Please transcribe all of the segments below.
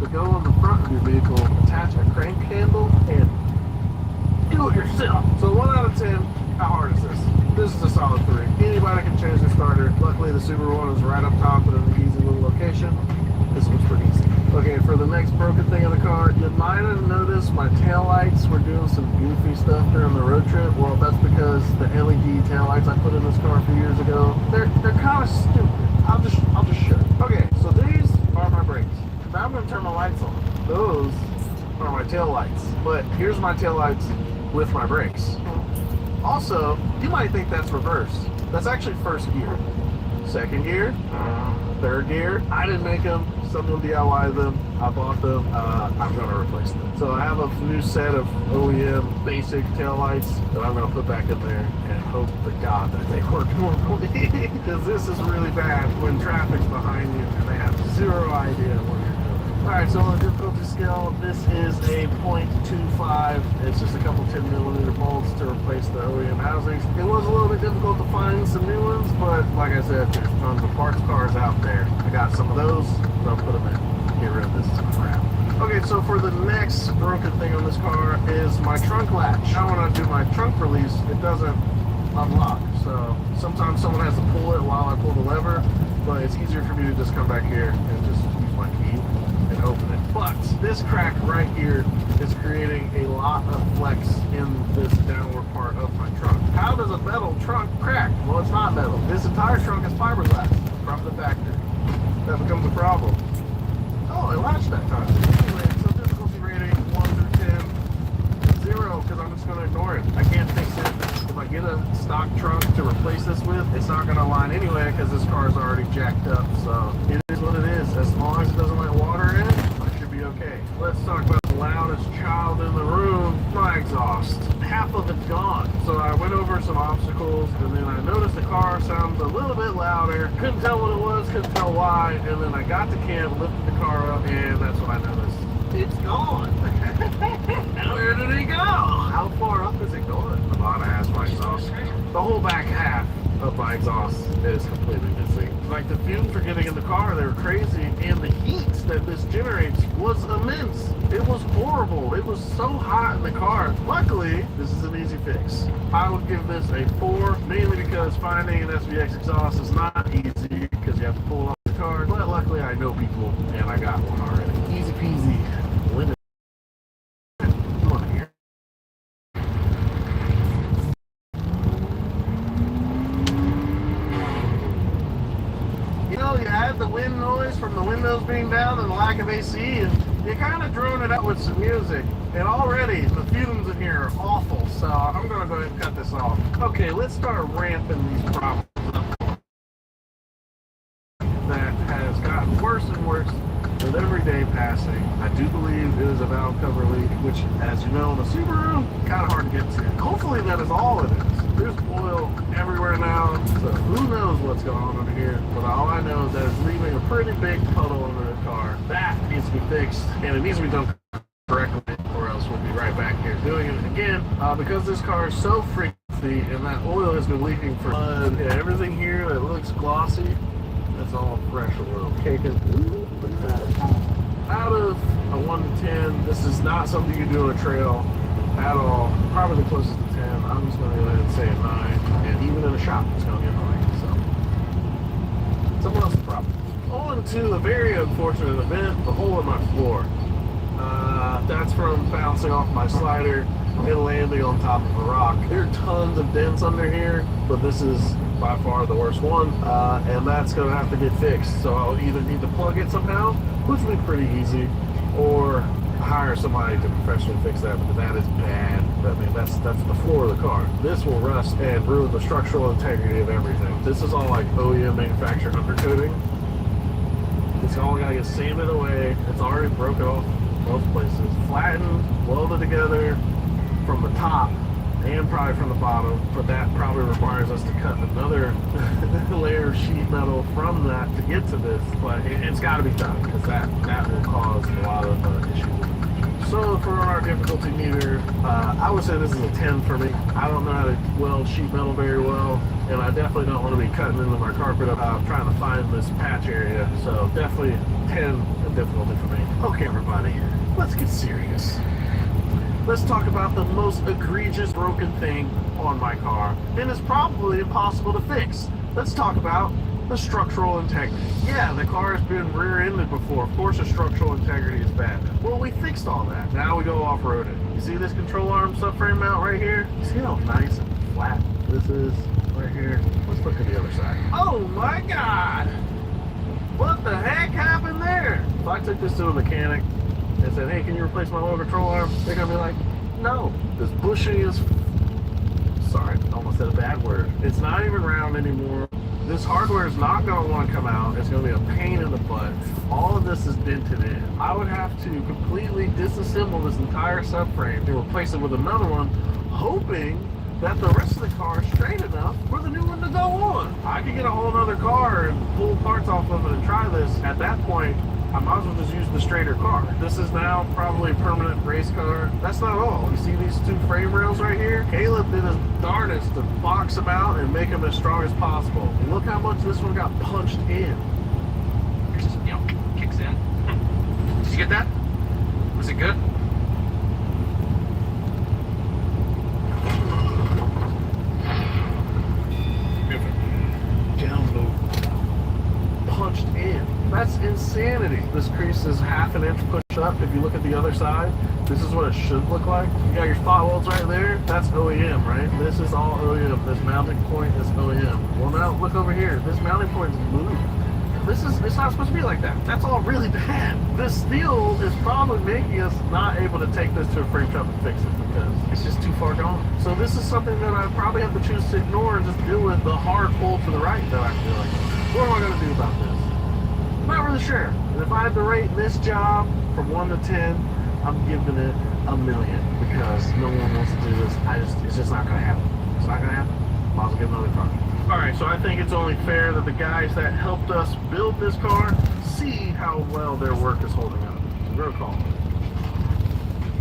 to go on the front of your vehicle, attach a crank handle, and do it yourself. So 1 out of 10, how hard is this? This is a solid 3. Anybody can change their starter. Luckily the Subaru one is right up top in an easy little location. This one's pretty easy. Okay, for the next broken thing in the car, you might have noticed my taillights were doing some goofy stuff during the road trip. Well, that's because the LED taillights I put in this car a few years ago, they're kind of stupid. I'll just show you. Okay, so these are my brakes. Now I'm gonna turn my lights on. Those are my taillights. But here's my taillights with my brakes. Also, you might think that's reverse. That's actually first gear. Second gear, third gear. I didn't make them. Someone DIY'd them. I bought them. I'm going to replace them. So I have a new set of OEM basic taillights that I'm going to put back in there and hope to God that they work normally. Because this is really bad when traffic's behind you and they have zero idea what you're doing. Alright, so on the difficulty scale, this is a 0.25. It's just a couple 10mm bolts to replace the OEM housings. It was a little bit difficult to find some new ones, but like I said, there's tons of parts cars out there. I got some of those, so I'll put them in. Get rid of this crap. Okay, so for the next broken thing on this car is my trunk latch. Now when I do my trunk release, it doesn't unlock. So sometimes someone has to pull it while I pull the lever, but it's easier for me to just come back here and just use my key and open it. But this crack right here is creating a lot of flex in this downward part of my trunk. How does a metal trunk crack? Well, it's not metal. This entire trunk is fiberglass from the factory. That becomes a problem. Oh, it latched that time. Anyway, so difficulty rating 1 through 10, 0, because I'm just going to ignore it. I can't fix it. If I get a stock trunk to replace this with, it's not going to align anyway because this car is already jacked up. So it is what it is. As long as it doesn't let water in, I should be okay. Let's talk about the loudest child in the room, my exhaust. Half of it's gone. So I went over some obstacles and then I noticed the car sounds a little bit louder. Couldn't tell what it was, couldn't tell why. And then I got to camp, lifted the car up, and that's when I noticed it's gone. Where did it go? How far up is it going? The bottom half of my exhaust. The whole back half of my exhaust is completely missing. Like the fumes were getting in the car, they were crazy, and the heat that this generates was immense. It was horrible. It was so hot in the car. Luckily, this is an easy fix. I would give this a 4, mainly because finding an SVX exhaust is not easy because you have to pull it off the car. But luckily, I know people, and I got one already. Easy peasy. Limit. Come on here. You know, you had the wind noise from the windows being down and the lack of AC, and you kind of drone it up with some music. And already, the fumes in here are awful, so I'm going to go ahead and cut this off. Okay, let's start ramping these problems up. That has gotten worse and worse with every day passing. I do believe it is a valve cover leak, which, as you know, in a Subaru, kind of hard to get to. Hopefully that is all it is. There's oil everywhere now, so who knows what's going on under here. But all I know is that it's leaving a pretty big puddle under the car. That needs to be fixed, and it needs to be done correctly, or else we'll be right back here doing it again. Because this car is so freaky, and that oil has been leaking for mud, and everything here that looks glossy, that's all fresh oil. Caking. Look at that. Out of a 1 to 10, this is not something you do on a trail at all. Probably the closest to 10. I'm just going to go ahead and say a 9. And even in a shop, it's going to get annoying. So, someone else's problem. On to a very unfortunate event, the hole in my floor. That's from bouncing off my slider and landing on top of a rock. There are tons of dents under here, but this is by far the worst one, and that's going to have to get fixed. So I'll either need to plug it somehow, which will be pretty easy, or hire somebody to professionally fix that, because that is bad. I mean, that's the floor of the car. This will rust and ruin the structural integrity of everything. This is all like OEM manufactured undercoating. It's all got to get sanded away. It's already broken off most places. Flattened, welded together from the top and probably from the bottom, but that probably requires us to cut another layer of sheet metal from that to get to this, but it's got to be done, because that will cause a lot of issues. So for our difficulty meter, I would say this is a 10 for me. I don't know how to weld sheet metal very well, and I definitely don't want to be cutting into my carpet trying to find this patch area, so definitely 10 difficulty for me. Okay, everybody, let's get serious. Let's talk about the most egregious broken thing on my car, and it's probably impossible to fix. Let's talk about the structural integrity. Yeah, the car has been rear-ended before. Of course the structural integrity is bad. Well, we fixed all that. Now we go off-roading. You see this control arm subframe mount right here? You see how nice and flat this is right here? Let's look at the other side. Oh my God! What the heck happened there? If I took this to a mechanic and said, hey, can you replace my oil control arm? They're gonna be like, no. This bushing is... Sorry, I almost said a bad word. It's not even round anymore. This hardware is not going to want to come out. It's going to be a pain in the butt. All of this is dented in. I would have to completely disassemble this entire subframe and replace it with another one, hoping that the rest of the car is straight enough for the new one to go on. I could get a whole other car and pull parts off of it and try this. At that point, I might as well just use the straighter car. This is now probably a permanent race car. That's not all. You see these two frame rails right here? Caleb did his darnest to box them out and make them as strong as possible. And look how much this one got punched in. It just, kicks in. Did you get that? Was it good? Down low. Punched in. That's insanity. This crease is half an inch pushed up. If you look at the other side, this is what it should look like. You got your spot welds right there. That's OEM, right? This is all OEM. This mounting point is OEM. Well, now look over here. This mounting point is moved. It's not supposed to be like that. That's all really bad. This steel is probably making us not able to take this to a frame shop and fix it because it's just too far gone. So this is something that I probably have to choose to ignore and just deal with the hard pull to the right that I feel like. What am I going to do about this? I'm not really sure. And if I had to rate this job from 1 to 10, I'm giving it a million because no one wants to do this. It's just not going to happen. It's not going to happen. Might as well get another car. Alright, so I think it's only fair that the guys that helped us build this car see how well their work is holding up. So we're going to call them.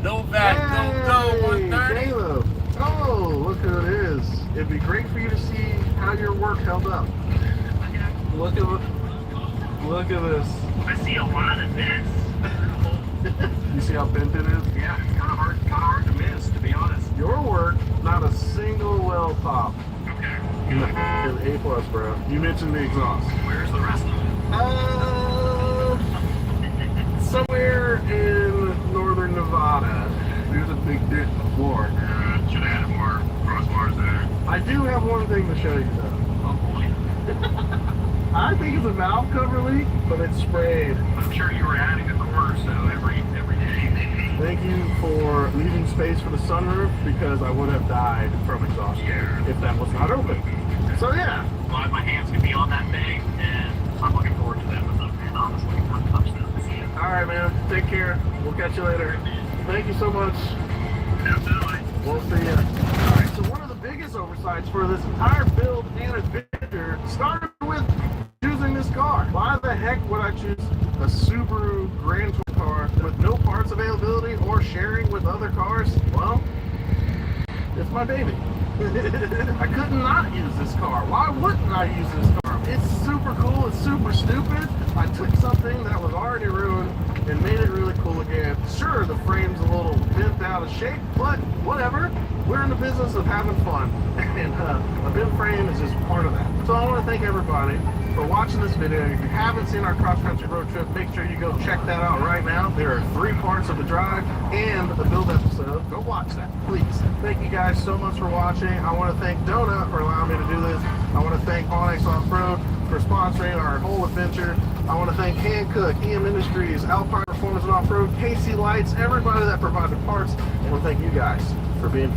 No back, no go, 130. Caleb. Oh, look who it is. It'd be great for you to see how your work held up. Look at this. I see a lot of this. You see how bent it is? Yeah, it's kind of hard to miss, to be honest. Your work, not a single well pop. Okay. An A+, bro. You mentioned the exhaust. Where's the rest of it? Somewhere in northern Nevada. There's a big dent in the floor. Should have had more crossbars there. I do have one thing to show you though. Oh boy. I think it's a valve cover leak, but it's sprayed. I'm sure you were adding a quart or so every day. Thank you for leaving space for the sunroof because I would have died from exhaustion if that was not open. So yeah. Well, my hands can be on that thing, and I'm looking forward to that. And honestly, I'm touched this. Alright man, take care. We'll catch you later. Thank you so much. Absolutely. We'll see ya. Alright, so one of the biggest oversights for this entire build and adventure started with choosing this car. Why the heck would I choose a Subaru Grand Touring car with no parts availability or sharing with other cars? Well, it's my baby. I could not use this car. Why wouldn't I use this car? It's super cool. It's super stupid. I took something that was already ruined and made it really cool again. Sure, the frame's a little bent out of shape, but whatever. We're in the business of having fun, and a bent frame is just part of that. So I want to thank everybody for watching this video. If you haven't seen our cross-country road trip, make sure you go check that out right now. There are 3 parts of the drive and the build episode. Go watch that, please. Thank you guys so much for watching. I want to thank Donut for allowing me to do this. I want to thank Onyx Off-Road for sponsoring our whole adventure. I want to thank Hankook, EM Industries, Alpine Performance and Off-Road, KC Lights, everybody that provided parts. I want to thank you guys for being...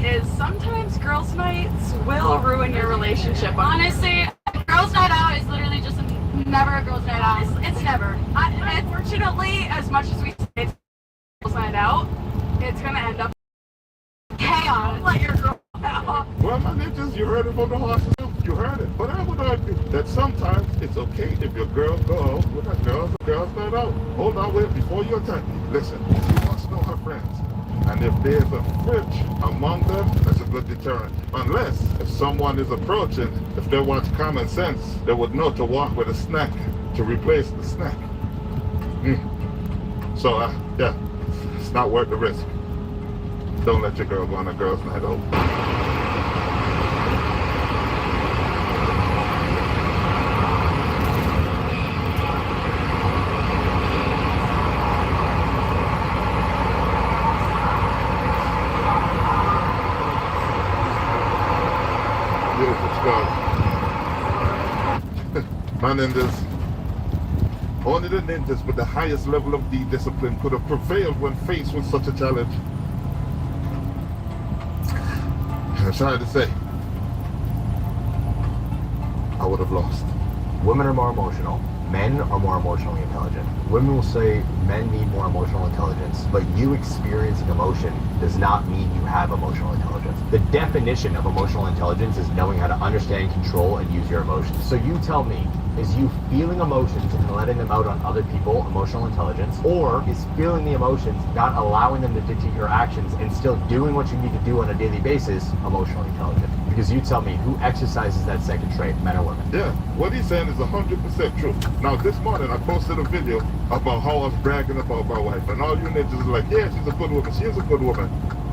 is sometimes girls' nights will ruin your relationship. Honestly, girls' night out is literally just never a girls' night out. It's never. Unfortunately, as much as we say it's girls' night out, it's gonna end up chaos. Let your girl out. Well, my ninjas, you heard it from the horse's mouth. You heard it. But I would argue that sometimes it's okay if your girl go out with a girl's not out. Hold on, wait, before you attack me. Listen, she wants to know her friends. And if there's a fridge among them, that's a good deterrent. Unless, if someone is approaching, if they want common sense, they would know to walk with a snack to replace the snack. So, yeah, it's not worth the risk. Don't let your girl go on a girl's night out. Beautiful stuff. My ninjas, only the ninjas with the highest level of discipline could have prevailed when faced with such a challenge. I'm sorry to say, I would have lost. Women are more emotional. Men are more emotionally intelligent. Women will say men need more emotional intelligence, but you experiencing emotion does not mean you have emotional intelligence. The definition of emotional intelligence is knowing how to understand, control, and use your emotions. So you tell me, is you feeling emotions and letting them out on other people emotional intelligence, or is feeling the emotions, not allowing them to dictate your actions, and still doing what you need to do on a daily basis emotionally intelligent? Because you tell me, who exercises that second trait, men or women? Yeah, what he's saying is 100% true. Now, this morning I posted a video about how I was bragging about my wife, and all you ninjas are like, yeah, she's a good woman. She is a good woman,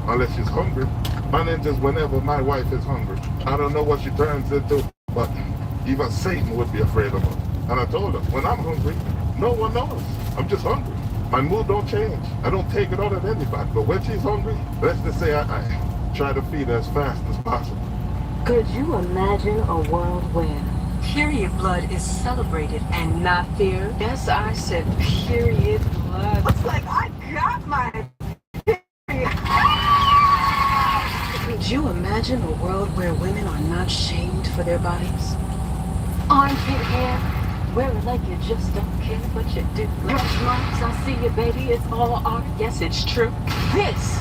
unless she's hungry. My ninjas, whenever my wife is hungry, I don't know what she turns into, but even Satan would be afraid of her. And I told her, when I'm hungry, no one knows. I'm just hungry. My mood don't change. I don't take it out on anybody. But when she's hungry, let's just say I try to feed her as fast as possible. Could you imagine a world where period blood is celebrated and not feared? Yes, I said period blood. Looks like I got my period. Could you imagine a world where women are not shamed for their bodies? Armpit hair, wear it like you just don't care, but you do. Stretch marks, I see you, baby, it's all art. Yes, it's true. This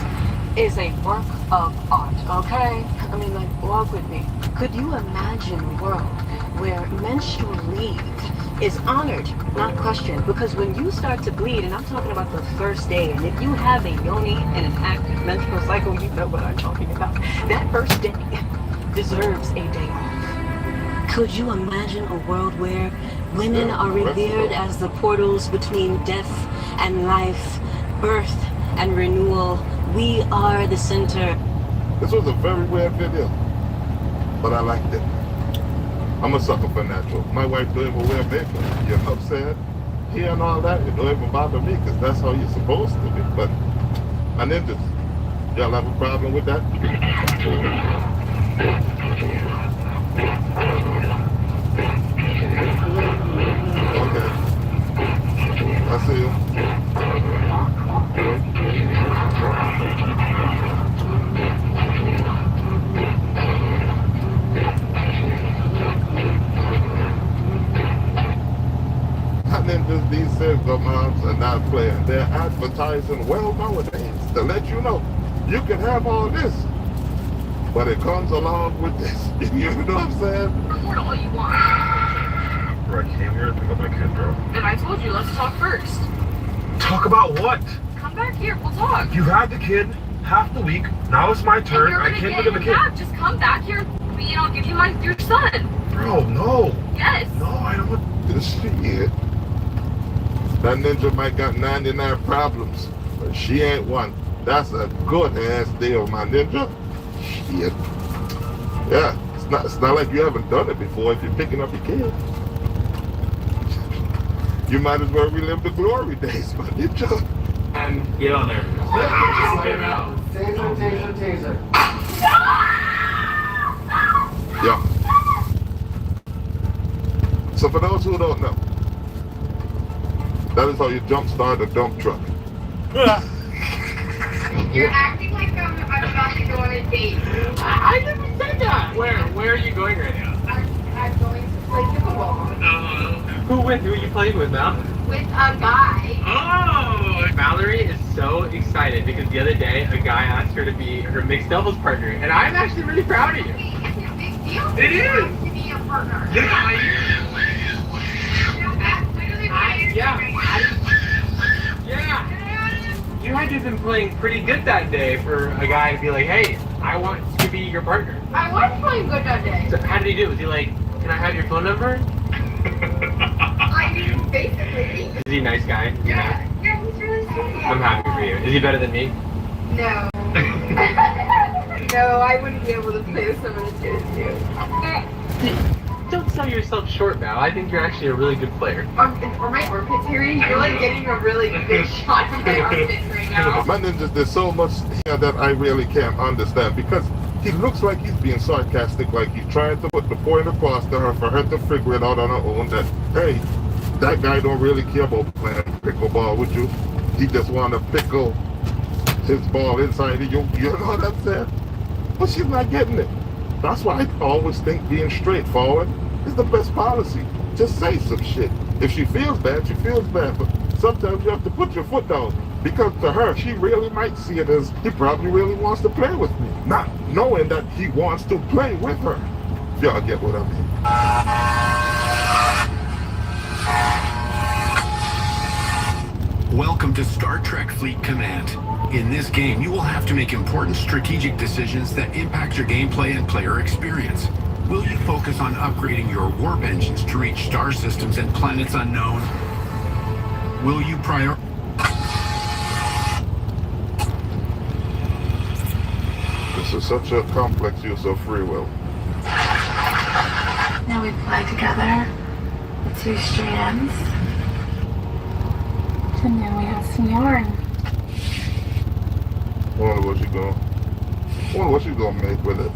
is a work of art, okay? I mean, like, walk with me. Could you imagine a world where menstrual leave is honored, not questioned? Because when you start to bleed, and I'm talking about the first day, and if you have a yoni and an active menstrual cycle, you know what I'm talking about. That first day deserves a day off. Could you imagine a world where women are revered as the portals between death and life, birth and renewal? We are the center. This was a very weird video, but I liked it. I'm a sucker for natural. My wife don't even wear makeup, you know what I'm saying? Hair and all that, it don't even bother me, because that's how you're supposed to be. But my ninjas, y'all have a problem with that? Okay. I see you. Ninjas, these single moms are not playing. They're advertising well nowadays to let you know you can have all this, but it comes along with this. You know what I'm saying? Record all you want. Bro, I came here to pick up my kid, bro. And I told you, let's talk first. Talk about what? Come back here, we'll talk. You had the kid half the week. Now it's my turn. I can't pick up the kid. Back. Just come back here, and I'll give you your son. Bro, no. Yes. No, I don't want This shit. That ninja might got 99 problems, but she ain't one. That's a good ass deal, my ninja. Shit. Yeah, it's not like you haven't done it before if you're picking up your kid. You might as well relive the glory days, my ninja. And get on there. Taser. Yeah. So for those who don't know, that is how you jumpstart a dump truck. You're acting like I'm about to go on a date. I never said that. Where are you going right now? I'm going to play pickleball Who are you playing with now? with a guy. Oh, Valerie is so excited because the other day a guy asked her to be her mixed doubles partner, and I'm actually really proud of you. It's a big deal. It is. To be a partner. Yeah. You had to have been playing pretty good that day for a guy to be like, hey, I want to be your partner. I was playing good that day. So how did he do it? Was he like, can I have your phone number? I mean, basically. Is he a nice guy? Yeah, he's really sweet. I'm happy for you. Is he better than me? No. No, I wouldn't be able to play with someone as good as you. Don't sell yourself short now. I think you're actually a really good player. Or my armpits, Harry. You're like getting a really big shot from my armpits right now. My ninjas, there's so much here that I really can't understand because he looks like he's being sarcastic, like he's trying to put the point across to her for her to figure it out on her own that, hey, that guy don't really care about playing pickleball with you. He just want to pickle his ball inside of you. You know what I'm saying? But she's not getting it. That's why I always think being straightforward is the best policy. Just say some shit. If she feels bad, she feels bad. But sometimes you have to put your foot down. Because to her, she really might see it as he probably really wants to play with me. Not knowing that he wants to play with her. Y'all get what I mean. Welcome to Star Trek Fleet Command. In this game, you will have to make important strategic decisions that impact your gameplay and player experience. Will you focus on upgrading your warp engines to reach star systems and planets unknown? Will you This is such a complex use of free will. Now we fly together with two straight ends. And then we have some yarn. Wonder what she's gonna make with it.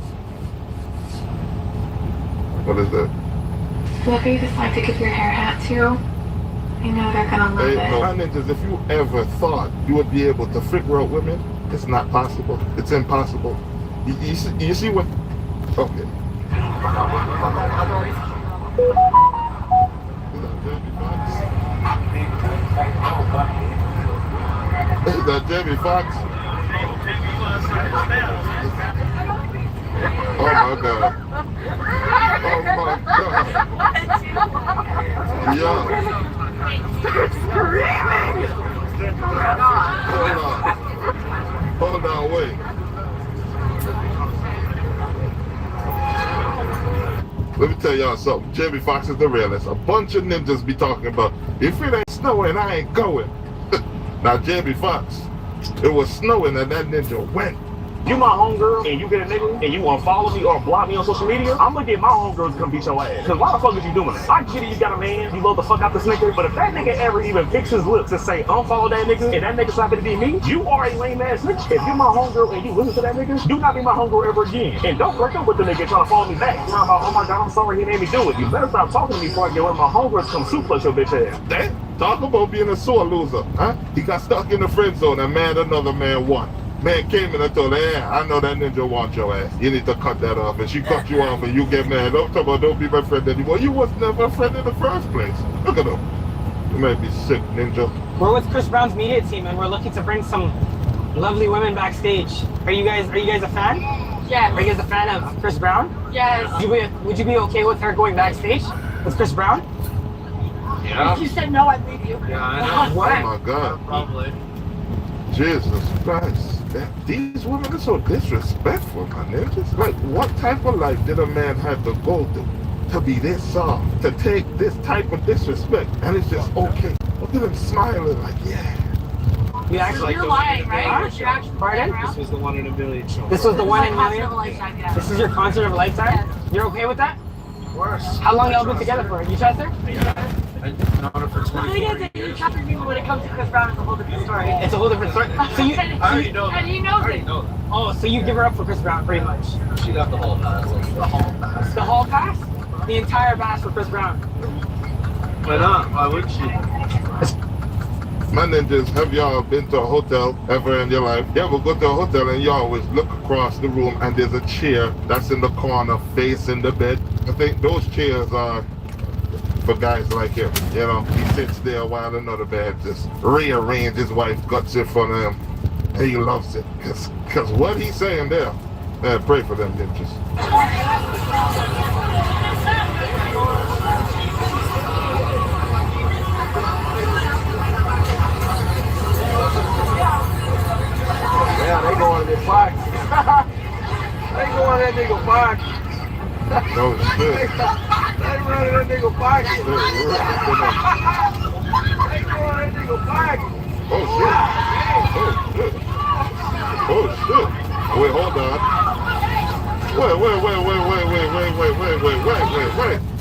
What is that? Whoever you decide to give your hair hat to, I know they're gonna love it. No, ninjas, if you ever thought you would be able to figure out women, it's not possible. It's impossible. You see what? Okay. Is that Jamie Foxx? Oh my God. Oh my God. Yeah. Hold on, wait. Let me tell y'all something. Jamie Foxx is the realest. A bunch of ninjas be talking about, if it ain't snowing, I ain't going. Now, Jamie Foxx, it was snowing and that ninja went. You my homegirl and you get a nigga and you unfollow me or block me on social media, I'm gonna get my homegirls to come beat your ass. Cause why the fuck is you doing that? I get it, you got a man, you love the fuck out this nigga, but if that nigga ever even picks his lips to say unfollow that nigga and that nigga's not gonna be me, you are a lame ass nigga. If you're my homegirl and you listen to that nigga, do not be my homegirl ever again. And don't break up with the nigga trying to follow me back. Talking about, oh my God, I'm sorry he made me do it. You better stop talking to me before I get one of my homegirls come suplex your bitch ass. Damn, talk about being a sore loser, huh? He got stuck in the friend zone and man, another man won. Man came in and told her, yeah, I know that ninja wants your ass. You need to cut that off. And she cut you off and you get mad. Don't talk about don't be my friend anymore. You was never a friend in the first place. Look at him. You might be sick, ninja. We're with Chris Brown's media team and we're looking to bring some lovely women backstage. Are you guys a fan? Yes. Are you guys a fan of Chris Brown? Yes. Would you be okay with her going backstage with Chris Brown? Yeah. If you said no, I'd leave you. Yeah, I know. Oh my God. Probably. Jesus Christ. These women are so disrespectful, my ninjas. Like, what type of life did a man have to go through to be this soft, to take this type of disrespect? And it's just okay. Look at him smiling like, yeah. You actually You're lying, right? You're actually Pardon? This was the one in a million show. This was the one in a Concert million? of a lifetime, yeah. This is your concert of a lifetime? Yes. You're okay with that? Of course. How long y'all been together for? You trust her? Yeah. I've known her for 24 The thing is that you trust people when it comes to Chris Brown, it's a whole different story. It's a whole different story. So you, I already know that. And he I knows already it. know that. oh, so you give her up for Chris Brown pretty much? She got the whole pass. The whole pass. The whole pass? The entire pass for Chris Brown. Why not? Why would she? My ninjas, have y'all been to a hotel ever in your life? You ever go to a hotel and you always look across the room and there's a chair that's in the corner facing the bed? I think those chairs are for guys like him. You know, he sits there while another bed just rearrange his wife's guts in front of him. And he loves it. Because what he's saying there, man, pray for them ninjas. Yeah, they going in their pockets. They going in that nigga pocket. No shit. They running that nigga pocket. They going in that nigga pocket. Oh shit. Oh shit. Wait, hold on. Wait.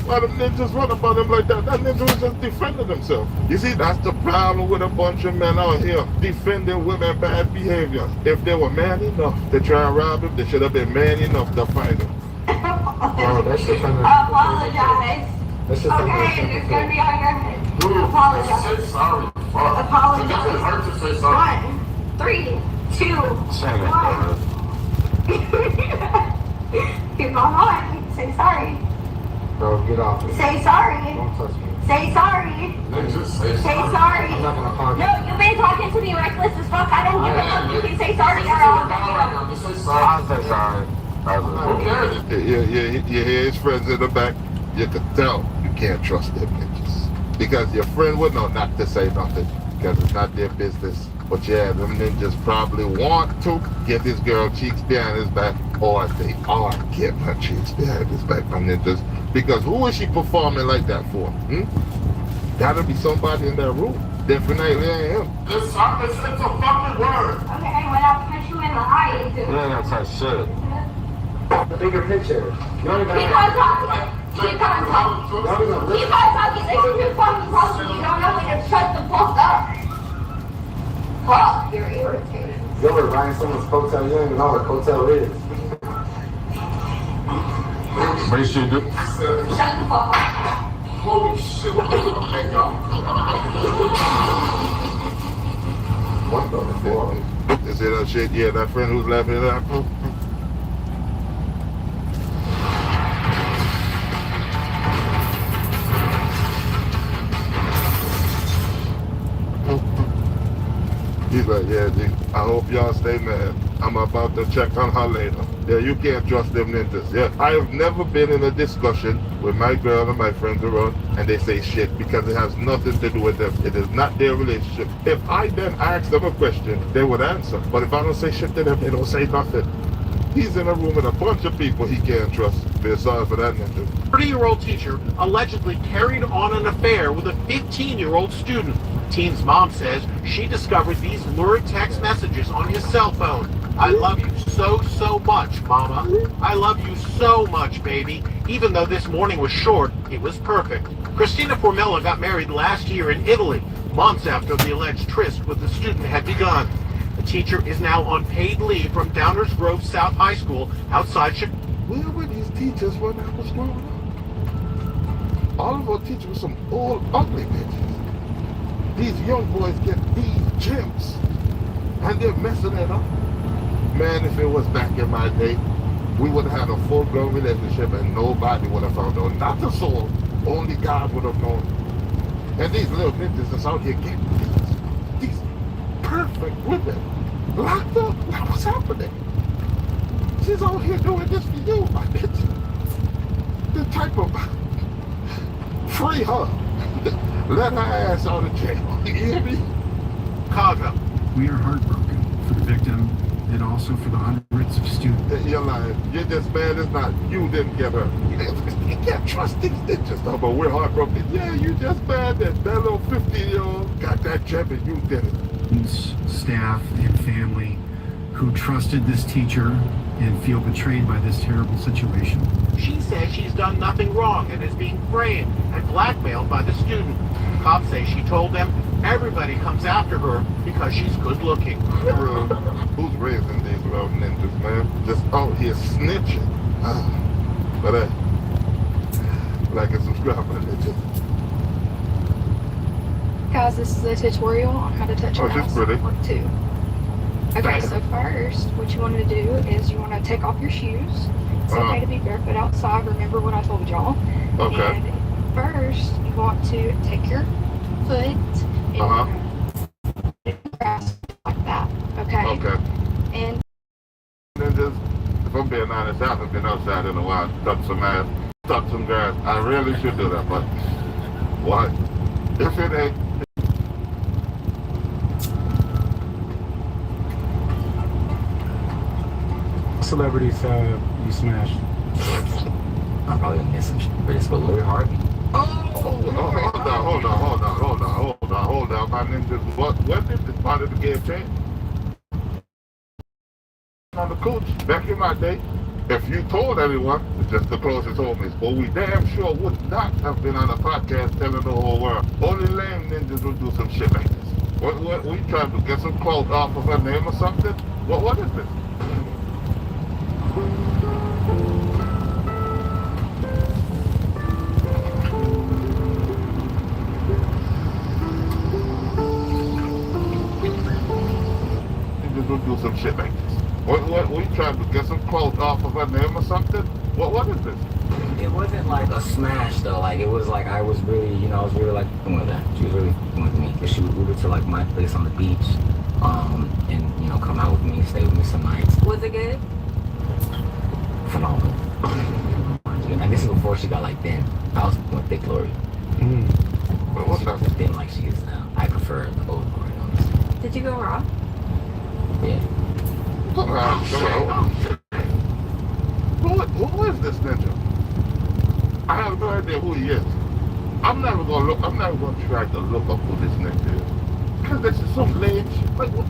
Why the ninjas run about him like that? That ninja was just defending himself. You see, that's the problem with a bunch of men out here defending women bad behavior. If they were man enough to try and rob him, they should have been man enough to fight him. Oh, that's just Apologize. That's just Okay, it's gonna be on your head. Apologize. Say sorry. Fuck. Apologize. It doesn't hurt to say sorry. 1, 3, 2, 1. Come on, say sorry. Bro, get off me. Say sorry. Don't touch me. Say sorry. Then just say Say sorry. sorry. I'm not gonna punch No, you've been talking to me reckless as fuck. I don't give a fuck. You can say sorry or I'll Just say sorry. I'll say sorry. Who cares? You hear his friends in the back. You could tell you can't trust them ninjas. Because your friend would know not to say nothing. Because it's not their business. But yeah, them ninjas probably want to get this girl cheeks behind his back. Or they are getting her cheeks behind his back, my ninjas. Because who is she performing like that for? Gotta be somebody in that room. Definitely ain't him. It's a fucking word. Okay, when I punch you in the eye, you do. You ain't gonna touch shit. The bigger picture. You don't even Keep on talking. Keep on talking. Keep on talking. This is your fucking problem. You don't know when to shut the fuck up. Fuck, you're irritating. You ever riding someone's coattail? You don't even know what a coattail is. Make sure you do. Shut the fuck up. Holy shit. What the fuck? You see that shit? Yeah, that friend who's laughing at that. He's like, yeah, G, I hope y'all stay mad. I'm about to check on her later. Yeah, you can't trust them ninjas. Yeah, I have never been in a discussion with my girl and my friends around and they say shit because it has nothing to do with them. It is not their relationship. If I then ask them a question, they would answer. But if I don't say shit to them, they don't say nothing. He's in a room with a bunch of people he can't trust. Feel sorry for that ninja. 30-year-old teacher allegedly carried on an affair with a 15-year-old student. Teen's mom says she discovered these lurid text messages on his cell phone. I love you so much, mama. I love you so much, baby. Even though this morning was short, it was perfect. Christina Formella got married last year in Italy, months after the alleged tryst with the student had begun. The teacher is now on paid leave from Downers Grove South High School outside Chicago. Where were these teachers when I was growing up? All of our teachers were some old, ugly bitches. These young boys get these gyms, and they're messing it up. Man, if it was back in my day, we would have had a full-blown relationship and nobody would have found out. Not the soul, only God would have known. And these little bitches that's out here getting these perfect women locked up. Now what's happening? She's out here doing this for you, my bitch. The type of free her. Let her ass out of jail. You hear me? Chicago. We are heartbroken for the victim and also for the hundreds of students. You're lying. You're just mad as not. You didn't get her. You can't trust these bitches. No, but we're heartbroken. Yeah, you just mad that that little 15-year-old got that jab and you did it. Staff and family who trusted this teacher and feel betrayed by this terrible situation. She says she's done nothing wrong and is being framed and blackmailed by the student. Cops say she told them everybody comes after her because she's good looking. Who's raising these little ninjas, man? Just out here snitching. But like and subscribe to the ninjas. Guys, this is a tutorial on how to touch your she's mouse pretty. part 2. Okay, so first, what you want to do is you want to take off your shoes. It's okay to be barefoot outside. Remember what I told y'all. Okay. And first, you want to take your foot and grass like that. Okay. I'm being honest, I haven't been outside in a while. Touch some ass, touch some grass. I really should do that, but what? If it ain't. Celebrities you smash. I'm probably gonna miss some shit, but it's Larry Harvey. Hold on, my ninjas. What did this part of the game change? On the coach, back in my day, if you told anyone, it's just the closest homies, but we damn sure would not have been on a podcast telling the whole world. Only lame ninjas would do some shit like this. What we trying to get some clout off of her name or something? What is this? Will do some shit like this. What we trying to get some clothes off of her name or something? What is this? It wasn't like a smash though. Like it was like I was really like fucking with her. She was really fucking with me. Cause she would Uber to like my place on the beach, and come out with me, stay with me some nights. Was it good? Phenomenal. And this is before she got like thin. I was with thick Lori. But what's that? Thin like she is now. I prefer the old Lori, honestly. Did you go raw? Yeah. Who is this ninja? I have no idea who he is. I'm never gonna try to look up who this ninja is. Cause this is some lame shit. Like what?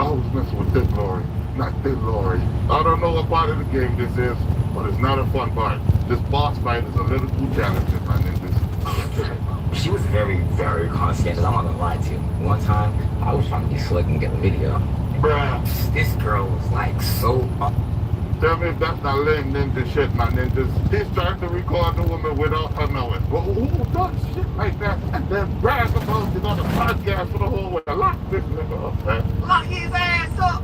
I was messing with Thin Lori, not Thin Lori. I don't know what part of the game this is, but it's not a fun part. This boss fight is a little too challenging, my ninjas. She was very, very constant. I'm not gonna lie to you. One time, I was trying to be slick and get a video. Bruh. This girl was like so. Tell me if that's not lame ninja shit, my ninjas. He's trying to record the woman without her knowing. Well, who does shit like that and then brag about it on the podcast for the whole way? Lock this nigga up, man. Lock his ass up!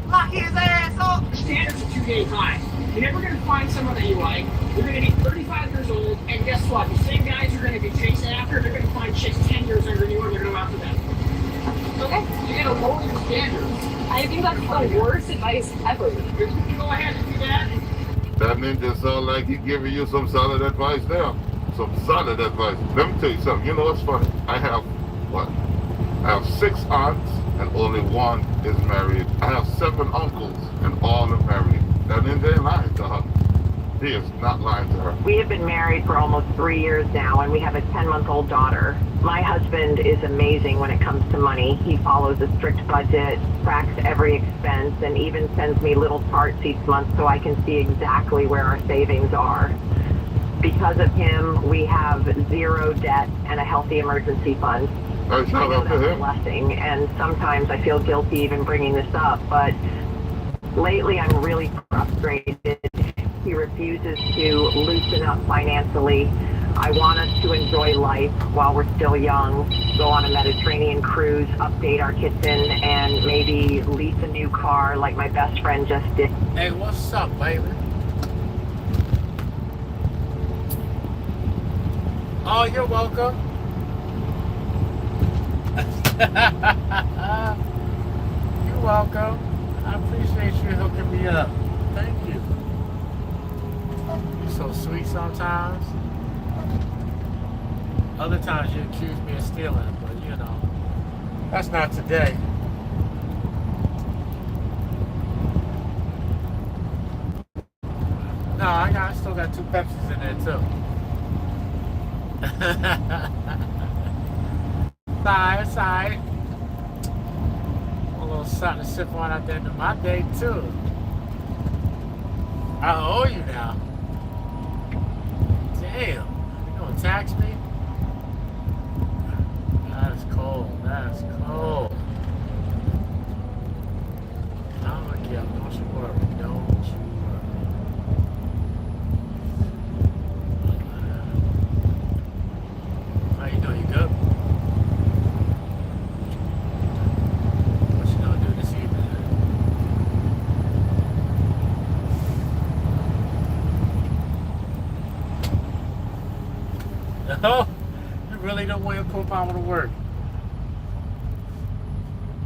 Lock his ass up! Standards are too damn high. You're never gonna find someone that you like. You're gonna be 35 years old, and guess what? The same guys you're gonna be chasing after, they're gonna find chicks 10 years younger than you, and they're gonna go after them. Okay? You gotta lower your standards. I think that's the worst advice ever. Go ahead and do that. That ninja sound like he giving you some solid advice there. Some solid advice. Let me tell you something. You know what's funny? I have 6 aunts and only one is married. I have 7 uncles and all are married. That ninja ain't lying to her. He is not lying to her. We have been married for almost 3 years now, and we have a 10-month-old daughter. My husband is amazing when it comes to money. He follows a strict budget, tracks every expense, and even sends me little charts each month so I can see exactly where our savings are. Because of him, we have 0 debt and a healthy emergency fund. I know that's a blessing, and sometimes I feel guilty even bringing this up, but lately I'm really frustrated. He refuses to loosen up financially. I want us to enjoy life while we're still young, go on a Mediterranean cruise, update our kitchen, and maybe lease a new car like my best friend just did. Hey, what's up, baby? Oh, you're welcome. You're welcome. I appreciate you hooking me up. Thank you. You're so sweet sometimes. Other times you accuse me of stealing, but that's not today. No, I still got 2 Pepsis in there too. It's alright. A little something to sip on at the end of my day too. I owe you now. Damn. You gonna tax me? That's cold. That's cold. I'm gonna get up. Don't you worry. Don't you worry. How you doing? You good? What you gonna do this evening? Oh, you really don't want your poor mama to work.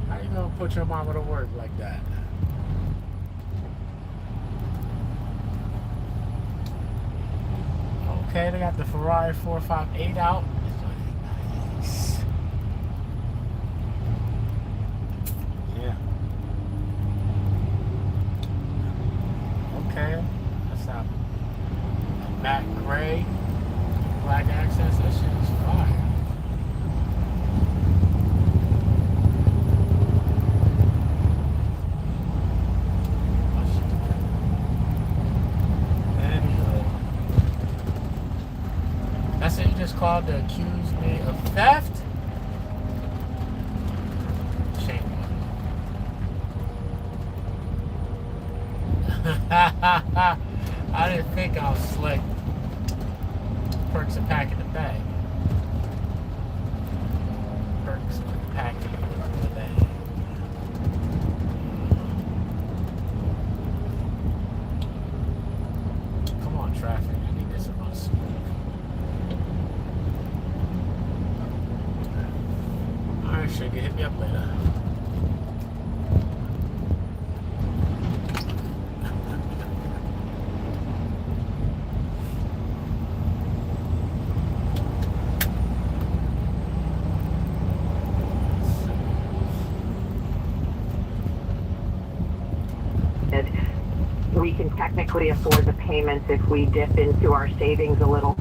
How you gonna put your mama to work like that? Okay, they got the Ferrari 458 out. Nice. Yeah. Okay. That's how matte gray, black accents. That shit is fire. That's what you just called to accuse me of theft? Shame on you. I didn't think I was slick. Perks of packing the bag. Perks of packing the bag. Come on, traffic. I need this amount of smoke. Alright, sugar, hit me up later. We can technically afford the payments if we dip into our savings a little.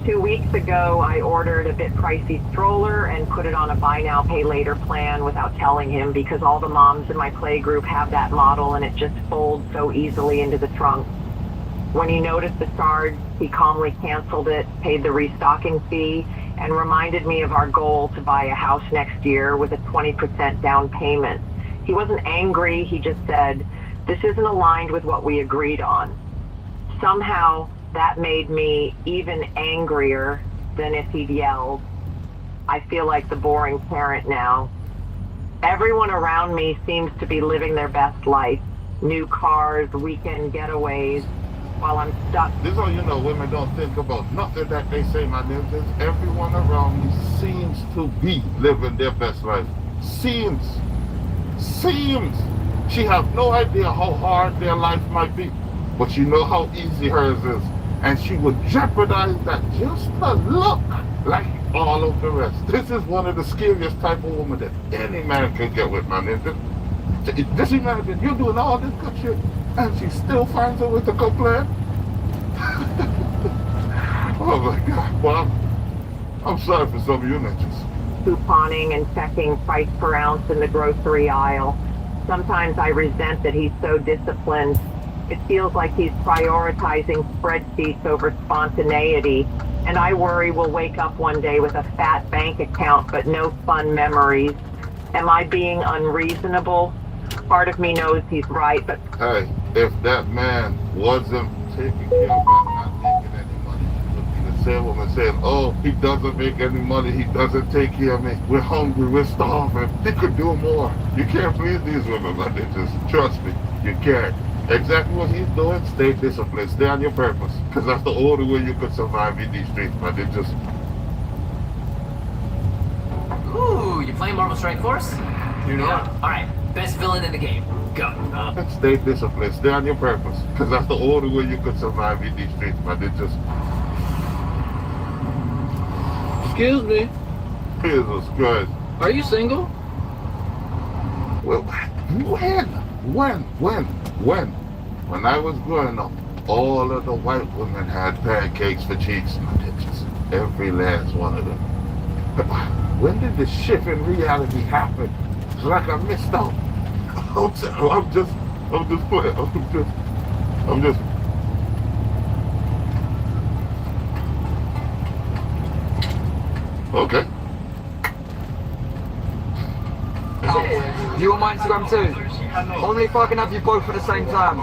2 weeks ago, I ordered a bit pricey stroller and put it on a buy now, pay later plan without telling him because all the moms in my play group have that model and it just folds so easily into the trunk. When he noticed the charge, he calmly canceled it, paid the restocking fee, and reminded me of our goal to buy a house next year with a 20% down payment. He wasn't angry, he just said, "This isn't aligned with what we agreed on." Somehow, that made me even angrier than if he'd yelled. I feel like the boring parent now. Everyone around me seems to be living their best life. New cars, weekend getaways, while I'm stuck. This is all you know, women don't think about nothing that they say, my niggas. Everyone around me seems to be living their best life. Seems. She have no idea how hard their life might be, but you know how easy hers is. And she would jeopardize that just to look like all of the rest. This is one of the scariest type of woman that any man could get with, my nigga. Just imagine, you're doing all this good shit, and she still finds a way to complain. Oh my God. Well, I'm sorry for some of you niggas. Couponing and checking price per ounce in the grocery aisle. Sometimes I resent that he's so disciplined. It feels like he's prioritizing spreadsheets over spontaneity, and I worry we'll wake up one day with a fat bank account but no fun memories. Am I being unreasonable? Part of me knows he's right, but... Hey, if that man wasn't taking care of me, not making any money, it would be the same woman saying, "Oh, he doesn't make any money, he doesn't take care of me, we're hungry, we're starving, he could do more." You can't please these women, man. Just trust me, you can't. Exactly what he's doing, stay disciplined, stay on your purpose, because that's the only way you could survive in these streets, man. They just... Ooh, you playing Marvel Strike Force? You know? Yeah. Alright, best villain in the game. Go. Stay disciplined, stay on your purpose, because that's the only way you could survive in these streets, man. They just... Excuse me. Jesus Christ. Are you single? Well, when I was growing up, all of the white women had pancakes for cheeks, my bitches. Every last one of them. When did the shift in reality happen? It's like I missed out. I'm just playing. I'm just. Okay. You on my Instagram too? Only if I can have you both at the same time.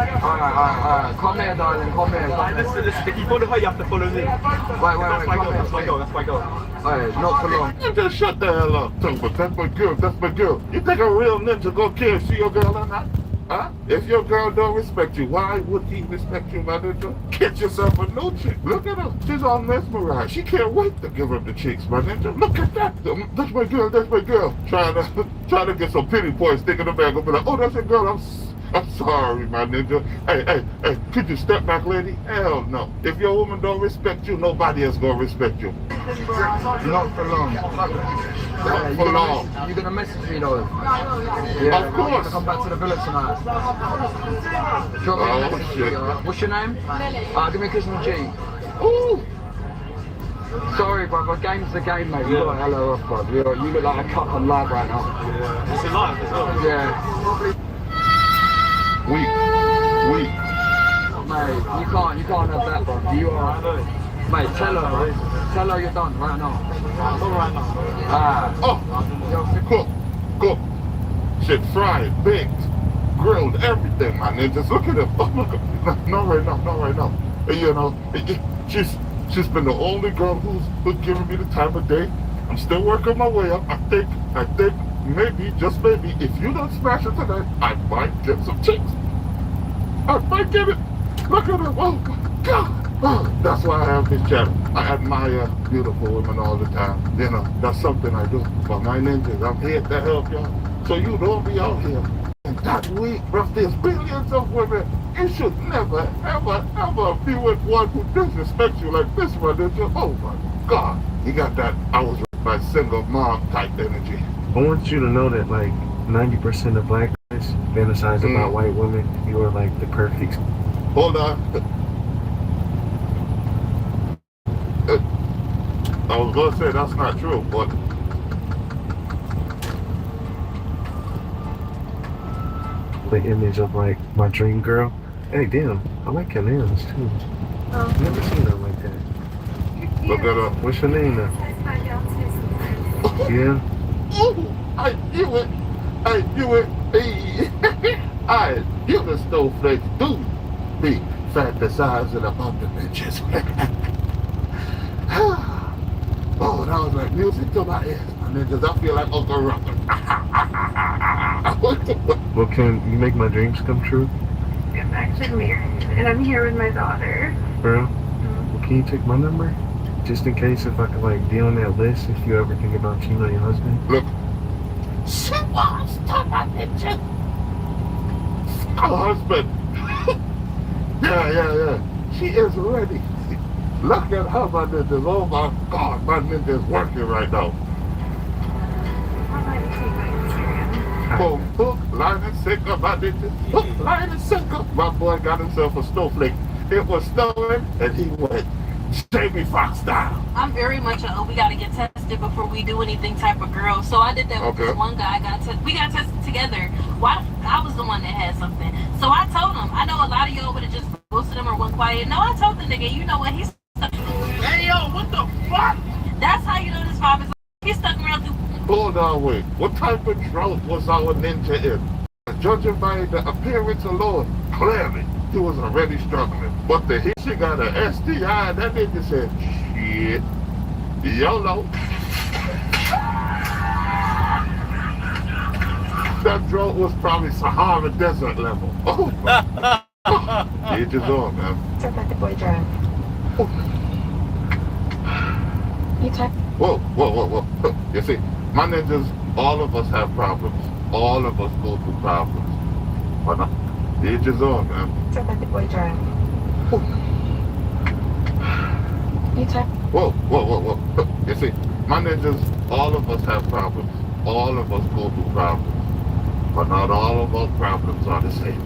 Alright. Come here, darling. Come here. Listen. If you follow her, you have to follow me. Wait. That's my goal. Alright, not for long. You just shut the hell up, Tugboat. That's my girl. You think a real ninja gonna care if she your girl or not? Huh? If your girl don't respect you, why would he respect you, my ninja? Get yourself a new chick. Look at her. She's all mesmerized. She can't wait to give her the chicks, my ninja. Look at that. That's my girl. Trying to get some pity points, sticking the bag up and like, oh, that's your girl. I'm sorry, my ninja. Hey, could you step back, lady? Hell no. If your woman don't respect you, nobody else gonna respect you. Not for long. Not for long. You're gonna message me though. Yeah, of course. You're gonna come back to the villa tonight. Drop me a message. Shit. What's your name? Give me a kiss on the cheek. Ooh. Sorry, bro, but game's the game, mate. You look hella rough, bro. You look like a cup of lad right now. Yeah. It's alive, it's alive. Yeah. Weak. Mate, you can't have that, bro. You are. Mate, tell her you're done right now. Not right now. Cook. Shit, fried, baked, grilled, everything, my ninjas. Look at him. Oh, look at him. Not right now. You know, she's been the only girl who's giving me the time of day. I'm still working my way up. I think maybe, just maybe, if you don't smash it tonight, I might get some chicks. I might get it. Look at him. Oh, God. Oh, that's why I have this channel. I admire beautiful women all the time. You know, that's something I do. But my ninjas, I'm here to help y'all. So you don't be out here. And that week, bro, there's billions of women. You should never, ever be with one who disrespects you like this, my ninja. Oh, my God. You got that I was my single mom type energy. I want you to know that like 90% of black guys fantasize about white women. You are like the perfect. Hold on. I was going to say that's not true, but the image of like my dream girl. Hey, damn, I like your nails too. I've never seen them like that. Look at her. What's your name now? Yeah. I knew it. Hey. I knew the snowflakes do be fantasizing about the bitches. Oh, that was like music to my ears, my ninjas. I feel like Uncle Rocker. Well, can you make my dreams come true? I'm actually married, and I'm here with my daughter. Girl, well, can you take my number? Just in case if I could like be on that list if you ever think about cheating on your husband. Look. She wants to my ninja. Her husband. Yeah. She is ready. Look at her, my ninjas. Oh my God, my ninja is working right now. Hook, line and sinker, my ninja. Hook, line and sinker. My boy got himself a snowflake. It was snowing, and he went Jamie Foxx style. I'm very much we gotta get tested before we do anything type of girl. So I did that with this one guy. We got tested together. Why? I was the one that had something. So I told him. I know a lot of y'all would have just ghosted him or went quiet. No, I told the nigga. You know what? He's stuck. Hey yo, what the fuck? That's how you know this vibe is. He's stuck around through. Hold on, wait. What type of drought was our ninja in? Judging by the appearance alone, clearly he was already struggling. But she got an STI, that nigga said, shit, YOLO. That drought was probably Sahara Desert level. Oh my God. Age is on, man. Stop let the boy drive. You type. Whoa. You see, my ninjas, all of us have problems. All of us go through problems. But the age is on, man. Stop let the boy drive. You type. Whoa. You see, my ninjas, all of us have problems. All of us go through problems. But not all of our problems are the same.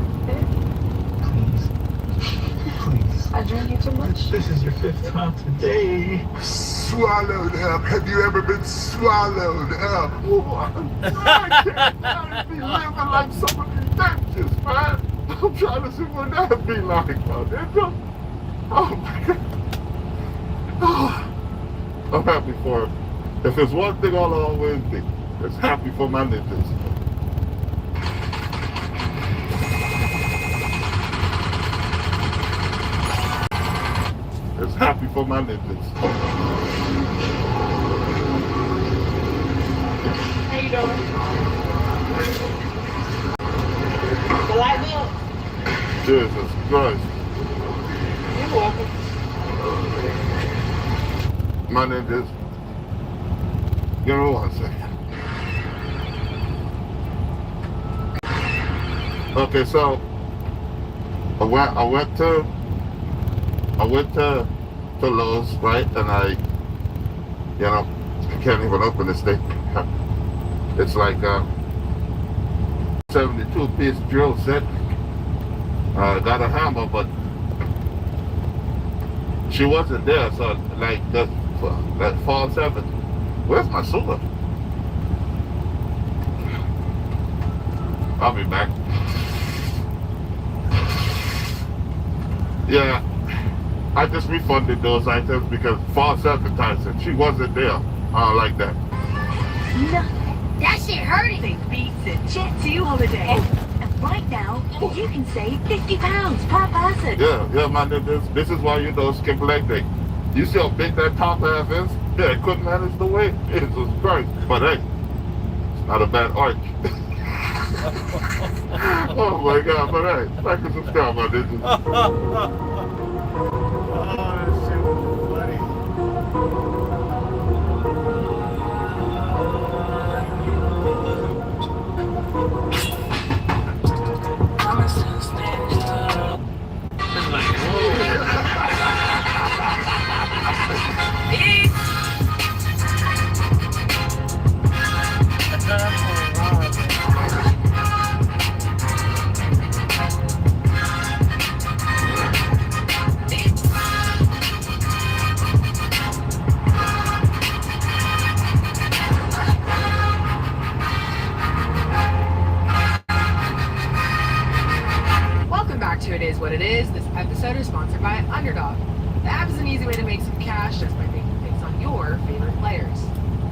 Please. I drink you too much. This is your 5th time today. Swallowed up. Have you ever been swallowed up? I can't be living like some of these bitches, man. I'm trying to see what that be like, man. Oh my God. I'm happy for him. If there's one thing I'll always be, it's happy for my ninjas. It's happy for my ninjas. How you doing? The light bill? Jesus Christ. You're welcome. My ninjas. Give me 1 second. Okay, so I went to Lowe's, right? And I can't even open this thing. It's like 72-piece drill set. Got a hammer, but she wasn't there, so like that fall 7. Where's my sewer? I'll be back. Yeah, I just refunded those items because false advertising. She wasn't there. I don't like that. That shit hurting. They beats a Jet2 holiday. And right now, you can save £50 per person. Yeah, man, this is why you don't skip leg day. You see how big that top half is? Yeah, it couldn't manage the weight. Jesus Christ. But hey, it's not a bad arch. Oh my God, but hey, like and subscribe, my niggas. It Is What It Is. This episode is sponsored by Underdog. The app is an easy way to make some cash just by making picks on your favorite players.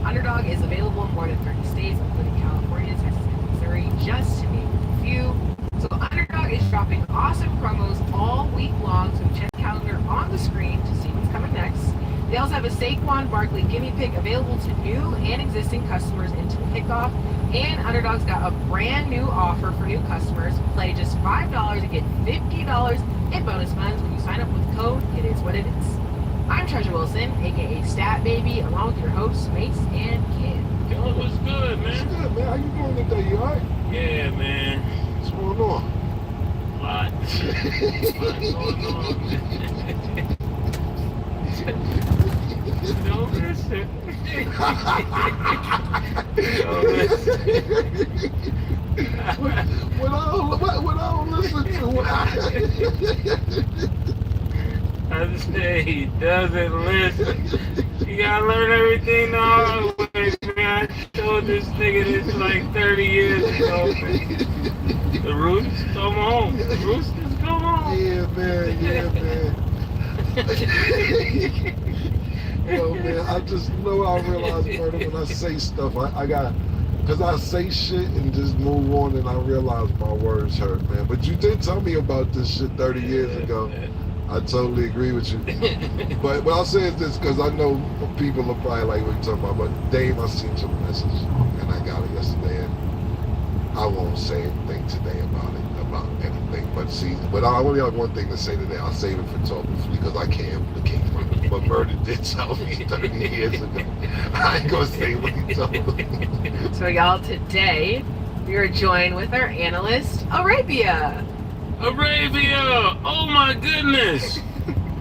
Underdog is available in more than 30 states, including California, Texas, and Missouri, just to name a few. So Underdog is dropping awesome promos all week long, so check the calendar on the screen to see what's coming next. They also have a Saquon Barkley guinea pig available to new and existing customers until kickoff. And Underdog's got a brand new offer for new customers. Play just $5 and get $50 in bonus funds when you sign up with the code It Is What It Is. I'm Treasure Wilson, aka Stat Baby, along with your hosts, Mace and Kid. Yo, what's good, man? What's good, man? How you doing today? You alright? Yeah, man. What's going on? A lot. Don't listen. What I don't listen to. I say he doesn't listen. You gotta learn everything the hard way, man. I showed this nigga this like 30 years ago, man. The roosters come home. The roosters come home. Yeah, man. Yo, man, I just know I realize, murder, when I say stuff, because I say shit and just move on, and I realize my words hurt, man. But you did tell me about this shit 30 years ago. I totally agree with you. But what I'll say is this, because I know people are probably like, what you talking about? But Dave, I seen your message, and I got it yesterday, and I won't say anything today about anything. But I only have one thing to say today. I'll save it for talking because I can't. But Murder did tell me 30 years ago. I ain't gonna say what he told me. So y'all, today we are joined with our analyst, Olympia. Arabia! Oh my goodness!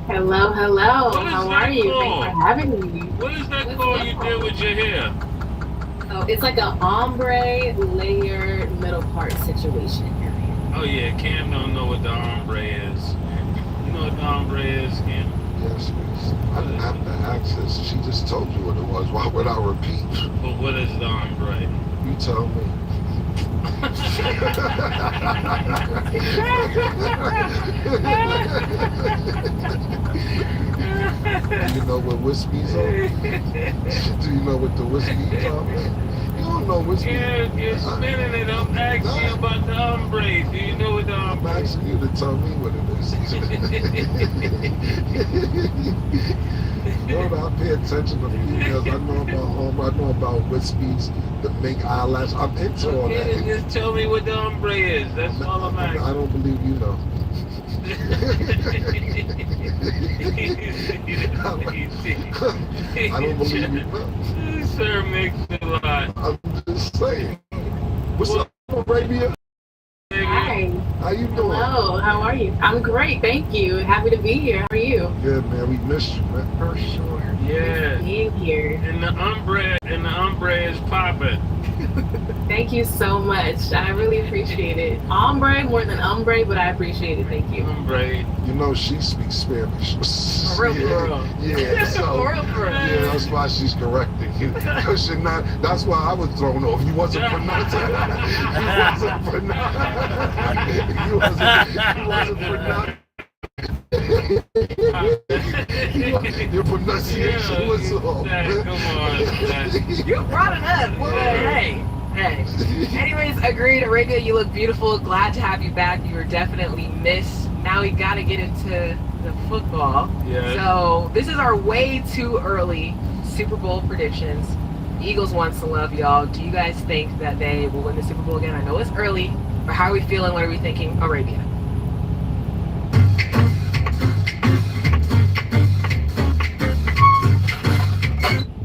Hello. How are you? Called? Thanks for having me. What is that called you did with your hair? Oh, it's like an ombre layer middle part situation. Oh yeah, Cam don't know what the ombre is. You know what the ombre is, Cam? Yes, miss. I didn't have to ask this. She just told you what it was. Why would I repeat? But what is the ombre? You tell me. Do you know what whiskies are? Do you know what the whiskies are? You don't know whiskey. Yeah, you're spinning it. I'm asking you about the ombre. Do you know what the ombre is? I'm asking you to tell me what it is. You know, I pay attention to females. I know about I know about whiskies, the mink eyelash. I'm into all that. Okay, just tell me what the ombre is. That's all I'm asking. I don't believe you know. I don't believe you know. Sir makes a lot. I'm just saying. What's up, Arabia? Hi. How you doing? Hello, how are you? I'm great, thank you. Happy to be here. How are you? Good, man. We missed you, man. For sure. Yeah. Being here. And the ombre is popping. Thank you so much. I really appreciate it. Ombre more than umbre, but I appreciate it. Thank you. Ombre. You know she speaks Spanish. For real, yeah, for real. Yeah, so For real, for real. yeah, that's why she's correcting you. Cause you're not. That's why I was thrown off. You wasn't pronouncing. You wasn't pronouncing. Your pronunciation was off. Come on. You brought it up. But hey. Anyways, agreed. Arabia, you look beautiful. Glad to have you back. You were definitely missed. Now we got to get into the football. Yeah. So this is our way too early Super Bowl predictions. Eagles wants to love y'all. Do you guys think that they will win the Super Bowl again? I know it's early, but how are we feeling? What are we thinking? Arabia.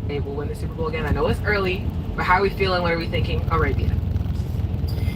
They will win the Super Bowl again. I know it's early, but how are we feeling? What are we thinking? Arabia.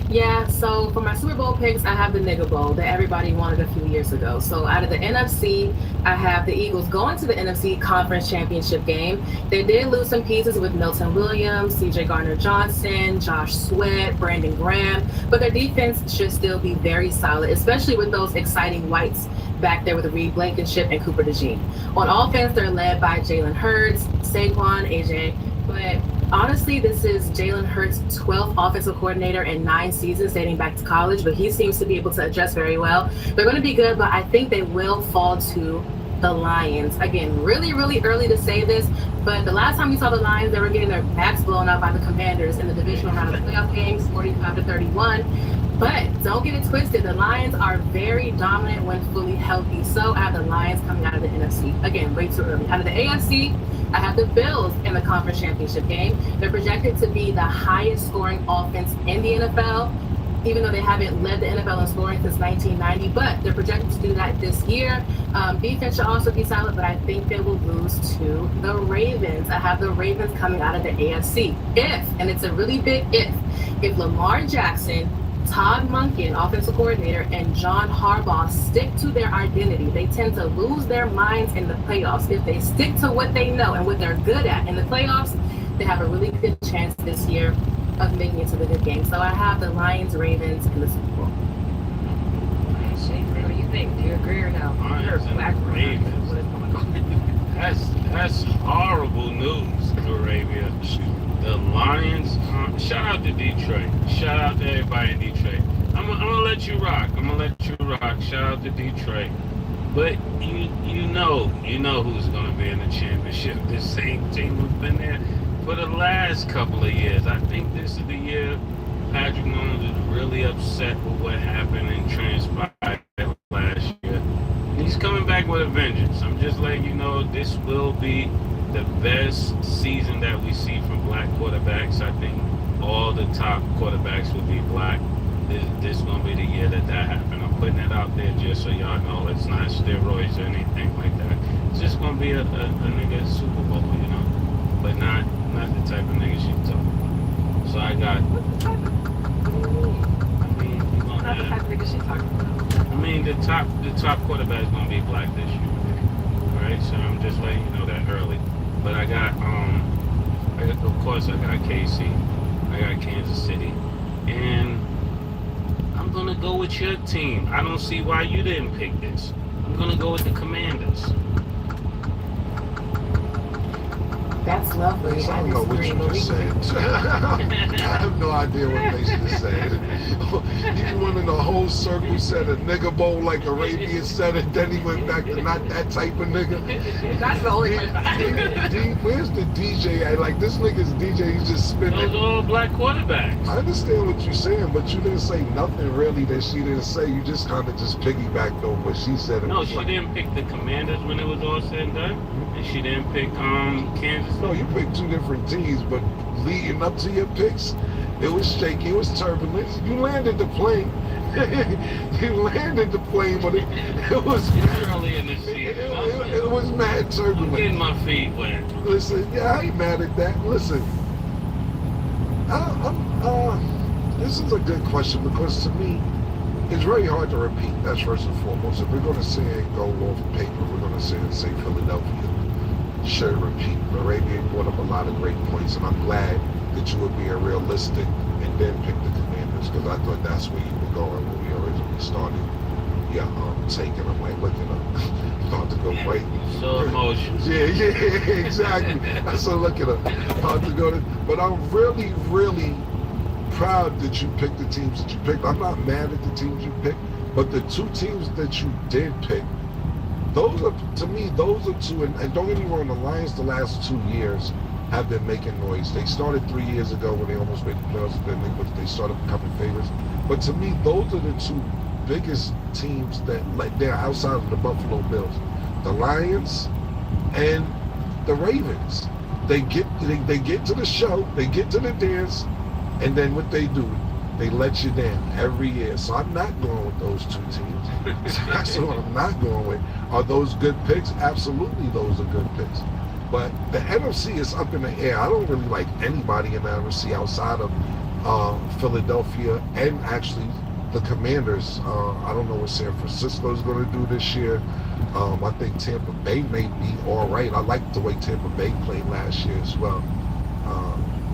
Yeah, so for my Super Bowl picks, I have the nigga bowl that everybody wanted a few years ago. So out of the NFC, I have the Eagles going to the NFC Conference Championship game. They did lose some pieces with Milton Williams, CJ Gardner-Johnson, Josh Sweat, Brandon Graham, but their defense should still be very solid, especially with those exciting whites back there with Reed Blankenship and Cooper DeJean. On offense, they're led by Jalen Hurts, Saquon, AJ, but honestly, this is Jalen Hurts' 12th offensive coordinator in 9 seasons dating back to college, but he seems to be able to adjust very well. They're going to be good, but I think they will fall to the Lions. Again, really, really early to say this, but the last time we saw the Lions, they were getting their backs blown up by the Commanders in the divisional round of the playoff games, 45-31. But don't get it twisted. The Lions are very dominant when fully healthy. So I have the Lions coming out of the NFC. Again, way too early. Out of the AFC, I have the Bills in the conference championship game. They're projected to be the highest scoring offense in the NFL, even though they haven't led the NFL in scoring since 1990, but they're projected to do that this year. Defense should also be solid, but I think they will lose to the Ravens. I have the Ravens coming out of the AFC. And it's a really big if Lamar Jackson, Todd Monken, offensive coordinator, and John Harbaugh stick to their identity, they tend to lose their minds in the playoffs. If they stick to what they know and what they're good at in the playoffs, they have a really good chance this year of making it to the good game. So I have the Lions, Ravens, and the Super Bowl. Schaefer, what do you think? Do you agree or no? Lions and Ravens. That's horrible news, Arabia. The Lions, shout out to Detroit. Shout out to everybody in Detroit. I'm gonna let you rock. Shout out to Detroit. But you know who's gonna be in the championship. The same team who's been there for the last couple of years. I think this is the year Patrick Mahomes is really upset with what happened and transpired last year. He's coming back with a vengeance. I'm just letting you know this will be the best season that we see from black quarterbacks. I think all the top quarterbacks will be black. This is going to be the year that happened. I'm putting it out there just so y'all know it's not steroids or anything like that. It's just going to be a nigga Super Bowl, you know, but not the type of niggas you talk about. So I got. The top quarterback is going to be black this year. Right? So I'm just letting you know that early. But I got of course I got KC, I got Kansas City, and I'm gonna go with your team. I don't see why you didn't pick this. I'm gonna go with the Commanders. That's lovely. I don't know what you just said. I have no idea what Mason is saying. He went in a whole circle, said a nigga bowl like Arabia said it, then he went back to not that type of nigga. That's the only Where's the DJ at? Like, this nigga's DJ, he's just spinning. Those all black quarterbacks. I understand what you're saying, but you didn't say nothing really that she didn't say. You just kind of just piggybacked on what she said. No, she didn't pick the Commanders when it was all said and done. And she didn't pick Kansas. No, you picked 2 different teams, but leading up to your picks, it was shaky, it was turbulent. You landed the plane. But it was early in the season. It was mad turbulent. I'm getting my feet wet. Listen, yeah, I ain't mad at that. Listen, this is a good question because to me, it's very hard to repeat. That's first and foremost. If we're going to say and go off paper, we're going to say and say Philadelphia should repeat. Arabian brought up a lot of great points, and I'm glad that you were being realistic and then pick the Commanders, because I thought that's where you were going when we originally started. Yeah, taking them, like looking up, about to go right. So emotional. Yeah, exactly. I said, look at them, about to go to. But I'm really, really proud that you picked the teams that you picked. I'm not mad at the teams you picked, but the two teams that you did pick, those are, to me, those are two, and don't get me wrong, the Lions the last 2 years have been making noise. They started 3 years ago when they almost made the playoffs, then they started becoming favorites. But to me, those are the two biggest teams that, like, they're outside of the Buffalo Bills. The Lions and the Ravens. They get to the show, they get to the dance, and then what they do, they let you down every year. So I'm not going with those two teams. That's what I'm not going with. Are those good picks? Absolutely, those are good picks. But the NFC is up in the air. I don't really like anybody in the NFC outside of Philadelphia and actually the Commanders. I don't know what San Francisco is going to do this year. I think Tampa Bay may be all right. I like the way Tampa Bay played last year as well.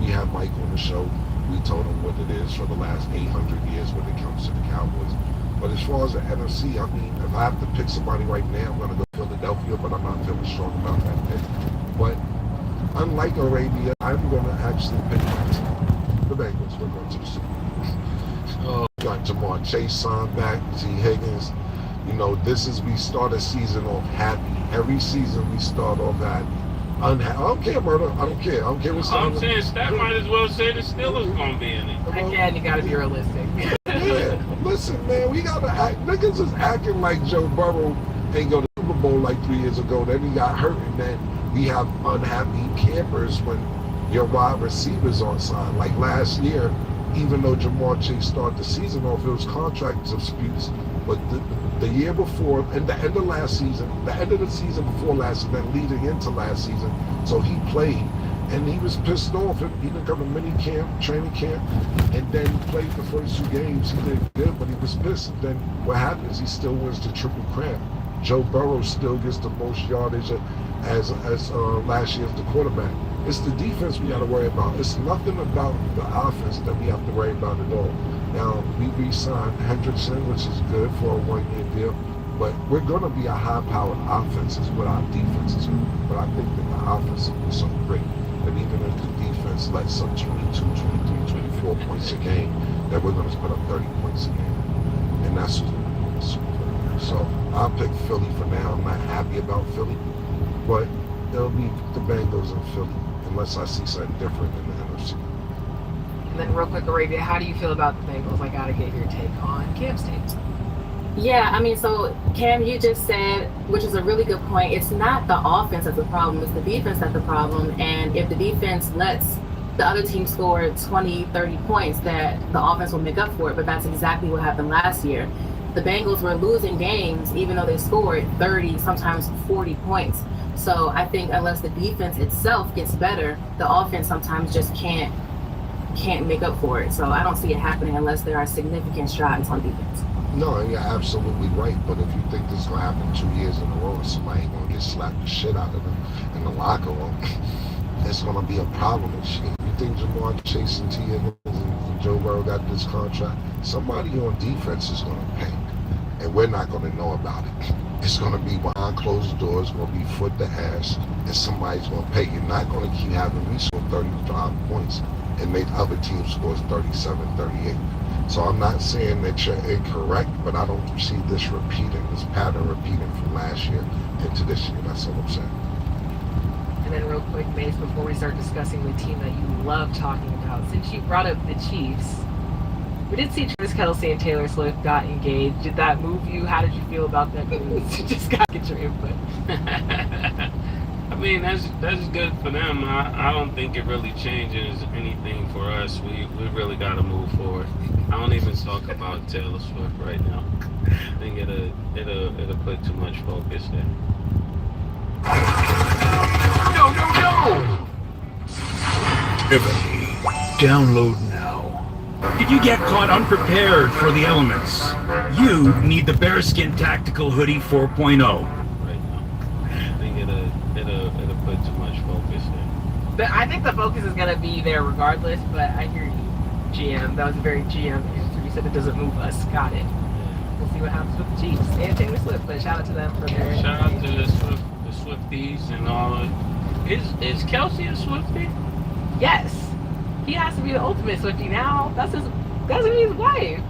We have Mike on the show. We told him what it is for the last 800 years when it comes to the Cowboys. But as far as the NFC, I mean, if I have to pick somebody right now, I'm going to go Philadelphia, but I'm not feeling strong about that pick. But unlike Arabia, I'm going to actually pick the Bengals. We're going to the Super Bowl. Got Jamar Chase signed back, T. Higgins. You know, we start a season off happy. Every season we start off happy. I don't care, Murder. I don't care. I don't care what's I'm saying Stat might as well say the Steelers gonna be in it. Again, you gotta be realistic. Yeah, listen, man, we gotta act. Niggas is acting like Joe Burrow ain't go to the Super Bowl like 3 years ago. Then he got hurt, and then we have unhappy campers when your wide receivers aren't signed. Like last year, even though Jamar Chase started the season off, it was contract disputes. But the year before, and the end of last season, the end of the season before last, and then leading into last season, so he played, and he was pissed off. He didn't come to mini camp, training camp, and then he played the first 2 games. He did good, but he was pissed. And then what happens? He still wins the Triple Crown. Joe Burrow still gets the most yardage as last year's the quarterback. It's the defense we got to worry about. It's nothing about the offense that we have to worry about at all. Now, we re-signed Hendrickson, which is good for a 1-year deal, but we're going to be a high-powered offense is what our defense is. But I think that the offense will be so great that even if the defense lets up 22, 23, 24 points a game, that we're going to put up 30 points a game. And that's so I'll pick Philly for now. I'm not happy about Philly, but it'll be the Bengals in Philly unless I see something different in the NFC. And then real quick, Arabia, how do you feel about the Bengals? I gotta get your take on Cam's take. Yeah, I mean, so Cam, you just said, which is a really good point, it's not the offense that's the problem, it's the defense that's the problem. And if the defense lets the other team score 20, 30 points, that the offense will make up for it. But that's exactly what happened last year. The Bengals were losing games even though they scored 30, sometimes 40 points. So I think unless the defense itself gets better, the offense sometimes just can't make up for it. So I don't see it happening unless there are significant strides on defense. No, you're absolutely right. But if you think this is going to happen 2 years in a row and somebody ain't going to get slapped the shit out of them in the locker room, it's going to be a problem and shit. You think Jamar Chase and T. Higgins and Joe Burrow got this contract? Somebody on defense is going to pay. And we're not going to know about it. It's going to be behind closed doors, going to be foot to ass, and somebody's going to pay. You're not going to keep having me score 35 points and make other teams score 37, 38. So I'm not saying that you're incorrect, but I don't see this pattern repeating from last year into this year. That's all I'm saying. And then real quick, Mace, before we start discussing the team that you love talking about, since you brought up the Chiefs, we did see Travis Kelce and Taylor Swift got engaged. Did that move you? How did you feel about that news? Just got to get your input. I mean, that's good for them. I don't think it really changes anything for us. We really got to move forward. I don't even talk about Taylor Swift right now. I think it'll put too much focus there. No! Download now. If you get caught unprepared for the elements, you need the Bearskin Tactical Hoodie 4.0. I think it'll put too much focus there. I think the focus is gonna be there regardless, but I hear you, GM. That was a very GM answer. You said it doesn't move us. Got it. We'll see what happens with the Chiefs and Taylor Swift, but shout out to them for their... Shout out to the Swifties and all of... Is Kelsey a Swiftie? Yes. He has to be the ultimate Swiftie now. That's his wife.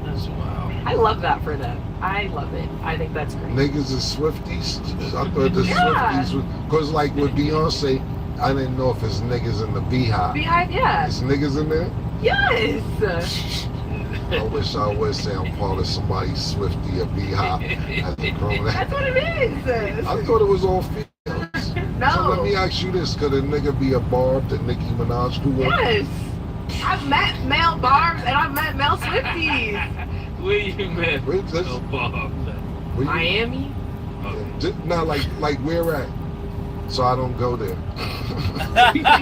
That's wild. I love that for them. I love it. I think that's great. Niggas are Swifties. I thought the Swifties was... Because like with Beyonce, I didn't know if it's niggas in the Beehive. Beehive, yeah. It's niggas in there? Yes. I wish I would say I'm part of somebody's Swiftie or Beehive as a grown man. That's what it is. I thought it was all females. No. So let me ask you this: could a nigga be a barb that Nicki Minaj could wear? Yes. I've met male barbs and I've met male Swifties. Where you met no Bob? Miami. Not like where at? So I don't go there.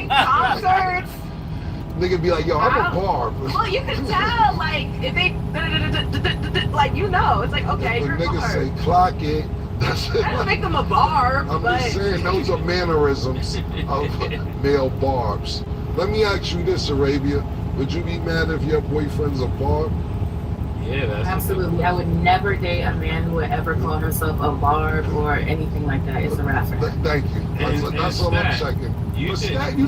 Concerts. Nigga be like, yo, I'm a barb. Well, you can tell, like, if they, like, you know, it's like, okay, you're a niggas barb. say, clock it. That doesn't make them a barb, I'm but... just saying, those are mannerisms of male barbs. Let me ask you this, Arabia. Would you be mad if your boyfriend's a barb? Yeah, that's absolutely. I would never date a man who would ever call himself a barb or anything like that. It's a rapper. Thank you. That's all I'm checking. You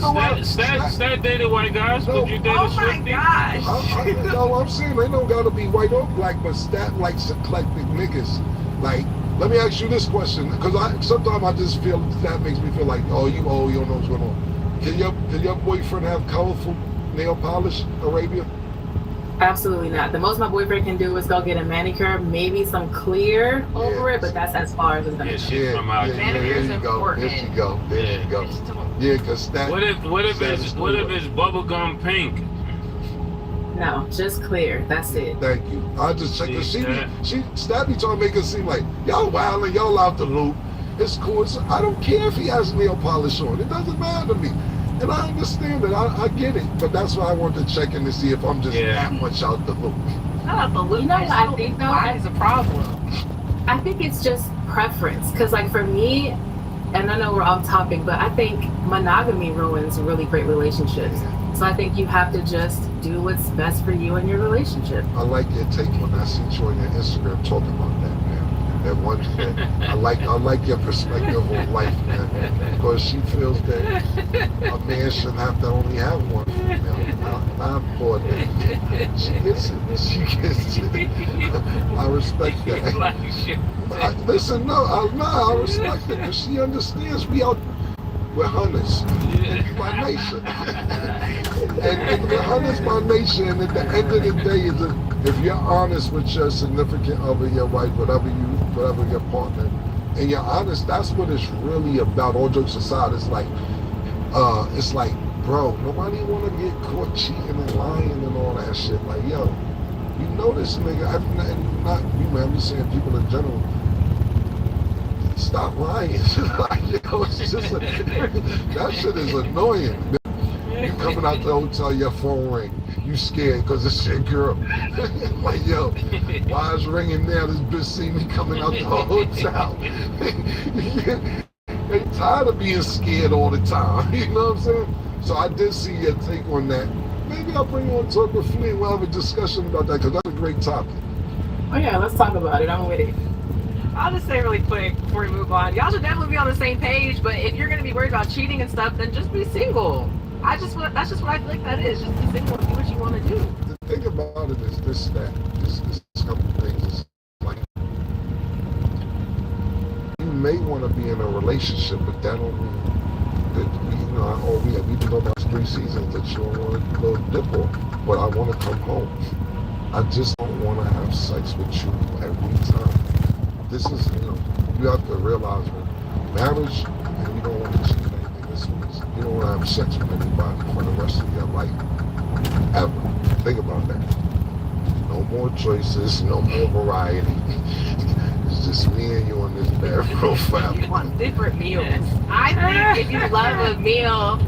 know what? Stat dated white guys, would you date a Swiftie? Gosh. No, I'm saying they don't gotta be white or black, but Stat likes eclectic niggas. Like, let me ask you this question, because sometimes I just feel that makes me feel like, you don't know what's going on. Can your boyfriend have colorful nail polish, Arabia? Absolutely not. The most my boyfriend can do is go get a manicure, maybe some clear over it, but that's as far as it's gonna go. There you go. Yeah, because that. What if it's bubblegum pink? No, just clear. That's it. Thank you. I just checked her. She Stabby trying to make it seem like y'all wilding, y'all out the loop. It's cool. I don't care if he has nail polish on. It doesn't matter to me. And I understand it. I get it. But that's why I wanted to check in to see if I'm just that much out the loop. Not out the loop. You know what I think though? Why is a problem? I think it's just preference. Because like for me, and I know we're off topic, but I think monogamy ruins really great relationships. So I think you have to just do what's best for you and your relationship. I like your take on that. I see you on your Instagram talking about that, man. That one thing. I like your perspective on life, man. Because she feels that a man shouldn't have to only have one female. I'm for that. She gets it. I respect that. Listen, I respect it because she understands we're hunters by nature. and we're hunters by nature, and at the end of the day, if you're honest with your significant other, your wife, whatever your partner, and you're honest, that's what it's really about. All jokes aside, it's like, bro, nobody want to get caught cheating and lying and all that shit. Like, yo, you know this nigga, not you, man, I'm just saying people in general, stop lying. Like, yo, it's just that shit is annoying. You coming out the hotel, your phone ring. You scared because it's your girl. Like, yo, why is ringing now? This bitch see me coming out the hotel. They tired of being scared all the time. You know what I'm saying? So I did see your take on that. Maybe I'll bring you on Talk with Flea and we'll have a discussion about that because that's a great topic. Oh yeah, let's talk about it. I'm with it. I'll just say really quick before we move on. Y'all should definitely be on the same page, but if you're going to be worried about cheating and stuff, then just be single. That's just what I feel like that is. Just be single and do what you want to do. The thing about it is this couple things. It's like, you may want to be in a relationship, but that don't mean that we've been about 3 seasons that you don't want to go dip on, but I want to come home. I just don't want to have sex with you every time. This is, you have to realize when marriage, and you don't want to cheat on anything, you don't want to have sex with anybody for the rest of your life, ever. Think about that. No more choices, no more variety. It's just me and you on this bad profile. You want different meals. I think if you love a meal,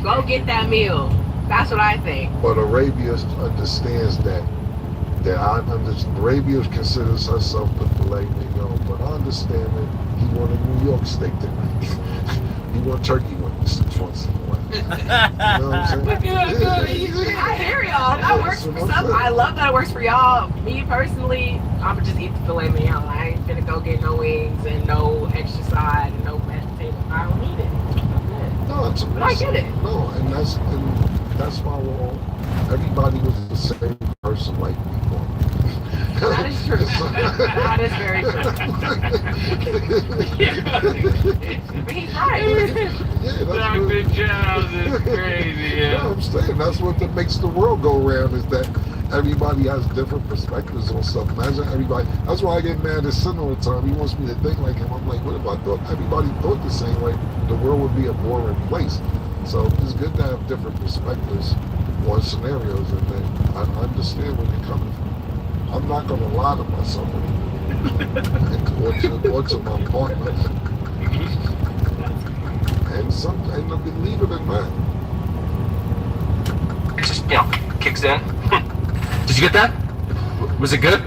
go get that meal. That's what I think. But Arabia understands that Arabia considers herself the filet mignon, but I understand that he wanted New York steak tonight. He want turkey wings once in a while. You know what I'm saying? I hear y'all. That works for some. I love that it works for y'all. Me personally, I'ma just eat the filet mignon. I ain't finna go get no wings and no extra side and no mashed potatoes. I don't need it. No, but I get it. No, and that's why everybody was the same person like before. That is true. That is very true. But he's right. Yeah, Dr. Giles is crazy, yeah. I'm saying that's what makes the world go around, is that everybody has different perspectives on stuff. Imagine everybody. That's why I get mad at Sin all the time. He wants me to think like him. I'm like, what if I thought everybody thought the same way? The world would be a boring place. So it's good to have different perspectives on scenarios, and then I understand where you're coming from. I'm not going to lie to myself or to my partner. And believe it or not. It just, kicks in. Did you get that? Was it good?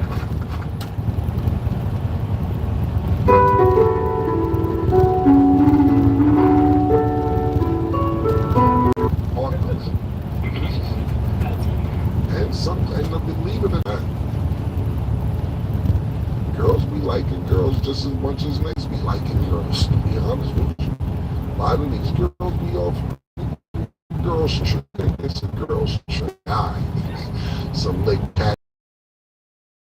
Partners. And believe it or not. Girls be liking girls just as much as niggas be liking girls, to be honest with you. A lot of these girls be off girls trick. It's a girls trick. Some lick cat.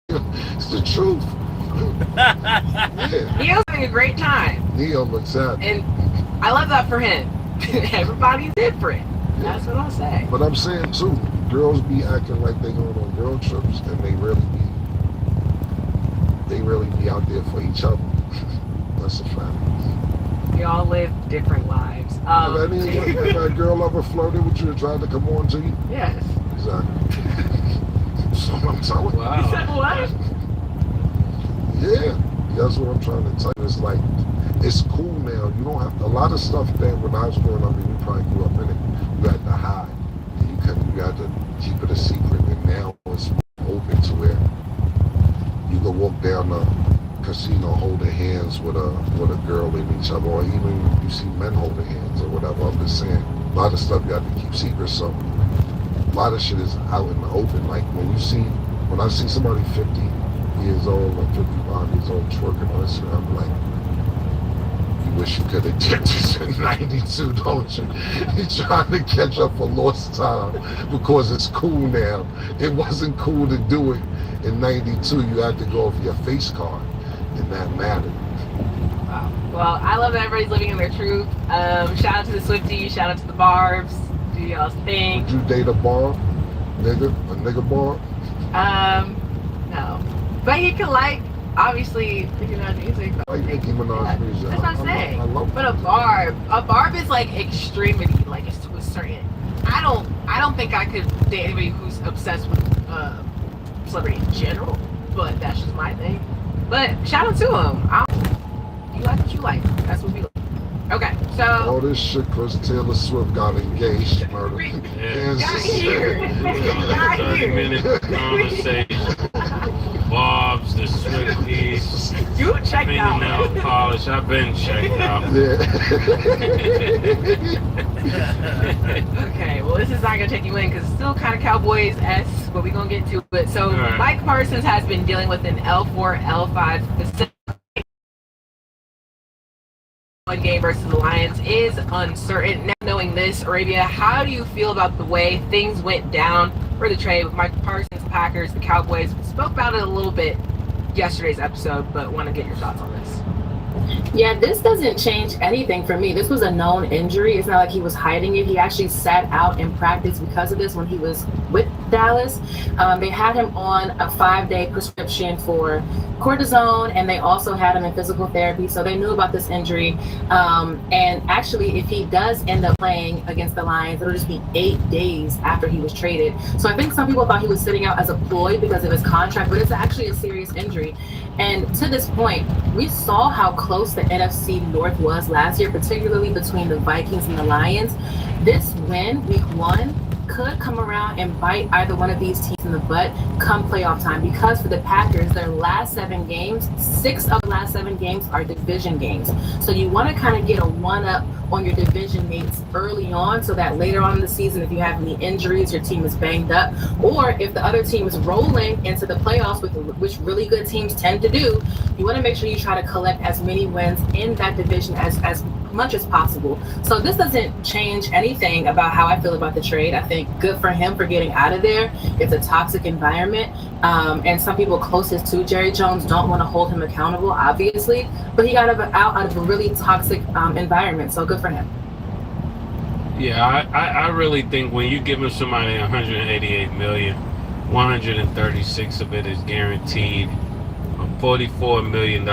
It's the truth. Yeah. Neil's having a great time. Neil looks happy. And I love that for him. Everybody's different. Yeah. That's what I'll say. But I'm saying too, girls be acting like they going on girl trips, and they really be out there for each other. That's a fact. We all live different lives. Have a girl ever flirted with you and tried to come on to you? Yes. Exactly. So I'm telling you. Wow. You said what? Yeah. That's what I'm trying to tell you. It's like, it's cool now. You don't have to, a lot of stuff that when I was growing up, and you probably grew up in it, you had to hide. You had to keep it a secret, and now it's open to where you can walk down the casino holding hands with a girl in each other, or even you see men holding hands or whatever. I'm just saying, a lot of stuff you have to keep secret. So a lot of shit is out in the open. Like when I see somebody 50 years old or 55 years old twerking on Instagram, I'm like, you wish you could have did this in 92, don't you? You're trying to catch up for lost time because it's cool now. It wasn't cool to do it in 92. You had to go off your face card, and that mattered. Wow. Well, I love that everybody's living in their truth. Shout out to the Swifties, shout out to the Barbs. Do y'all think? Would you date a barb? A nigga barb? No. But he can obviously, Nicki Minaj music. Like Nicki Minaj music. That's what I'm saying. I love but a barb is like extremity, like it's to a certain. I don't think I could date anybody who's obsessed with celebrity in general, but that's just my thing. But shout out to him. You like what you like. That's what we like. Okay, so all this shit because Taylor Swift got engaged, murder. Got here. 30-minute conversation. Bob's, the Swifties. You checked out. Nail polish. I've been checked out. Yeah. Okay, well this is not gonna take you in because it's still kind of Cowboys-esque, but we're gonna get to it. So right. Mike Parsons has been dealing with an L4, L5 specific game versus the Lions is uncertain. Now knowing this, Arabia, how do you feel about the way things went down for the trade with Mike Parsons, the Packers, the Cowboys? We spoke about it a little bit yesterday's episode, but want to get your thoughts on this. Yeah, this doesn't change anything for me. This was a known injury. It's not like he was hiding it. He actually sat out in practice because of this when he was with Dallas. They had him on a 5-day prescription for cortisone, and they also had him in physical therapy. So they knew about this injury. And actually, if he does end up playing against the Lions, it'll just be 8 days after he was traded. So I think some people thought he was sitting out as a ploy because of his contract, but it's actually a serious injury. And to this point, we saw how close the NFC North was last year, particularly between the Vikings and the Lions. This win, week 1, could come around and bite either one of these teams in the butt come playoff time, because for the Packers, their last 7 games, 6 of the last 7 games are division games. So you want to kind of get a one-up on your division mates early on, so that later on in the season, if you have any injuries, your team is banged up, or if the other team is rolling into the playoffs, which really good teams tend to do, you want to make sure you try to collect as many wins in that division as much as possible. So this doesn't change anything about how I feel about the trade. I think good for him for getting out of there. It's a toxic environment, and some people closest to Jerry Jones don't want to hold him accountable, obviously, but he got out of a really toxic environment, so good for him. Yeah, I really think when you give him somebody 188 million, 136 of it is guaranteed, a $44 million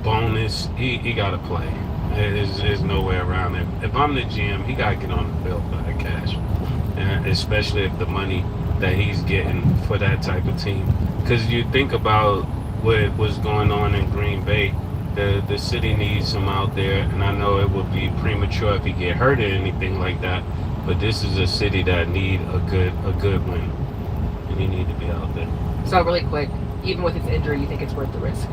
bonus, he got to play. There's no way around it. If I'm the GM, he got to get on the field for that cash, and especially if the money that he's getting for that type of team. Because you think about what was going on in Green Bay, the city needs him out there, and I know it would be premature if he get hurt or anything like that, but this is a city that need a good win, and he need to be out there. So really quick, even with his injury, you think it's worth the risk?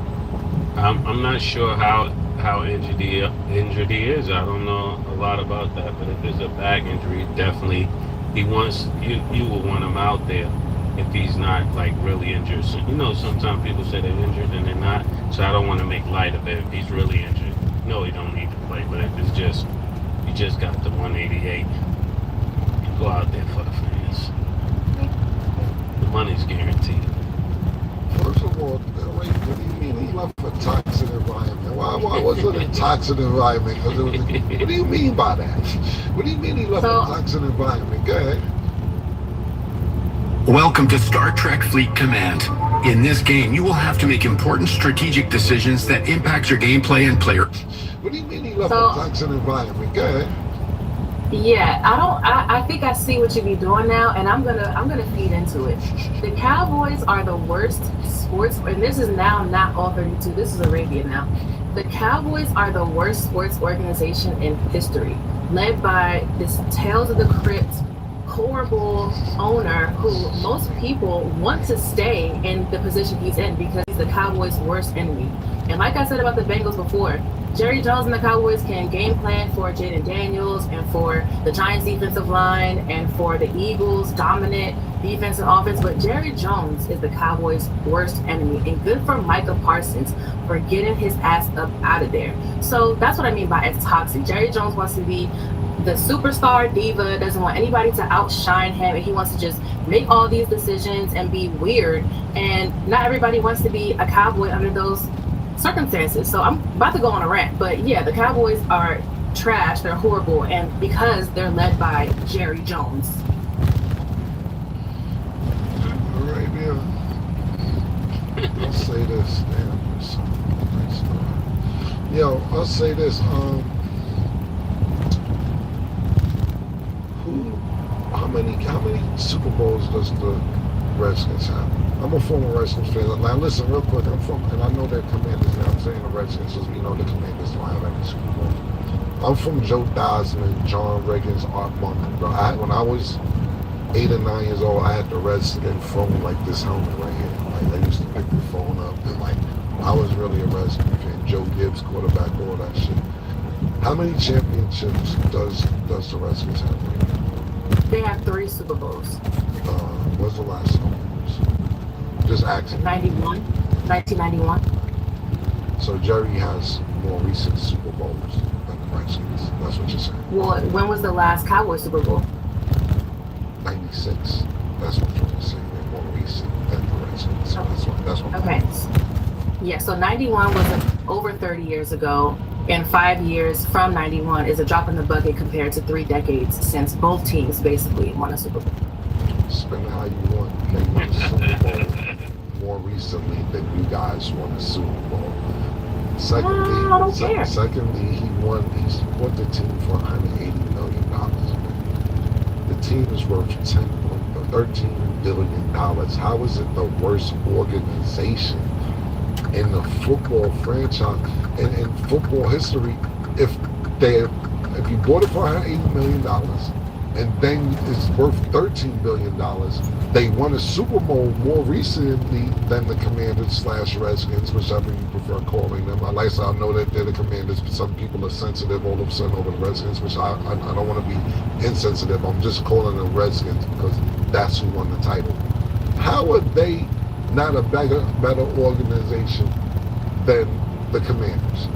I'm not sure how injured he is. I don't know a lot about that, but if it's a back injury, definitely he wants you will want him out there if he's not like really injured. So, sometimes people say they're injured and they're not, so I don't want to make light of it. If he's really injured, no, he don't need to play. But if it's just you just got the 188, go out there for the fans. The money's guaranteed. First of all, wait, what do you mean? He left a toxic environment. Why was it a toxic environment? What do you mean by that? What do you mean he left a toxic environment? Go ahead. Welcome to Star Trek Fleet Command. In this game, you will have to make important strategic decisions that impact your gameplay and player. What do you mean he left a toxic environment? Go ahead. Yeah, I think I see what you be doing now, and I'm gonna feed into it. The Cowboys are the worst sports, and this is now not all 32. This is Arabia now. The Cowboys are the worst sports organization in history, led by this Tales of the Crypt, horrible owner who most people want to stay in the position he's in because he's the Cowboys' worst enemy. And like I said about the Bengals before, Jerry Jones and the Cowboys can game plan for Jaden Daniels and for the Giants defensive line and for the Eagles' dominant defense and offense, but Jerry Jones is the Cowboys' worst enemy. And good for Micah Parsons for getting his ass up out of there. So that's what I mean by it's toxic. Jerry Jones wants to be the superstar diva, doesn't want anybody to outshine him, and he wants to just make all these decisions and be weird. And not everybody wants to be a Cowboy under those circumstances. So I'm about to go on a rant, but yeah, the Cowboys are trash, they're horrible, and because they're led by Jerry Jones. All right, yeah. I'll say this. I'll say this. How many Super Bowls does the Redskins have? I'm a former Redskins fan. Now listen real quick, and I know they're Commanders now. I'm saying the Redskins because we know the Commanders don't have any Super Bowls. I'm from Joe Dosman, John Reagan's Art Monk, bro. When I was 8 or 9 years old, I had the Redskins phone like this helmet right here. Like I used to pick the phone up, and like I was really a Redskins fan. Joe Gibbs, quarterback, all that shit. How many championships does the Redskins have right now? They have 3 Super Bowls. What's the last one? Just asking. 1991. So Jerry has more recent Super Bowls than the Redskins. That's what you're saying. Well, when was the last Cowboys Super Bowl? 96. That's what you're saying. They're more recent than the Redskins. So that's what. Okay. Yeah, so 91 was over 30 years ago, and 5 years from 91 is a drop in the bucket compared to 3 decades since both teams basically won a Super Bowl. Spend it how you want. They won a Super Bowl more recently than you guys won a Super Bowl. Secondly, he bought the team for $180 million. The team is worth $13 billion. How is it the worst organization in the football franchise in football history if if you bought it for $180 million, and then it's worth $13 billion, they won a Super Bowl more recently than the Commanders / Redskins, whichever you prefer calling them. I know that they're the Commanders, but some people are sensitive all of a sudden over the Redskins, which I don't want to be insensitive. I'm just calling them Redskins because that's who won the title. How are they not a better organization than the Commanders?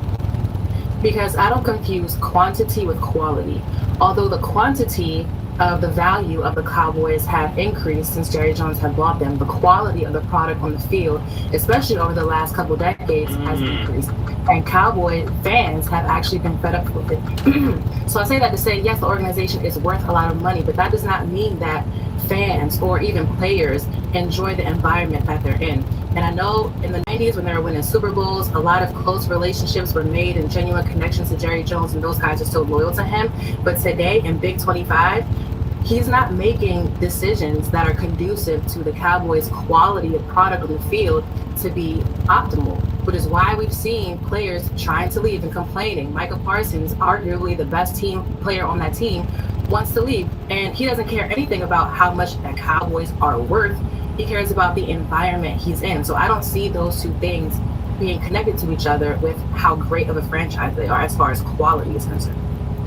Because I don't confuse quantity with quality. Although the quantity of the value of the Cowboys have increased since Jerry Jones had bought them, the quality of the product on the field, especially over the last couple decades, has increased. And Cowboy fans have actually been fed up with it. So I say that to say, yes, the organization is worth a lot of money, but that does not mean that fans or even players enjoy the environment that they're in. And I know in the 90s when they were winning Super Bowls, a lot of close relationships were made and genuine connections to Jerry Jones, and those guys are still loyal to him. But today in Big 25, he's not making decisions that are conducive to the Cowboys' quality of product on the field to be optimal, which is why we've seen players trying to leave and complaining. Micah Parsons, arguably the best team player on that team, wants to leave, and he doesn't care anything about how much the Cowboys are worth. He cares about the environment he's in. So I don't see those two things being connected to each other with how great of a franchise they are as far as quality is concerned.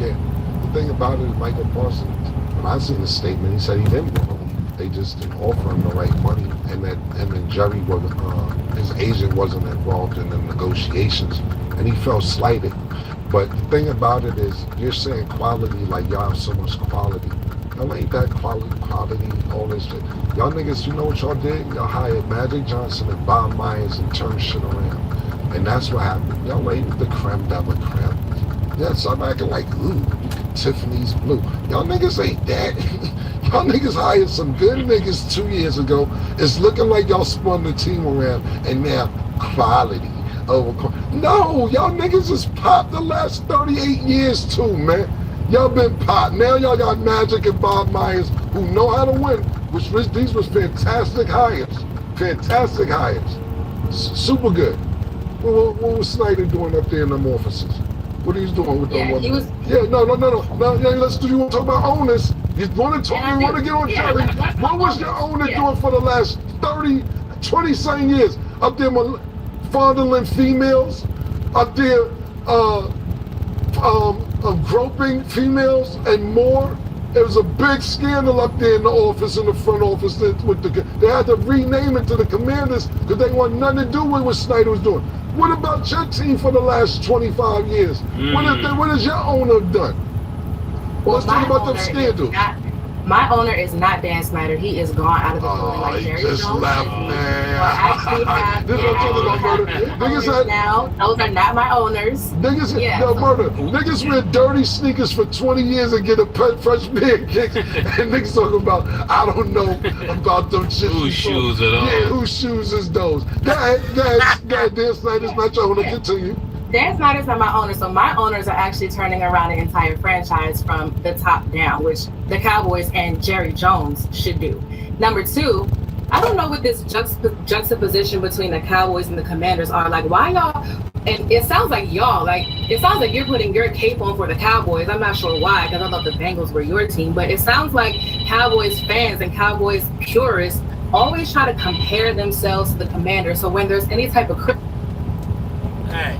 Yeah, the thing about it is Michael Parsons, when I seen his statement, he said he didn't want to leave. They just didn't offer him the right money, and then Jerry was his agent wasn't involved in the negotiations, and he felt slighted. But the thing about it is, you're saying quality like y'all have so much quality. Y'all ain't that quality, all this shit. Y'all niggas, you know what y'all did? Y'all hired Magic Johnson and Bob Myers and turned shit around. And that's what happened. Y'all ain't the creme de la creme. Yeah, so I'm acting like, ooh, Tiffany's blue. Y'all niggas ain't that. Y'all niggas hired some good niggas 2 years ago. It's looking like y'all spun the team around, and now quality. No, y'all niggas is popped the last 38 years too, man. Y'all been popped. Now y'all got Magic and Bob Myers who know how to win, these was fantastic hires. Fantastic hires. Super good. What was Snyder doing up there in them offices? What are you doing with them? He was. Yeah, no. Yeah, let's do. You want to talk about owners? You want to talk? You want to get on Jerry? What was your owner doing for the last 30, 20-something years? Up there fondling females? Up there groping females and more? There was a big scandal up there in the office, in the front office. They had to rename it to the Commanders because they want nothing to do with what Snyder was doing. What about your team for the last 25 years? What has your owner done? Well, let's talk about them scandals. My owner is not Dan Snyder. He is gone out of the building like Jerry Jones. Just left, man. Actually have niggas now. Those are not my owners. Murder. Niggas wear dirty sneakers for 20 years and get a fresh pair of kicks. And niggas talking about, I don't know about them shit. Whose shoes are those? Yeah, whose shoes is those? Dan Snyder's not your owner. Continue. Dan Snyder's not my owner, so my owners are actually turning around the entire franchise from the top down, which the Cowboys and Jerry Jones should do. Number two, I don't know what this juxtaposition between the Cowboys and the Commanders are. Like, why y'all, and it sounds like you're putting your cape on for the Cowboys. I'm not sure why, because I thought the Bengals were your team, but it sounds like Cowboys fans and Cowboys purists always try to compare themselves to the Commanders. So when there's any type of Hey.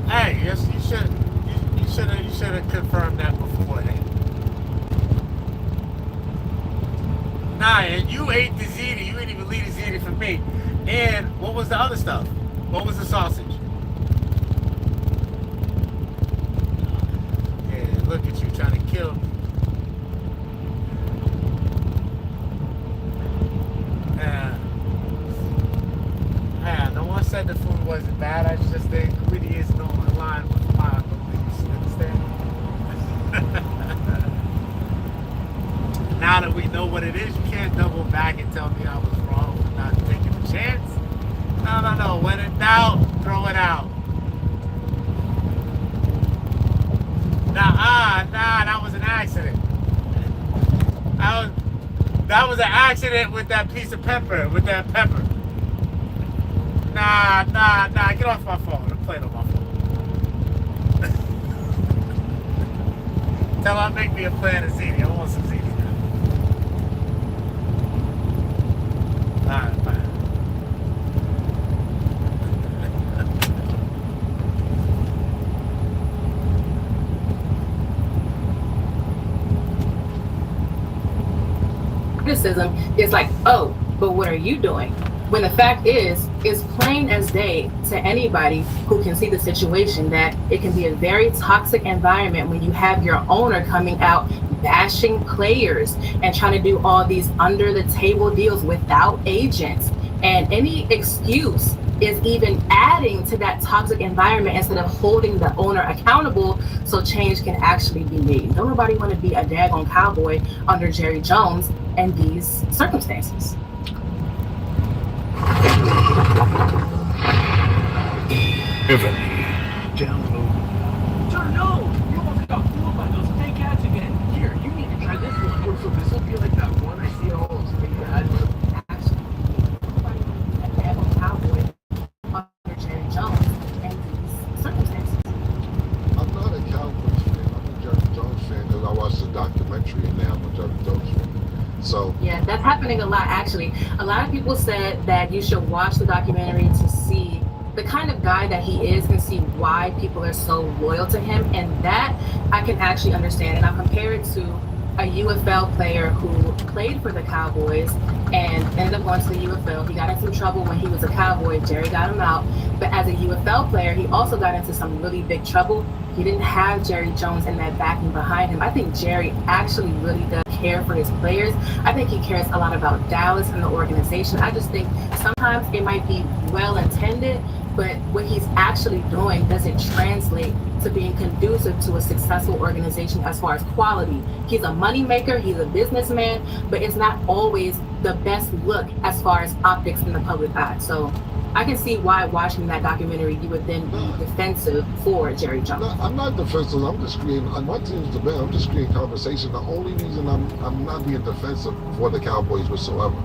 Hey, yes, you should have confirmed that beforehand. Nah, and you ate the ziti. You didn't even leave the ziti for me. And what was the other stuff? What was the sausage? Yeah, look at you trying to kill me. No one said the food wasn't bad. I just the ingredients don't align with my beliefs. You understand? Now that we know what it is, you can't double back and tell me I was wrong for not taking a chance. No. When in doubt, throw it out. Nah, that was an accident. That was an accident with that piece of pepper, with that pepper. Nah, get off my phone. I'm playing on my phone. Tell her make me a plan of ziti. I want some ziti now. Alright, fine. Criticism is like, oh, but what are you doing? When the fact is, it's plain as day to anybody who can see the situation that it can be a very toxic environment when you have your owner coming out bashing players and trying to do all these under the table deals without agents. And any excuse is even adding to that toxic environment instead of holding the owner accountable so change can actually be made. Don't nobody want to be a daggone cowboy under Jerry Jones in these circumstances. John, no! You almost got fooled by those fake ads again. Here, you need to try this one. So this will be like that one I see all those fake ads. Cowboy under Jerry Jones in these circumstances. I'm not a Cowboys fan. I'm a Jerry Jones fan because I watched the documentary and now I'm a Jerry Jones fan. So yeah, that's happening a lot actually. A lot of people said that you should watch the documentary to see the kind of guy that he is and see why people are so loyal to him, and that I can actually understand. And I'll compare it to a UFL player who played for the Cowboys and ended up going to the UFL. He got in some trouble when he was a Cowboy. Jerry got him out. But as a UFL player, he also got into some really big trouble. He didn't have Jerry Jones and that backing behind him. I think Jerry actually really does care for his players. I think he cares a lot about Dallas and the organization. I just think sometimes it might be well intended, but what he's actually doing doesn't translate to being conducive to a successful organization as far as quality. He's a moneymaker, he's a businessman, but it's not always the best look as far as optics in the public eye. So I can see why watching that documentary you would then be defensive for Jerry Jones. No, I'm not defensive. I'm just creating. My team's the best. I'm just creating conversation. The only reason I'm not being defensive for the Cowboys whatsoever.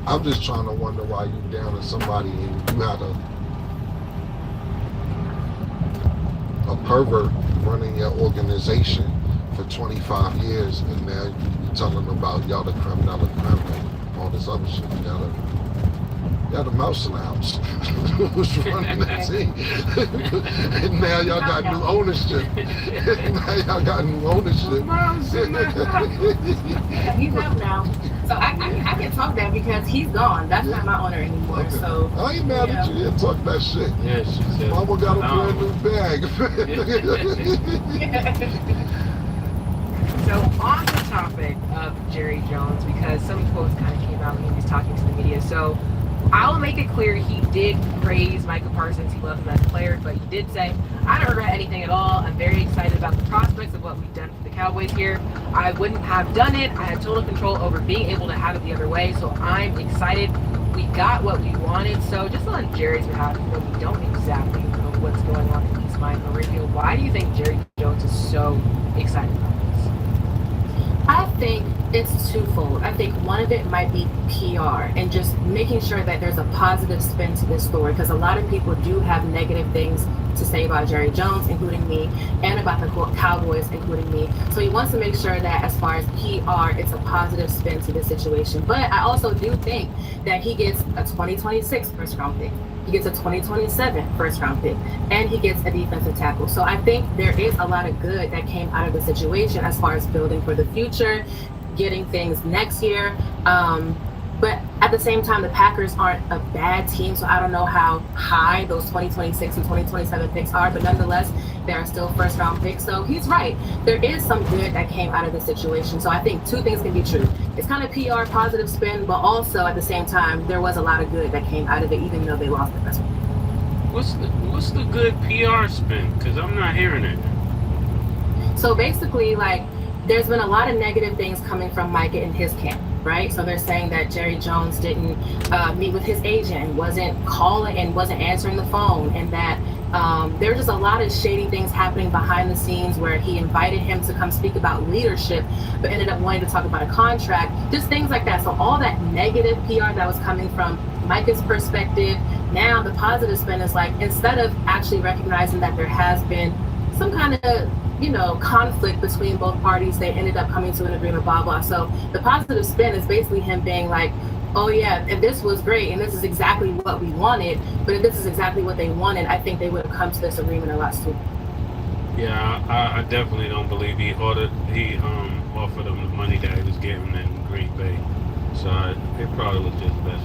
I'm just trying to wonder why you down to somebody and you had a pervert running your organization for 25 years, and now you're telling them about y'all the creme de la creme and all this other shit. Y'all the mouse in the house who's running the team. And now y'all got new ownership. Now y'all got new ownership. He's out now. So I can talk that because he's gone. That's not my owner anymore. Okay. So I ain't mad at you. You talk that shit. Yeah, she said. Mama got a brand new bag. So on the topic of Jerry Jones, because some quotes kind of came out when he was talking to the media. So I'll make it clear he did praise Micah Parsons. He loved him as a player, but he did say, I don't regret anything at all. I'm very excited about the prospects of what we've done for the Cowboys here. I wouldn't have done it. I had total control over being able to have it the other way. So I'm excited. We got what we wanted. So just on Jerry's behalf, we don't exactly know what's going on in his mind or radio. Why do you think Jerry Jones is so excited about this? I think it's twofold. I think one of it might be PR and just making sure that there's a positive spin to this story, because a lot of people do have negative things to say about Jerry Jones, including me, and about the Cowboys, including me. So he wants to make sure that as far as PR, it's a positive spin to this situation. But I also do think that he gets a 2026 first round pick. He gets a 2027 first round pick, and he gets a defensive tackle. So I think there is a lot of good that came out of the situation as far as building for the future, getting things next year. But at the same time, the Packers aren't a bad team, so I don't know how high those 2026 and 2027 picks are, but nonetheless, they are still first round picks. So he's right. There is some good that came out of the situation. So I think two things can be true. It's kind of PR, positive spin, but also at the same time, there was a lot of good that came out of it, even though they lost the first one. What's the good PR spin? Because I'm not hearing it. So basically, like, there's been a lot of negative things coming from Micah in his camp, right? So they're saying that Jerry Jones didn't meet with his agent and wasn't calling and wasn't answering the phone, and that there's just a lot of shady things happening behind the scenes where he invited him to come speak about leadership, but ended up wanting to talk about a contract, just things like that. So all that negative PR that was coming from Micah's perspective. Now the positive spin is like, instead of actually recognizing that there has been some kind of, you know, conflict between both parties, they ended up coming to an agreement, blah, blah. So the positive spin is basically him being like, oh yeah, if this was great and this is exactly what we wanted, but if this is exactly what they wanted, I think they would have come to this agreement a lot sooner. Yeah, I definitely don't believe he offered them the money that he was getting in Green Bay. So it probably was just best.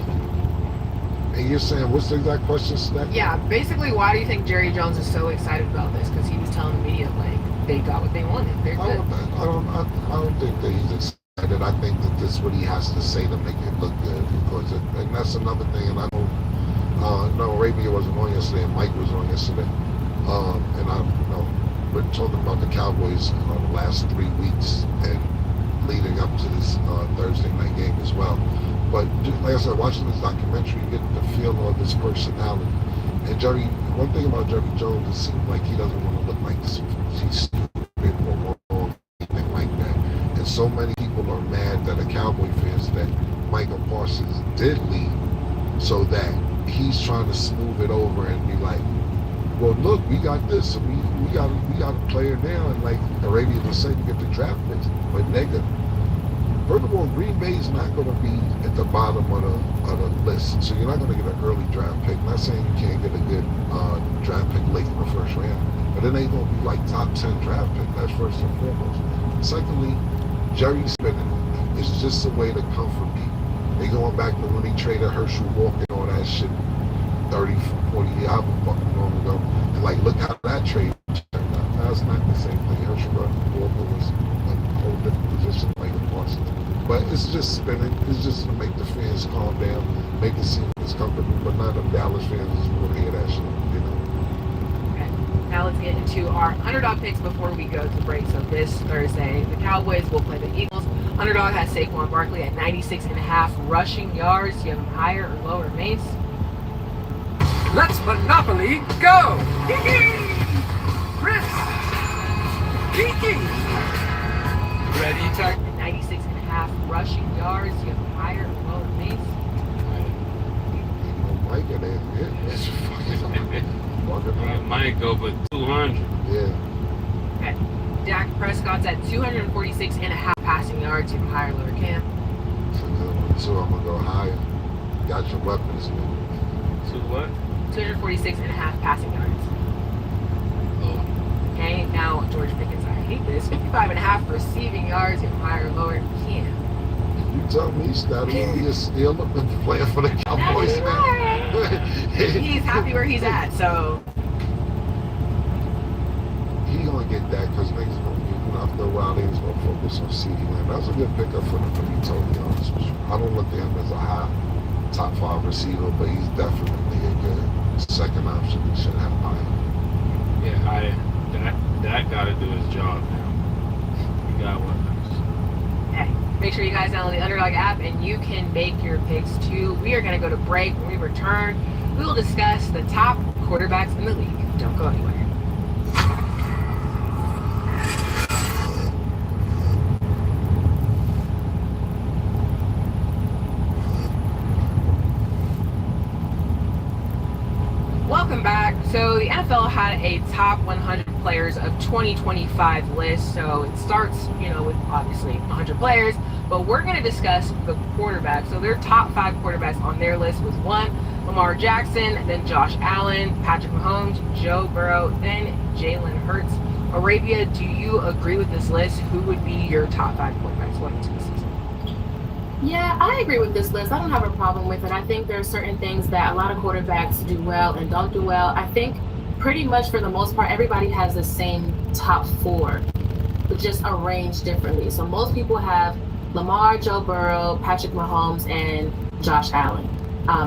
And you're saying, what's the exact question, Snack? Yeah, basically, why do you think Jerry Jones is so excited about this? Because he was telling the media, like, they got what they wanted. They're good. I don't think that he's excited. I think that this is what he has to say to make it look good. Because and that's another thing. And I know, no, Arabia wasn't on yesterday, and Mike was on yesterday. And I, you know, we're talking about the Cowboys the last 3 weeks and leading up to this Thursday night game as well. But like I said, watching this documentary, you get the feel of his personality. And Jerry, one thing about Jerry Jones, it seems like he doesn't want to look like he's stupid or wrong, anything like that. And so many people are mad that the Cowboy fans that Michael Parsons did leave, so that he's trying to smooth it over and be like, well, look, we got this, and we got a player now, and like Arabia just said, you get the draft picks. But nigga, first of all, Green Bay's not going to be at the bottom of the list, so you're not going to get an early draft pick. Not saying you can't get a good draft pick late in the first round, but it ain't going to be like top 10 draft pick. That's first and foremost. Secondly, Jerry spinning is just a way to comfort people. They going back to when he traded Herschel Walker and all that shit 30, 40 years, however fucking long ago. And like, look how that trade turned out. Now it's not the same thing. Herschel Walker was a whole different position like a Parsons. But it's just spinning. It's just to make the fans calm down, make it seem it's comfortable. But none of the Dallas fans just want to hear that shit, you know. Okay. Now let's get into our underdog picks before we go to break. So this Thursday, the Cowboys will play the Eagles. Underdog has Saquon Barkley at 96.5 rushing yards. Do you have him higher or lower, Mace? Let's Monopoly go! Chris! Kiki! Ready, Tech? 96.5 rushing yards. Do you have him higher or lower, Mace? Mike and it's fucking might go for 200. Yeah. Okay. Dak Prescott's at 246.5 passing yards. Do you have him higher or lower, Cam? So I'm gonna go higher. Got your weapons, man. So what? 246.5 passing yards. Oh. Okay, now George Pickens, I hate this. 55.5 receiving yards, and higher or lower, Cam. You tell me, Stabby, he is still up and playing for the Cowboys, man. He's happy where he's at, so. He gonna get that because niggas gonna be, after a while, niggas gonna focus on CD Lamb. That's a good pickup for them, to be totally honest with you. I don't look at him as a high top 5 receiver, but he's definitely a good second option. He should have high. Yeah, that got to do his job now. You got weapons. Okay. Make sure you guys download the Underdog app and you can make your picks too. We are going to go to break. When we return, we will discuss the top quarterbacks in the league. Don't go anywhere. Welcome back. So the NFL had a top 100 players of 2025 list. So it starts, with obviously 100 players, but we're going to discuss the quarterbacks. So their top 5 quarterbacks on their list was 1, Lamar Jackson, then Josh Allen, Patrick Mahomes, Joe Burrow, then Jalen Hurts. Arabia, do you agree with this list? Who would be your top 5 quarterbacks going into the season? Yeah, I agree with this list. I don't have a problem with it. I think there are certain things that a lot of quarterbacks do well and don't do well. I think pretty much for the most part, everybody has the same top 4, but just arranged differently. So most people have Lamar, Joe Burrow, Patrick Mahomes, and Josh Allen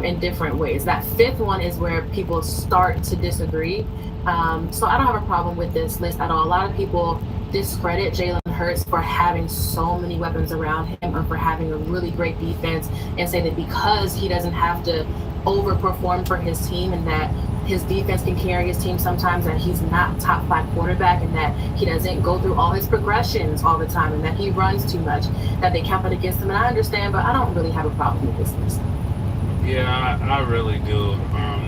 in different ways. That 5th one is where people start to disagree. So I don't have a problem with this list at all. A lot of people discredit Jalen Hurts for having so many weapons around him and for having a really great defense, and say that because he doesn't have to overperform for his team and that his defense can carry his team sometimes, that he's not top 5 quarterback and that he doesn't go through all his progressions all the time and that he runs too much, that they count it against him. And I understand, but I don't really have a problem with this list. Yeah, I really do.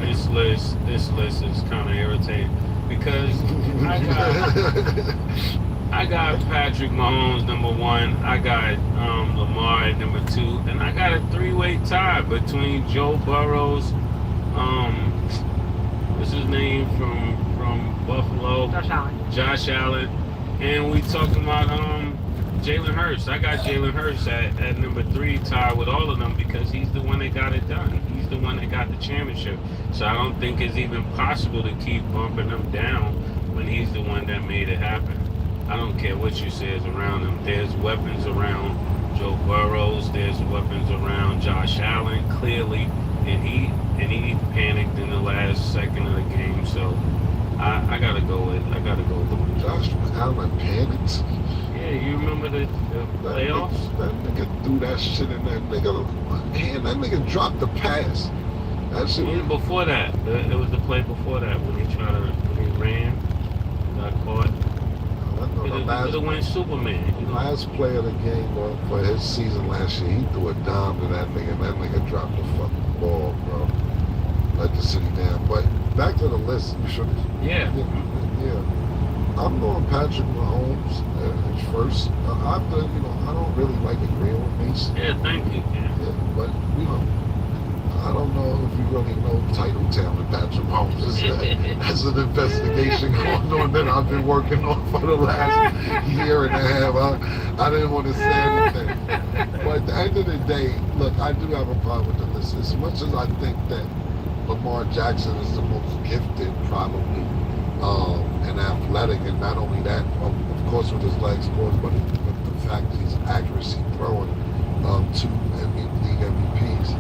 This list is kind of irritating because I got Patrick Mahomes #1. I got Lamar at #2, and I got a 3-way tie between Joe Burrows, what's his name from Buffalo, Josh Allen, and we talking about Jalen Hurts. I got Jalen Hurts at #3, tied with all of them because he's the one that got it done. He's the one that got the championship. So I don't think it's even possible to keep bumping him down when he's the one that made it happen. I don't care what you say is around him. There's weapons around Joe Burrows. There's weapons around Josh Allen, clearly, and he panicked in the last second of the game. So I gotta go with him. Josh Allen panicked. Yeah, you remember the playoffs? That nigga threw that shit in that nigga hand. That nigga dropped the pass. That shit. Even before that, it was the play before that when he ran, got caught. It would have went Superman. The last play of the game for his season last year, he threw a dime to that nigga. That nigga dropped the fucking ball, bro. Let the city down. But back to the list. You should. Yeah. I'm going Patrick Mahomes first. I don't really like agreeing with Mason. Yeah, thank you. Yeah, but I don't know if you really know Title Town and Patrick Mahomes. There's an investigation going on that I've been working on for the last year and a half. I didn't want to say anything. But at the end of the day, look, I do have a problem with the list. As much as I think that Lamar Jackson is the most gifted, probably, and athletic, and not only that, of course with his legs, but the fact that he's accuracy throwing 2 league MVPs.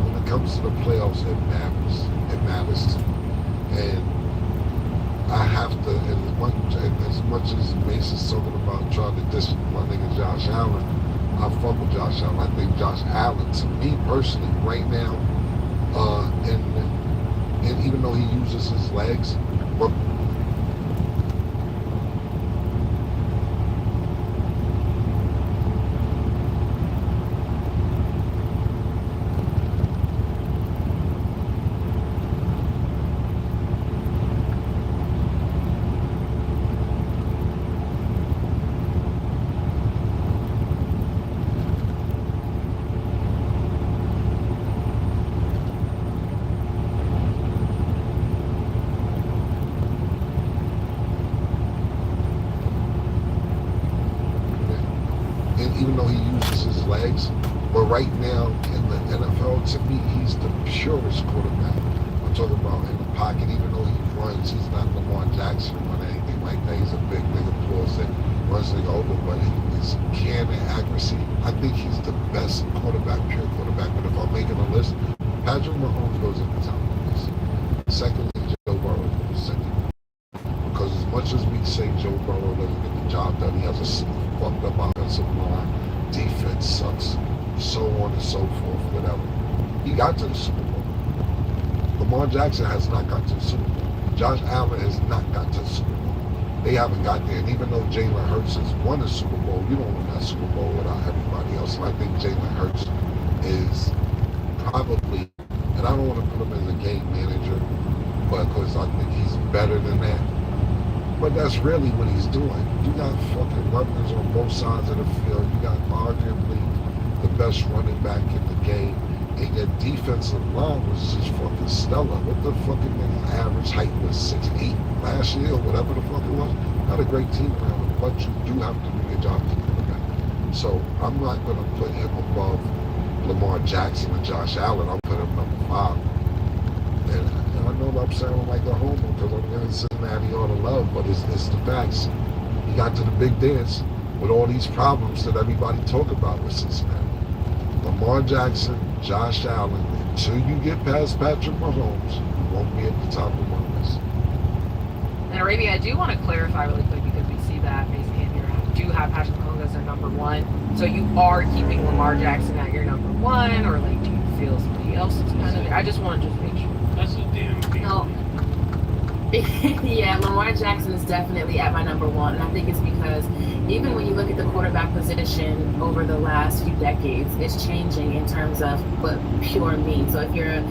When it comes to the playoffs, it matters. It matters to me. And I have to, as much as Mason's talking about trying to diss my nigga Josh Allen, I fuck with Josh Allen. I think Josh Allen, to me personally, right now, and even though he uses his legs, but even though he uses his legs, but right now in the NFL, to me, he's the purest quarterback. I'm talking about in the pocket, even though he runs, he's not Lamar Jackson or anything like that. He's a big nigga pulls that runs the over, but his cannon accuracy, I think he's the best quarterback, pure quarterback. But if I'm making a list, Patrick Mahomes goes at the top of the list. Secondly, Joe Burrow goes second. Because as much as we say Joe Burrow doesn't get the job done, he has a fucked up offensive line, defense sucks, so on and so forth, whatever. He got to the Super Bowl. Lamar Jackson has not got to the Super Bowl. Josh Allen has not got to the Super Bowl. They haven't got there. And even though Jalen Hurts has won a Super Bowl, you don't win that Super Bowl without everybody else. And I think Jalen Hurts is probably, and I don't want to put him as a game manager, but because I think he's better than that. But that's really what he's doing. You got fucking weapons on both sides of the field. You got arguably the best running back in the game. And your defensive line was just fucking stellar. What the fucking nigga's average height was 6'8" last year or whatever the fuck it was. Not a great team around him, but you do have to do your job to quarterback. So I'm not going to put him above Lamar Jackson and Josh Allen. I'll put him number 5. And I know I'm sounding like a homo because I'm giving Cincinnati all the love, but it's the facts. He got to the big dance with all these problems that everybody talk about with Cincinnati. Lamar Jackson, Josh Allen, until you get past Patrick Mahomes, you won't be at the top of my list. And Arabia, I do want to clarify really quick because we see that Mason and here do have Patrick Mahomes as their number 1. So you are keeping Lamar Jackson at your number 1, or like do you feel somebody else is kind of there? I just want to make sure. That's a damn beat. No. Yeah, Lamar Jackson is definitely at my number one. And I think it's because even when you look at the quarterback position over the last few decades, it's changing in terms of what pure means. So if you're an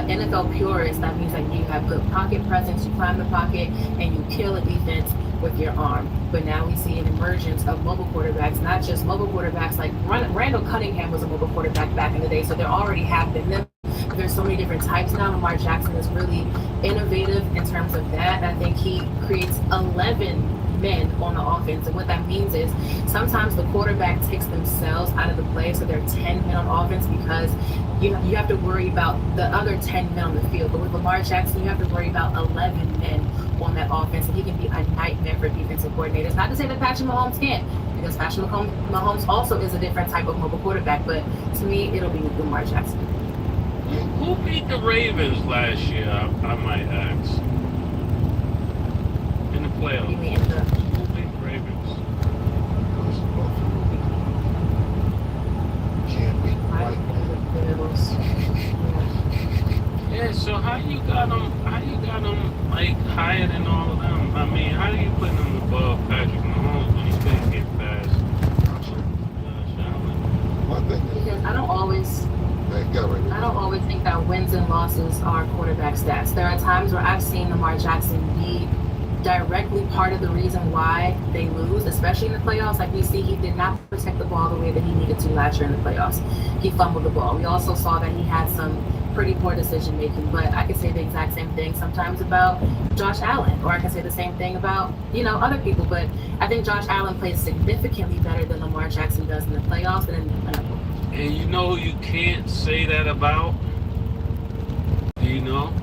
NFL purist, that means that you have good pocket presence, you climb the pocket, and you kill a defense with your arm. But now we see an emergence of mobile quarterbacks, not just mobile quarterbacks, like Randall Cunningham was a mobile quarterback back in the day, so there already have been them. There's so many different types now. Lamar Jackson is really innovative in terms of that. I think he creates 11 men on the offense. And what that means is sometimes the quarterback takes themselves out of the play, so there are 10 men on offense because you have to worry about the other 10 men on the field. But with Lamar Jackson, you have to worry about 11 men on that offense, and he can be a nightmare for defensive coordinators. Not to say that Patrick Mahomes can't, because Patrick Mahomes also is a different type of mobile quarterback, but to me, it'll be Lamar Jackson. Who beat the Ravens last year, I might ask? In the playoffs. You mean who beat the Ravens? Can't beat Yeah, so how you got them like higher than all of them? I mean, how do you put them above Patrick Mahomes when you couldn't get past Because I don't always think that wins and losses are quarterback stats. There are times where I've seen Lamar Jackson be directly part of the reason why they lose, especially in the playoffs. Like we see, he did not protect the ball the way that he needed to last year in the playoffs. He fumbled the ball. We also saw that he had some pretty poor decision making, but I could say the exact same thing sometimes about Josh Allen, or I can say the same thing about, other people. But I think Josh Allen plays significantly better than Lamar Jackson does in the playoffs and in the NFL. And you know who you can't say that about? Do you know?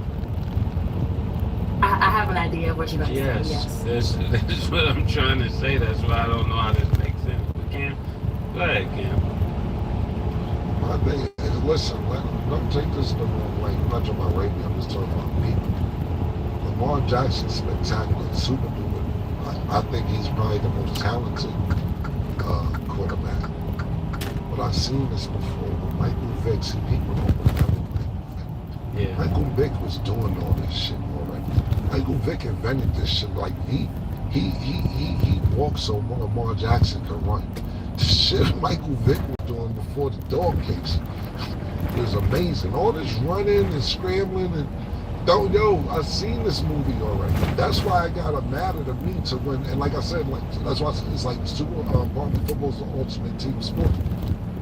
I have an idea of what you're going to say. Yes. That's what I'm trying to say. That's why I don't know how this makes sense. But Cam, go ahead, Cam. My thing is, listen, don't take this the wrong way. I'm not talking about raping, I'm just talking about people. Lamar Jackson's spectacular, super duper. I think he's probably the most talented quarterback. But I've seen this before with Michael Vick. See, people don't remember Michael Vick. Michael Vick was doing all this shit already. Michael Vick invented this shit. Like he walked so Lamar Jackson could run. The shit Michael Vick was doing before the dog case was amazing. All this running and scrambling and I've seen this movie already. That's why I got it matter to me to win. And like I said, that's why it's like football's the ultimate team sport.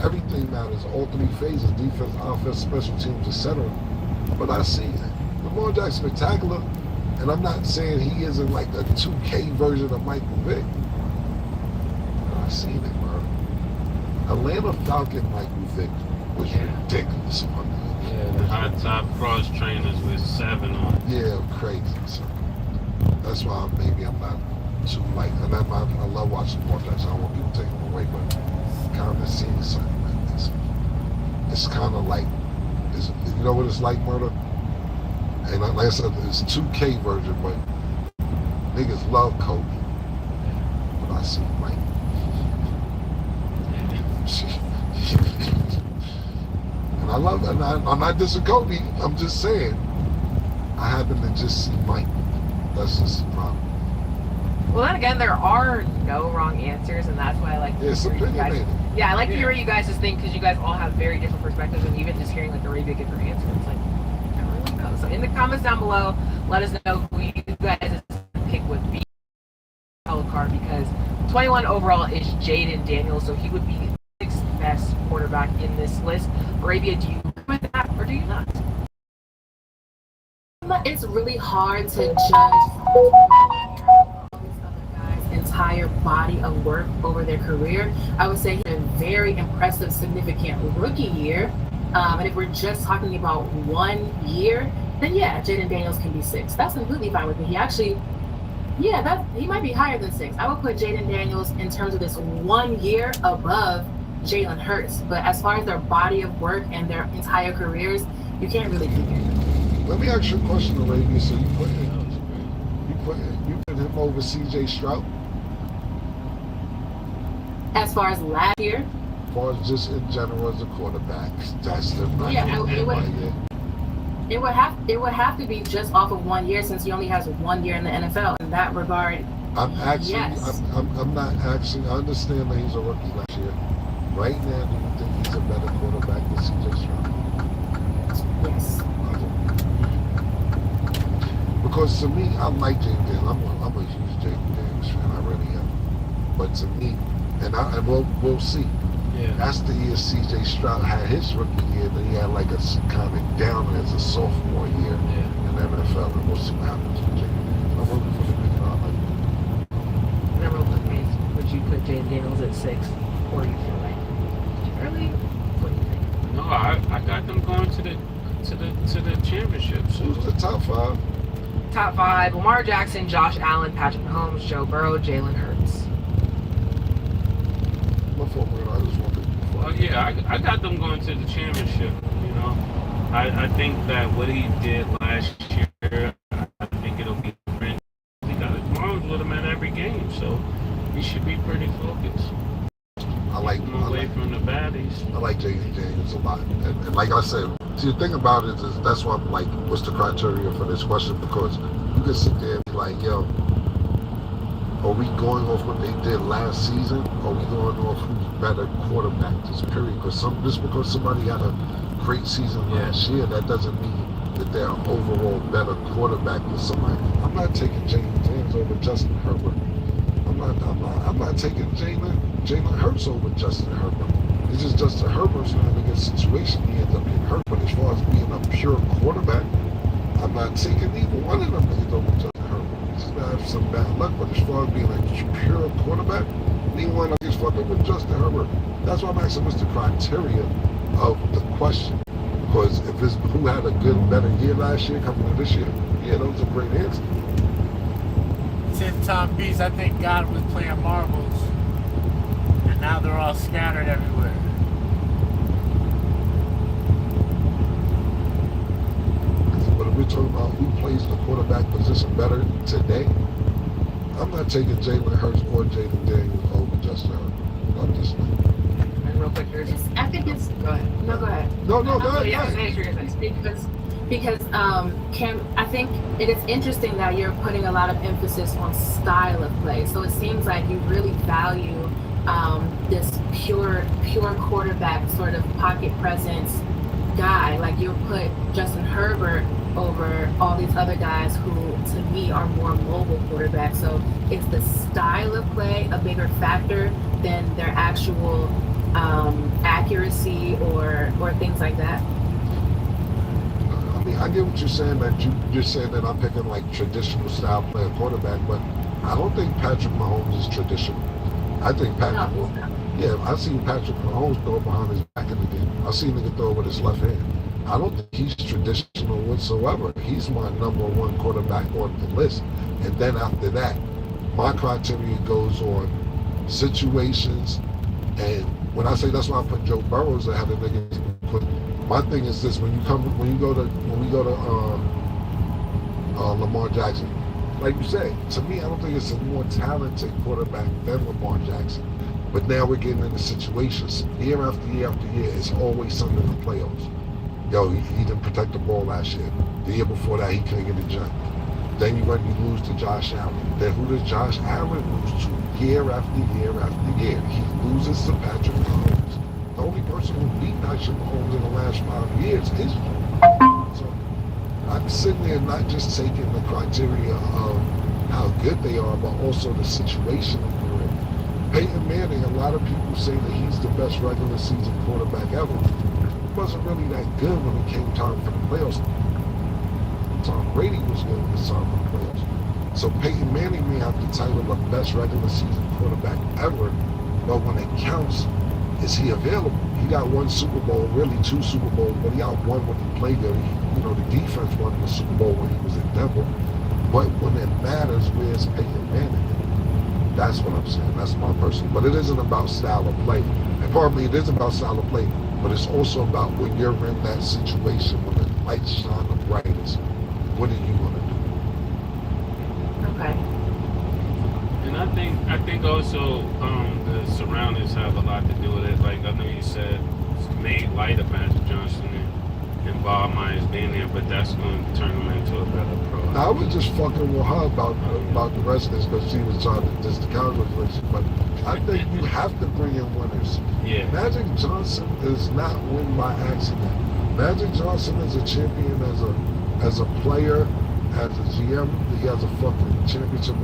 Everything matters. All three phases: defense, offense, special teams, etc. But I see it. Lamar Jackson's spectacular, and I'm not saying he isn't like a 2K version of Michael Vick. But I seen it, bro. Atlanta Falcon Michael Vick was ridiculous. The high top cross trainers with 7 on. Yeah, crazy. So that's why maybe I'm not too like. And I love watching sports. I don't want people taking them away, but kind of seeing something like this. It's kind of like, you know what it's like, murder? And like I said, it's 2K version, but niggas love Kobe. But I see Mike. And I love that. I'm not dissing Kobe. I'm just saying, I happen to just see Mike. That's just the problem. Well, then again, there are no wrong answers, and that's why I like to hear you guys. Yeah, I like to hear what you guys just think, because you guys all have very different perspectives, and even just hearing like a really different answer, it's like, I don't really know. So in the comments down below, let us know who you guys pick would be yellow card, because 21 overall is Jaden Daniels, so he would be the 6th best quarterback in this list. Arabia, do you agree with that, or do you not? It's really hard to judge entire body of work over their career. I would say he had a very impressive, significant rookie year. And if we're just talking about 1 year, then yeah, Jaden Daniels can be 6. That's completely fine with me. He actually, he might be higher than 6. I would put Jaden Daniels in terms of this 1 year above Jalen Hurts. But as far as their body of work and their entire careers, you can't really compare them. Let me ask you a question, Arabia. So you put him over CJ Stroud? As far as last year? As far as just in general as a quarterback, that's the it It would have to be just off of 1 year, since he only has 1 year in the NFL. In that regard, I'm actually, yes. I'm not actually. I understand that he's a rookie last year. Right now, do you think he's a better quarterback than C.J. Stroud? Yes. Because to me, I like James Daniels. I'm a huge James Daniels fan. I really am. But to me, and we'll see. Yeah. That's the year C.J. Stroud had his rookie year. Then he had like a kind of down as a sophomore year in the NFL. And we'll see what happens with James Daniels. I'm rooting for the big guy. I like him. Number one case, would you put James Daniels at 6, or you feel like too early? What do you think? No, I got them going to the championship. So who's the top 5? Top 5: Lamar Jackson, Josh Allen, Patrick Mahomes, Joe Burrow, Jalen Hurts. Well, yeah, I got them going to the championship. You know, I think that what he did last year, I think it'll be different. He got his arms with him at every game, so he should be pretty focused. I like from the baddies. I like James Daniels a lot, and like I said, see the thing about it is that's why I'm like, what's the criteria for this question? Because you can sit there and be like, yo, are we going off what they did last season? Or are we going off who's better quarterback this period? Because just because somebody had a great season last year, that doesn't mean that they're an overall better quarterback than somebody. I'm not taking James Daniels over Justin Herbert. I'm not taking Jalen Hurts over Justin Herbert. It's just Justin Herbert's not in a good situation. He ends up getting hurt. But as far as being a pure quarterback, I'm not taking either one of them niggas over Justin Herbert. He's gonna have some bad luck. But as far as being a pure quarterback, neither one of them is fucking with Justin Herbert. That's why I'm asking what's the criteria of the question. Because if it's who had a better year last year coming to this year, yeah, those are great answers. 10-time beats, I think God was playing marbles, and now they're all scattered everywhere. But if we're talking about who plays the quarterback position better today, I'm not taking Jalen Hurts or Jaden Daniels over Justin Herbert. I'm just not. And real quick, I think it's. Go ahead. No, go ahead. No, go ahead. Yeah, because Cam, I think it is interesting that you're putting a lot of emphasis on style of play. So it seems like you really value this pure quarterback sort of pocket presence guy. Like you'll put Justin Herbert over all these other guys who, to me, are more mobile quarterbacks. So is the style of play a bigger factor than their actual accuracy or things like that? I mean, I get what you're saying, that you're saying that I'm picking like traditional style player quarterback, but I don't think Patrick Mahomes is traditional. I think I've seen Patrick Mahomes throw behind his back in the game. I've seen him throw with his left hand. I don't think he's traditional whatsoever. He's my number one quarterback on the list. And then after that, my criteria goes on situations. And when I say that's why I put Joe Burrows ahead of niggas, my thing is this: when we go to Lamar Jackson, like you say, to me, I don't think it's a more talented quarterback than Lamar Jackson. But now we're getting into situations year after year after year. It's always something in the playoffs. Yo, he didn't protect the ball last year. The year before that, he couldn't get a jump. Then you lose to Josh Allen. Then who does Josh Allen lose to year after year after year? He loses to Patrick Mahomes. The only person who beat Patrick Mahomes in the last 5 years is you. So I'm sitting there not just taking the criteria of how good they are, but also the situation that they're in. Peyton Manning, a lot of people say that he's the best regular season quarterback ever. He wasn't really that good when it came time for the playoffs. Tom Brady was good when it time for the playoffs. So Peyton Manning may have the title of best regular season quarterback ever, but when it counts, is he available? He got 1 Super Bowl, really 2 Super Bowls, but he got 1 when he played there. The defense won the Super Bowl when he was in Denver. But when it matters, where's Peyton Manning? That's what I'm saying. That's my person. But it isn't about style of play. And probably it is about style of play, but it's also about when you're in that situation, when the lights shine the brightest, what are you going to do? Okay. And I think also the surroundings have a lot to do with it. Like I know you said, it's made light of Magic Johnson, and involve Myers being there, but that's going to turn him into a better pro. I was just fucking with her about the rest of this because she was trying to diss the Cowboys, but I think you have to bring in winners. Yeah. Magic Johnson is not win by accident. Magic Johnson is a champion as a player, as a GM. He has a fucking championship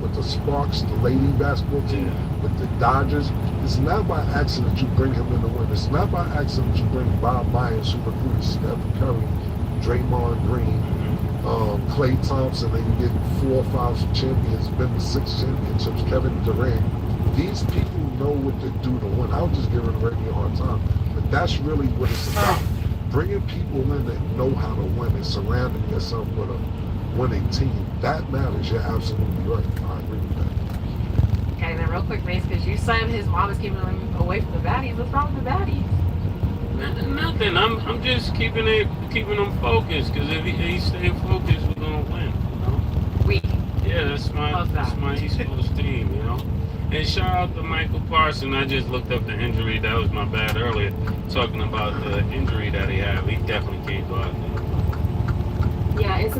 with the Sparks, the lady basketball team, with the Dodgers. It's not by accident you bring him in to win. It's not by accident you bring Bob Myers, Super Cruz, Steph Curry, Draymond Green, Klay Thompson, and you get 4 or 5 champions, been to 6 championships, Kevin Durant. These people know what to do to win. I was just giving Reggie a hard time, but that's really what it's about. Bringing people in that know how to win and surrounding yourself with a winning team. That matters. You're absolutely right. I agree with that. Okay, then real quick, Mace, because you said his mom is keeping him away from the baddies. What's wrong with the baddies? Nothing. I'm just keeping them focused, because if he stay focused, we're gonna win. You know. Yeah, that's my East Coast team. You know. And shout out to Michael Parson. I just looked up the injury. That was my bad earlier. Talking about the injury that he had. He definitely can't go out there. Yeah, it's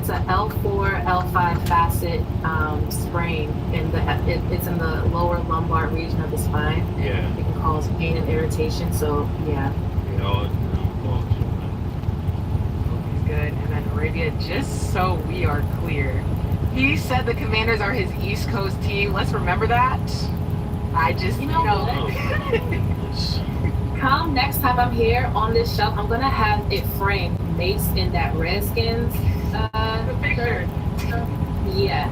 a L4, L5 facet sprain, and it's in the lower lumbar region of the spine. Yeah. It can cause pain and irritation. So yeah. He's good. And then Arabia, just so we are clear, he said the Commanders are his East Coast team. Let's remember that. I just, Come next time I'm here on this show, I'm gonna have it framed, Mace in that Redskins picture. Yeah.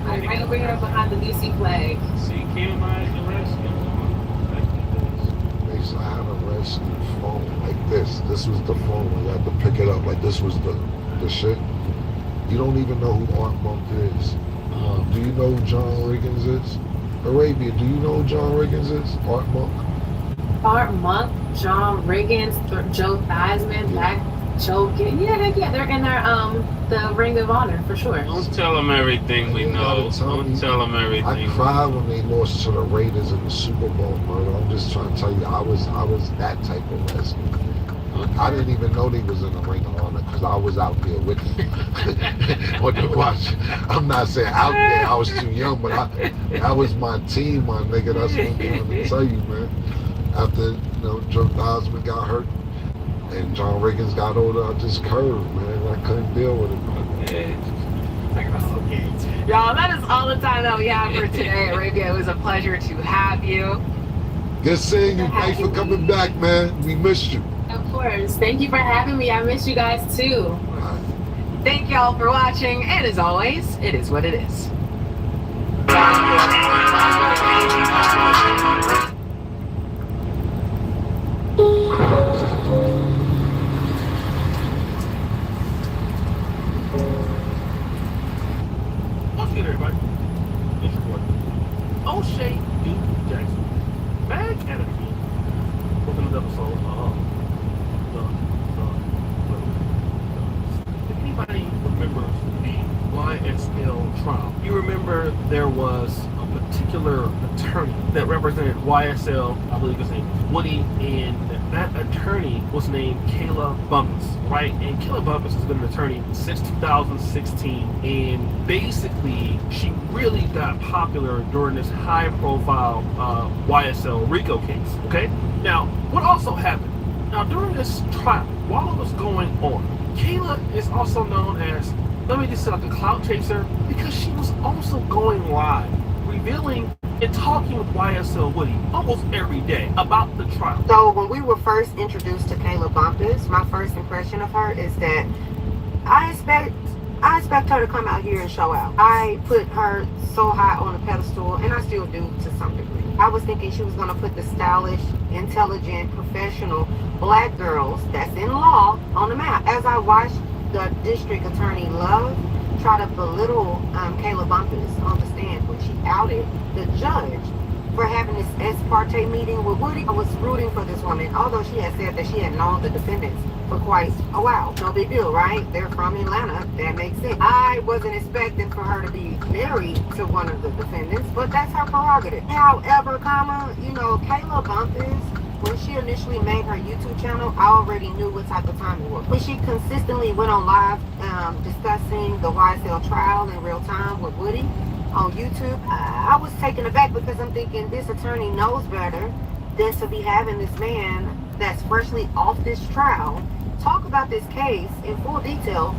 I'm right over here behind the DC flag. See, Cam eyes the Redskins. I had a Redskin phone like this. This was the phone when you had to pick it up. Like this was the shit. You don't even know who Art Monk is. Do you know who John Riggins is? Arabia, do you know who John Riggins is? Art Monk? Art Monk, John Riggins, Joe Theismann, Black Joe. Yeah, they're in their the Ring of Honor for sure. Don't tell them everything we know. Don't tell them everything. I cried when they lost to the Raiders in the Super Bowl, bro. I'm just trying to tell you, I was that type of Redskin. I didn't even know they was in the Ring of Honor because I was out there with them. Watch. I'm not saying out there, I was too young, but that was my team, my nigga. That's what I'm trying to tell you, man. After Joe Theismann got hurt and John Riggins got older, I just curved, man. I couldn't deal with it. Y'all, that is all the time that we have for today. Arabia, it was a pleasure to have you. Good seeing you. Thanks for coming back, man. We missed you. Of course. Thank you for having me. I miss you guys too. Thank y'all for watching, and as always, it is what it is. What's good, everybody? It's your boy, O'Shea Duke Jackson, back at it again with another episode of If anybody remembers the YSL trial, you remember there was a particular attorney that represented YSL, I believe his name was Woody, and that attorney was named Kayla Bumpus, right? And Kayla Bumpus has been an attorney since 2016, and basically she really got popular during this high-profile YSL RICO case, okay? Now, what also happened? Now, during this trial, while it was going on, Kayla is also known as, let me just say, like a clout chaser, because she was also going live, revealing and talking with YSL Woody almost every day about the trial. So when we were first introduced to Kayla Bumpus, my first impression of her is that I expect her to come out here and show out. I put her so high on a pedestal, and I still do to some degree. I was thinking she was going to put the stylish, intelligent, professional black girls that's in law on the map. As I watched the district attorney Love try to belittle Kayla Bumpus on the stand when she outed the judge for having this ex parte meeting with Woody, I was rooting for this woman, although she had said that she had known the defendants for quite a while. No big deal, right? They're from Atlanta. That makes sense. I wasn't expecting for her to be married to one of the defendants, but that's her prerogative. However, Kayla Bumpus When she initially made her YouTube channel, I already knew what type of time it was. When she consistently went on live discussing the YSL trial in real time with Woody on YouTube, I was taken aback because I'm thinking this attorney knows better than to be having this man that's freshly off this trial talk about this case in full detail.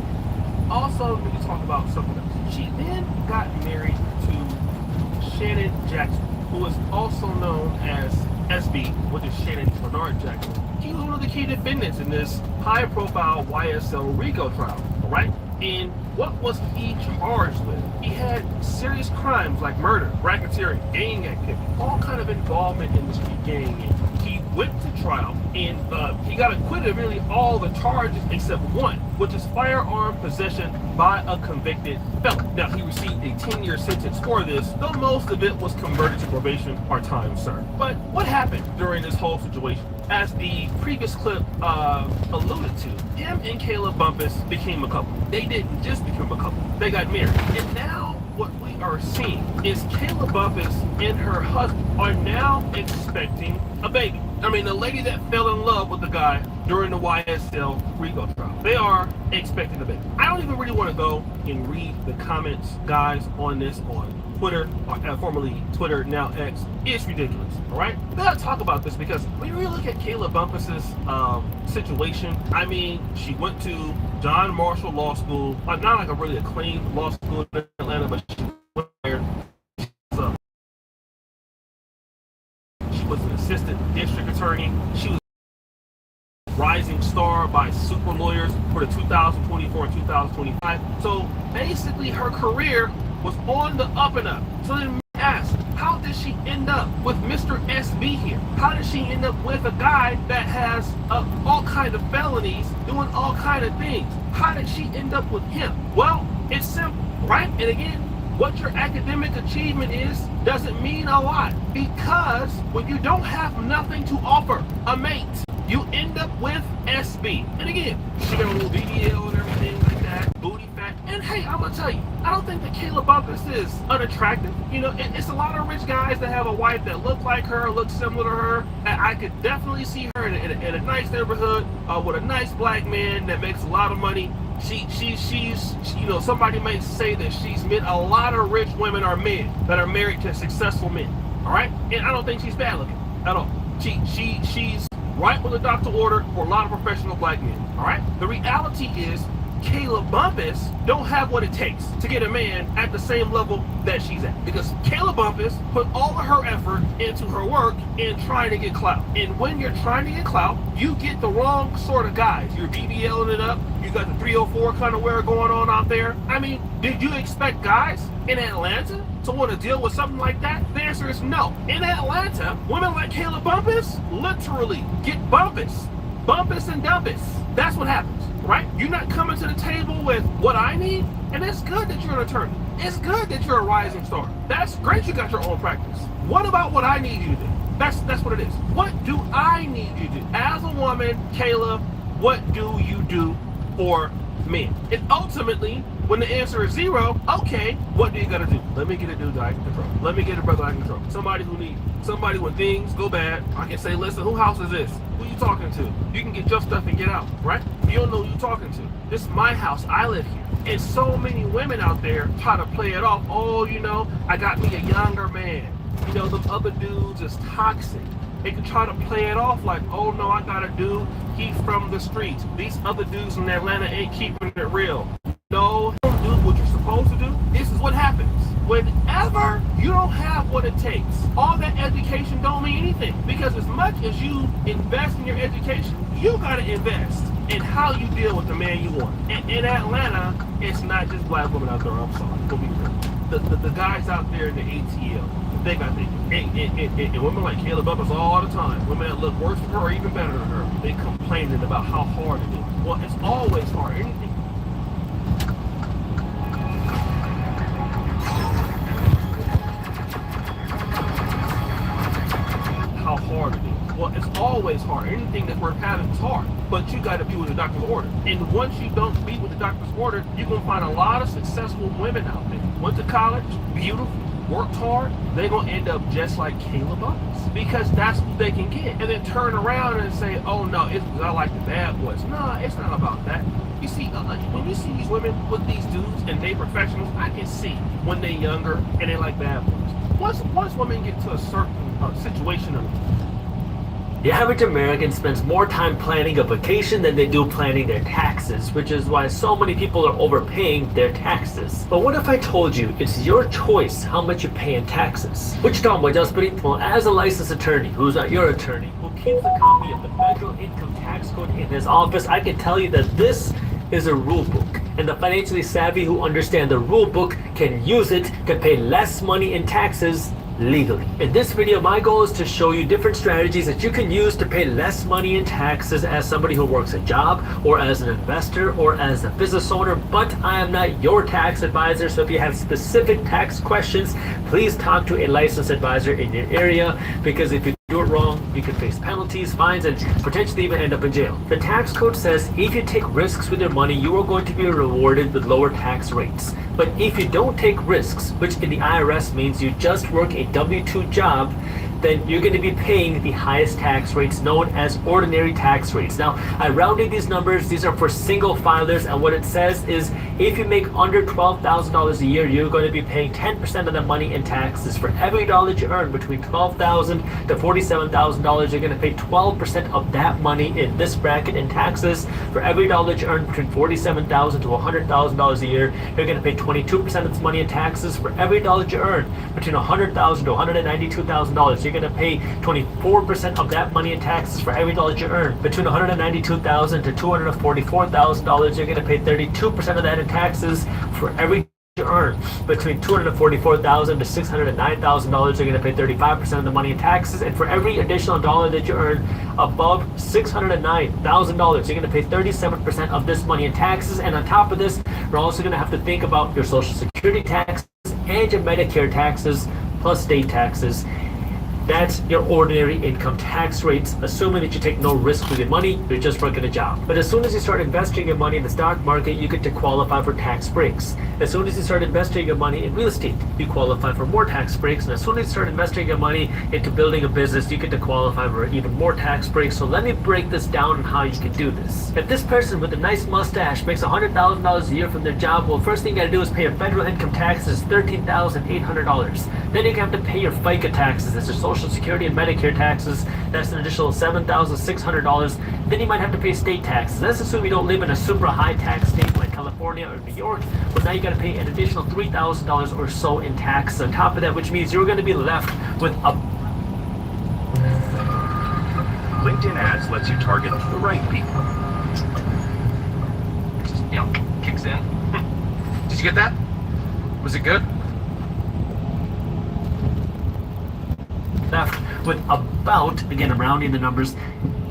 Also, we can talk about something else. She then got married to Shannon Jackson, who is also known as SB, which is Shannon Bernard Jackson. He was one of the key defendants in this high-profile YSL RICO trial, all right? And what was he charged with? He had serious crimes like murder, racketeering, gang activity, all kind of involvement in the street gang. And he went to trial, and he got acquitted of really all the charges except one, which is firearm possession by a convicted felon. Now, he received a 10-year sentence for this, though most of it was converted to probation or time served. But what happened during this whole situation? As the previous clip alluded to, him and Kayla Bumpus became a couple. They didn't just become a couple, they got married. And now what we are seeing is Kayla Bumpus and her husband are now expecting a baby. I mean, the lady that fell in love with the guy during the YSL RICO trial, they are expecting a baby. I don't even really want to go and read the comments, guys, on this on Twitter, formerly Twitter, now X. It's ridiculous, all right? We gotta talk about this because when you really look at Kayla Bumpus's situation, I mean, she went to John Marshall Law School, not like a really acclaimed law school in Atlanta, but she went there. She was an assistant district attorney. She was a rising star by super lawyers for the 2024 and 2025. So basically her career was on the up and up. So then ask, how did she end up with Mr. SB here? How did she end up with a guy that has all kind of felonies, doing all kind of things? How did she end up with him? Well, it's simple, right? And again, what your academic achievement is doesn't mean a lot, because when you don't have nothing to offer a mate, you end up with SB. And again, she got a little BBL and everything like that, booty fat. And hey, I'm gonna tell you, I don't think that Kayla Bumpus is unattractive. You know, it's a lot of rich guys that have a wife that looks like her, looks similar to her. And I could definitely see her in a nice neighborhood with a nice black man that makes a lot of money. She's you know, somebody may say that she's met a lot of rich women or men that are married to successful men. All right, and I don't think she's bad looking at all. She's right with the doctor order for a lot of professional black men. All right, the reality is Kayla Bumpus don't have what it takes to get a man at the same level that she's at, because Kayla Bumpus put all of her effort into her work in trying to get clout. And when you're trying to get clout, you get the wrong sort of guys. You're BBLing it up. You got the 304 kind of wear going on out there. I mean, did you expect guys in Atlanta to want to deal with something like that? The answer is no. In Atlanta, women like Kayla Bumpus literally get bumpus and dumpus. That's what happens, right? You're not coming to the table with what I need, and it's good that you're an attorney. It's good that you're a rising star. That's great you got your own practice. What about what I need you to do? That's what it is. What do I need you to do? As a woman, Kayla, what do you do for men? And ultimately, when the answer is zero, okay, what do you gotta do? Let me get a dude that I can control. Let me get a brother I can control. Somebody who needs, somebody when things go bad, I can say, listen, whose house is this? Who you talking to? You can get your stuff and get out, right? You don't know who you're talking to. This is my house, I live here. And so many women out there try to play it off. Oh, you know, I got me a younger man. You know, the other dudes is toxic. They can try to play it off like, oh no, I got a dude, he's from the streets. These other dudes in Atlanta ain't keeping it real. No, don't do what you're supposed to do. This is what happens. Whenever you don't have what it takes, all that education don't mean anything. Because as much as you invest in your education, you gotta invest in how you deal with the man you want. And in Atlanta, it's not just black women out there, I'm sorry. Go be real. The guys out there in the ATL, they got things. And women like Kayla Bumpus all the time, women that look worse than her or even better than her, they complaining about how hard it is. Well, it's always hard. Anything. How hard it is. Well, it's always hard. Anything that's worth having is hard. But you got to be with the doctor's order. And once you don't be with the doctor's order, you're going to find a lot of successful women out there. Went to college, beautiful, worked hard, they're gonna end up just like Caleb Buttons, because that's what they can get, and then turn around and say, "Oh no, it's because I like the bad boys." No, it's not about that. You see, when you see these women with these dudes and they professionals, I can see when they're younger and they like bad boys. Once women get to a certain situation of the average American spends more time planning a vacation than they do planning their taxes, which is why so many people are overpaying their taxes. But what if I told you it's your choice how much you pay in taxes? Wichita, well, as a licensed attorney who's not your attorney, who keeps a copy of the federal income tax code in his office, I can tell you that this is a rule book, and the financially savvy who understand the rule book can use it to pay less money in taxes legally. In this video, my goal is to show you different strategies that you can use to pay less money in taxes as somebody who works a job, or as an investor, or as a business owner, but I am not your tax advisor, so if you have specific tax questions, please talk to a licensed advisor in your area, because if you do it wrong, you can face penalties, fines, and potentially even end up in jail. The tax code says if you take risks with your money, you are going to be rewarded with lower tax rates. But if you don't take risks, which in the IRS means you just work a W-2 job, then you're going to be paying the highest tax rates, known as ordinary tax rates. Now, I rounded these numbers. These are for single filers, and what it says is if you make under $12,000 a year, you're going to be paying 10% of the money in taxes. For every dollar you earn between $12,000 to $47,000, you're going to pay 12% of that money in this bracket in taxes. For every dollar you earn between $47,000 to $100,000 a year, you're going to pay 22% of this money in taxes. For every dollar you earn between $100,000 to $192,000, you're going to pay 24% of that money in taxes. For every dollar you earn between $192,000 to $244,000, you're going to pay 32% of that in taxes. For every you earn between $244,000 to $609,000, you're going to pay 35% of the money in taxes. And for every additional dollar that you earn above $609,000, you're going to pay 37% of this money in taxes. And on top of this, you're also going to have to think about your Social Security taxes and your Medicare taxes plus state taxes. That's your ordinary income tax rates, assuming that you take no risk with your money, you're just working a job. But as soon as you start investing your money in the stock market, you get to qualify for tax breaks. As soon as you start investing your money in real estate, you qualify for more tax breaks. And as soon as you start investing your money into building a business, you get to qualify for even more tax breaks. So let me break this down on how you can do this. If this person with a nice mustache makes $100,000 a year from their job, well, first thing you gotta do is pay your federal income taxes, $13,800. Then you have to pay your FICA taxes, that's your Social Security and Medicare taxes. That's an additional $7,600. Then you might have to pay state taxes. Let's assume you don't live in a super high tax state like California or New York. Well, now you got to pay an additional $3,000 or so in tax on top of that, which means you're going to be left with a... LinkedIn ads lets you target the right people. Kicks in. Did you get that? Was it good? Left with about, again I'm rounding the numbers,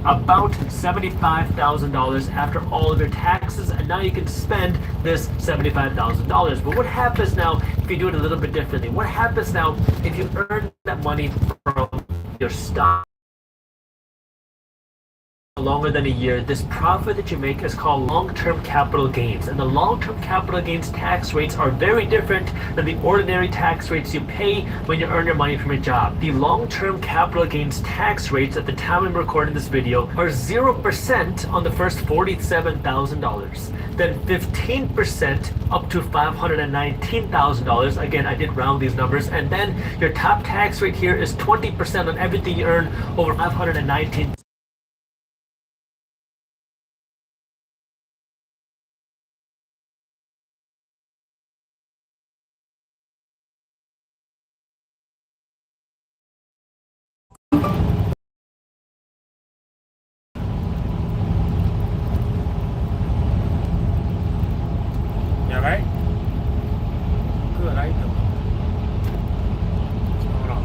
about $75,000 after all of your taxes, and now you can spend this $75,000. But what happens now if you do it a little bit differently? What happens now if you earn that money from your stock longer than a year? This profit that you make is called long-term capital gains, and the long-term capital gains tax rates are very different than the ordinary tax rates you pay when you earn your money from a job. The long-term capital gains tax rates at the time I'm recording this video are 0% on the first $47,000, then 15% up to $519,000. Again, I did round these numbers, and then your top tax rate here is 20% on everything you earn over $519,000. You alright? Good, how you doing? What's going on?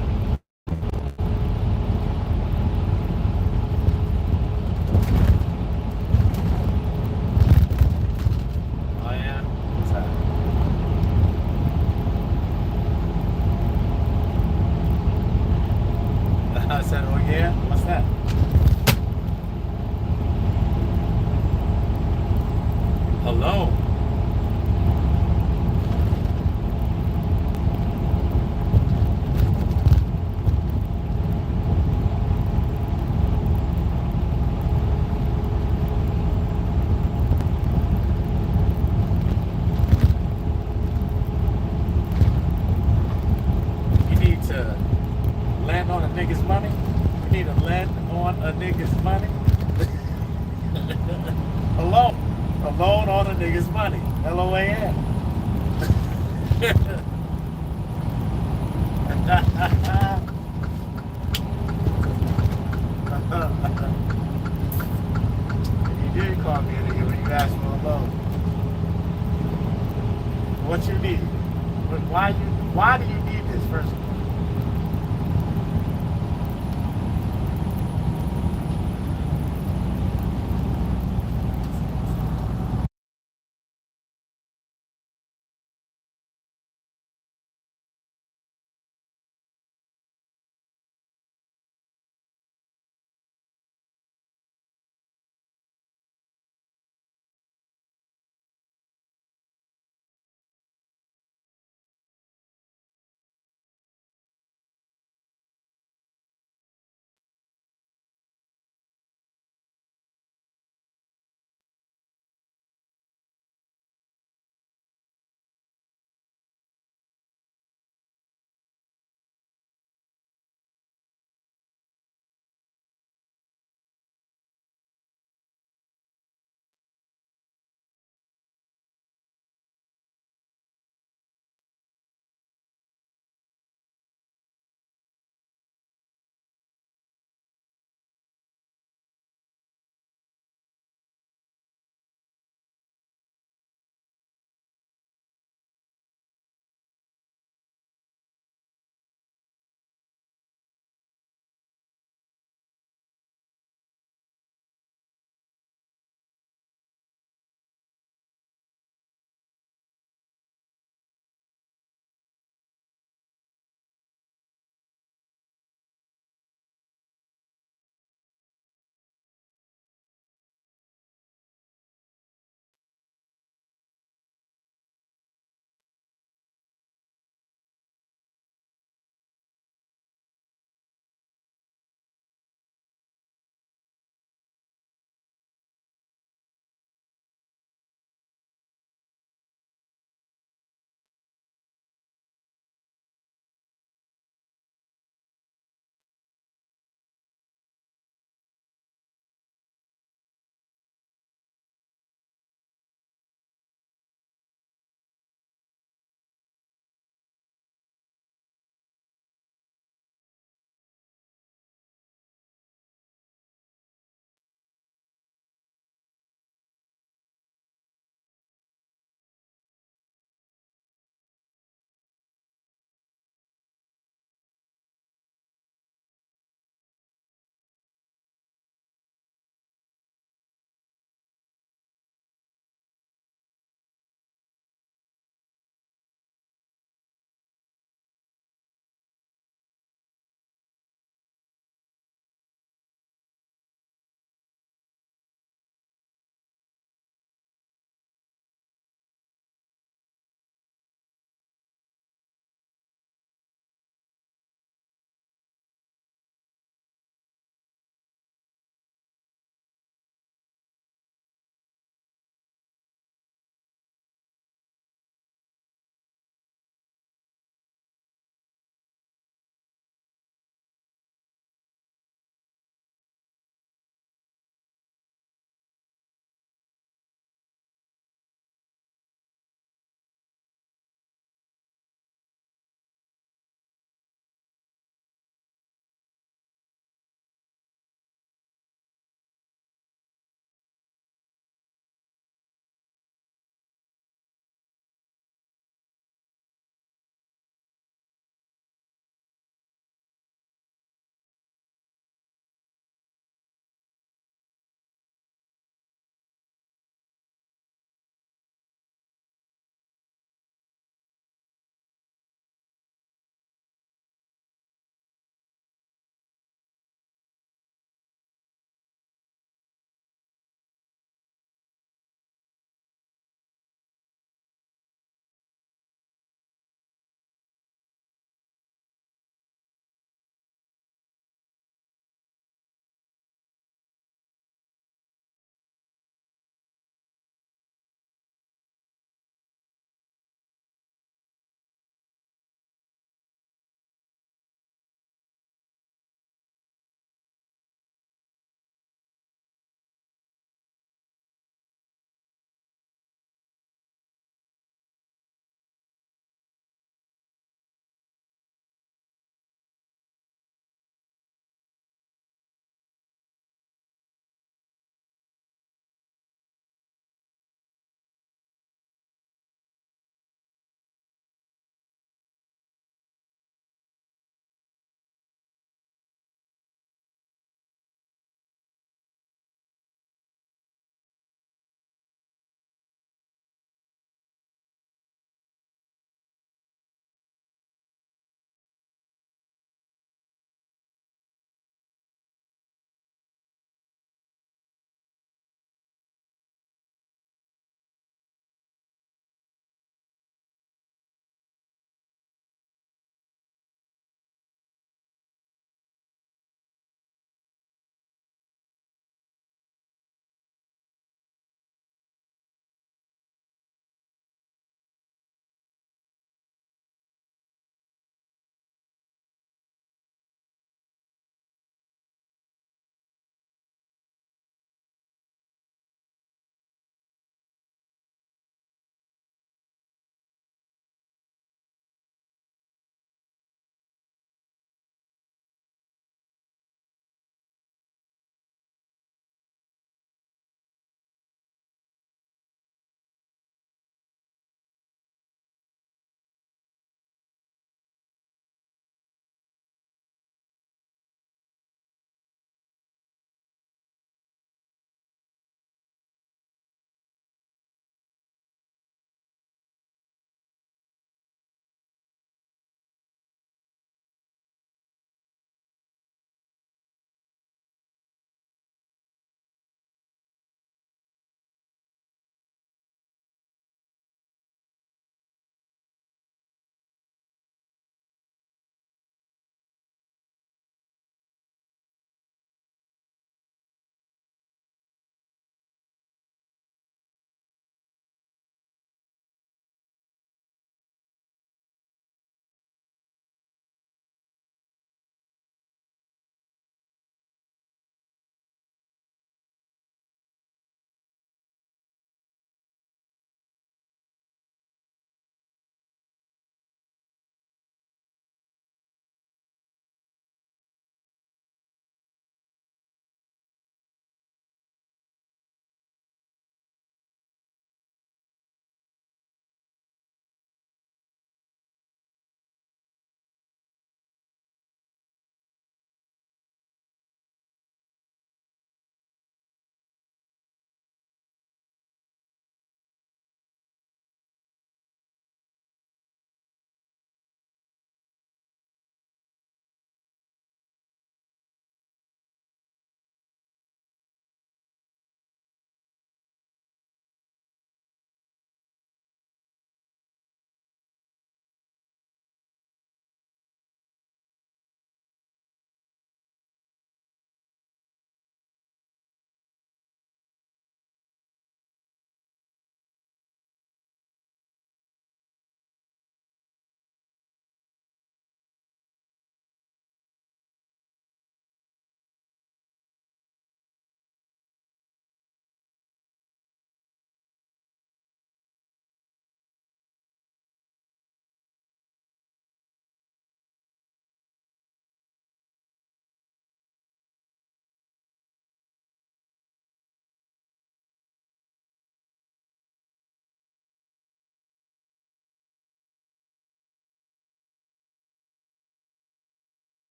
Oh yeah? What's that? I said, oh yeah? What's that? Hello? nigga's money. Alone. Alone on a nigga's money. LOAN. You did call me a nigga when you asked for a loan. What you need? Why do you need this first of all?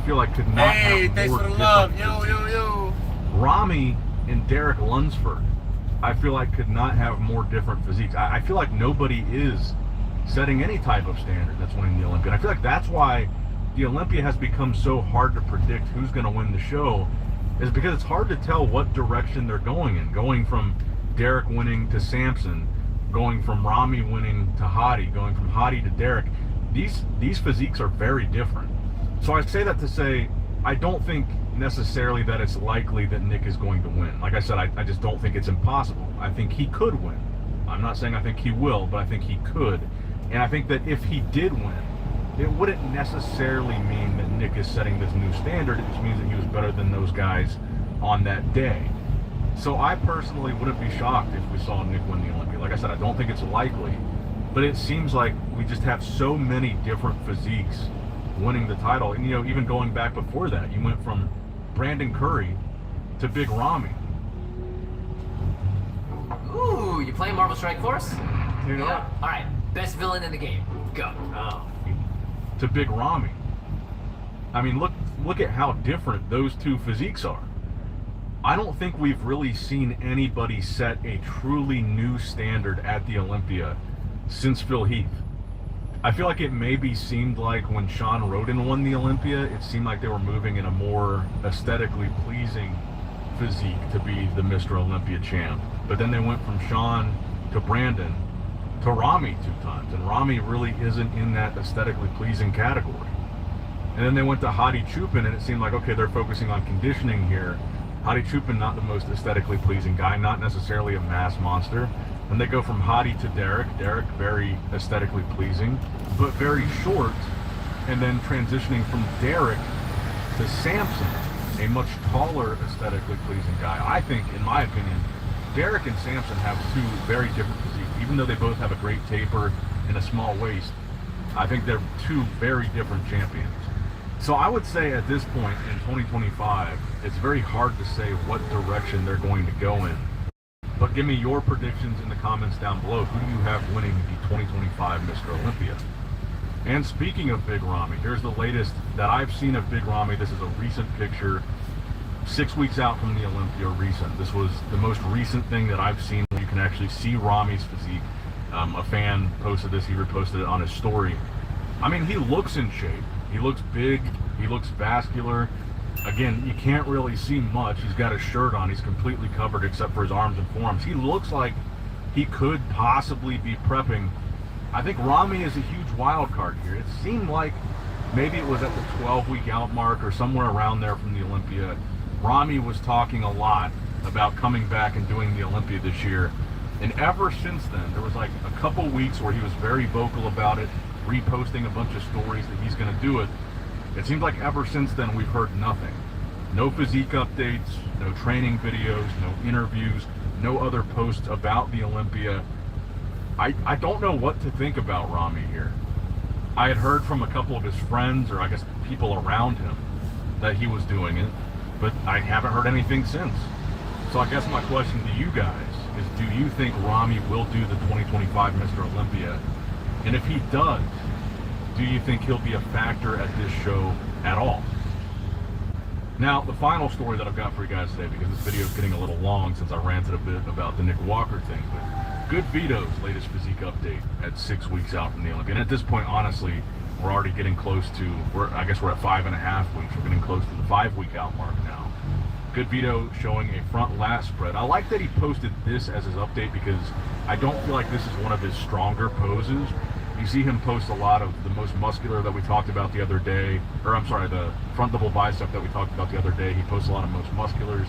feel like could not Hey, have thanks more for the love. different Yo, yo, yo. Rami and Derek Lunsford, I feel like could not have more different physiques. I feel like nobody is setting any type of standard that's winning the Olympia. I feel like that's why the Olympia has become so hard to predict who's going to win the show, is because it's hard to tell what direction they're going in. Going from Derek winning to Samson, going from Rami winning to Hadi, going from Hadi to Derek. These physiques are very different. So I say that to say, I don't think necessarily that it's likely that Nick is going to win. Like I said, I just don't think it's impossible. I think he could win. I'm not saying I think he will, but I think he could. And I think that if he did win, it wouldn't necessarily mean that Nick is setting this new standard. It just means that he was better than those guys on that day. So I personally wouldn't be shocked if we saw Nick win the Olympia. Like I said, I don't think it's likely, but it seems like we just have so many different physiques winning the title. And, you know, even going back before that, you went from Brandon Curry to Big Rami. Ooh, you playing Marvel Strike Force? You know? Yeah. All right, best villain in the game. Go. Oh. To Big Rami. I mean, look at how different those two physiques are. I don't think we've really seen anybody set a truly new standard at the Olympia since Phil Heath. I feel like it maybe seemed like when Sean Roden won the Olympia, it seemed like they were moving in a more aesthetically pleasing physique to be the Mr. Olympia champ. But then they went from Sean to Brandon to Rami 2 times, and Rami really isn't in that aesthetically pleasing category. And then they went to Hadi Chupin, and it seemed like, okay, they're focusing on conditioning here. Hadi Chupin, not the most aesthetically pleasing guy, not necessarily a mass monster. And they go from Hadi to Derek. Derek, very aesthetically pleasing, but very short. And then transitioning from Derek to Samson, a much taller, aesthetically pleasing guy. I think, in my opinion, Derek and Samson have two very different physiques. Even though they both have a great taper and a small waist, I think they're two very different champions. So I would say at this point in 2025, it's very hard to say what direction they're going to go in. But give me your predictions in the comments down below. Who do you have winning the 2025 Mr. Olympia? And speaking of Big Rami, here's the latest that I've seen of Big Rami. This is a recent picture, 6 weeks out from the Olympia recent. This was the most recent thing that I've seen where you can actually see Rami's physique. A fan posted this, he reposted it on his story. I mean, he looks in shape. He looks big, he looks vascular. Again, you can't really see much. He's got a shirt on, he's completely covered except for his arms and forearms. He looks like he could possibly be prepping. I think Rami is a huge wild card here. It seemed like maybe it was at the 12-week out mark or somewhere around there from the Olympia. Rami was talking a lot about coming back and doing the Olympia this year. And ever since then, there was like a couple weeks where he was very vocal about it, reposting a bunch of stories that he's going to do it. It seems like ever since then we've heard nothing. No physique updates, no training videos, no interviews, no other posts about the Olympia. I don't know what to think about Rami here. I had heard from a couple of his friends, or I guess people around him, that he was doing it, but I haven't heard anything since. So I guess my question to you guys is, do you think Rami will do the 2025 Mr. Olympia? And if he does, do you think he'll be a factor at this show at all? Now, the final story that I've got for you guys today, because this video is getting a little long since I ranted a bit about the Nick Walker thing, but Good Vito's latest physique update at 6 weeks out from the Olympia. And at this point, honestly, we're already getting close to, I guess we're at 5.5 weeks. We're getting close to the 5-week out mark now. Good Vito showing a front lat spread. I like that he posted this as his update because I don't feel like this is one of his stronger poses. You see him post a lot of the most muscular that we talked about the other day, or I'm sorry, the front double bicep that we talked about the other day. He posts a lot of most musculars.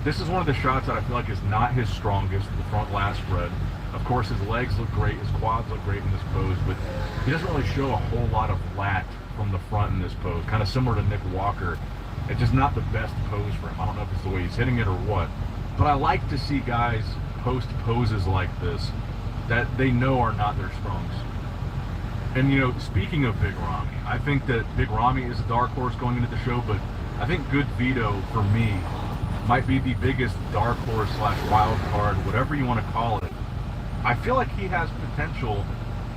This is one of the shots that I feel like is not his strongest, the front lat spread. Of course, his legs look great, his quads look great in this pose, but he doesn't really show a whole lot of lat from the front in this pose. Kind of similar to Nick Walker. It's just not the best pose for him. I don't know if it's the way he's hitting it or what, but I like to see guys post poses like this that they know are not their strong suit. And, you know, speaking of Big Rami, I think that Big Rami is a dark horse going into the show, but I think Good Vito, for me, might be the biggest dark horse / wild card, whatever you want to call it. I feel like he has potential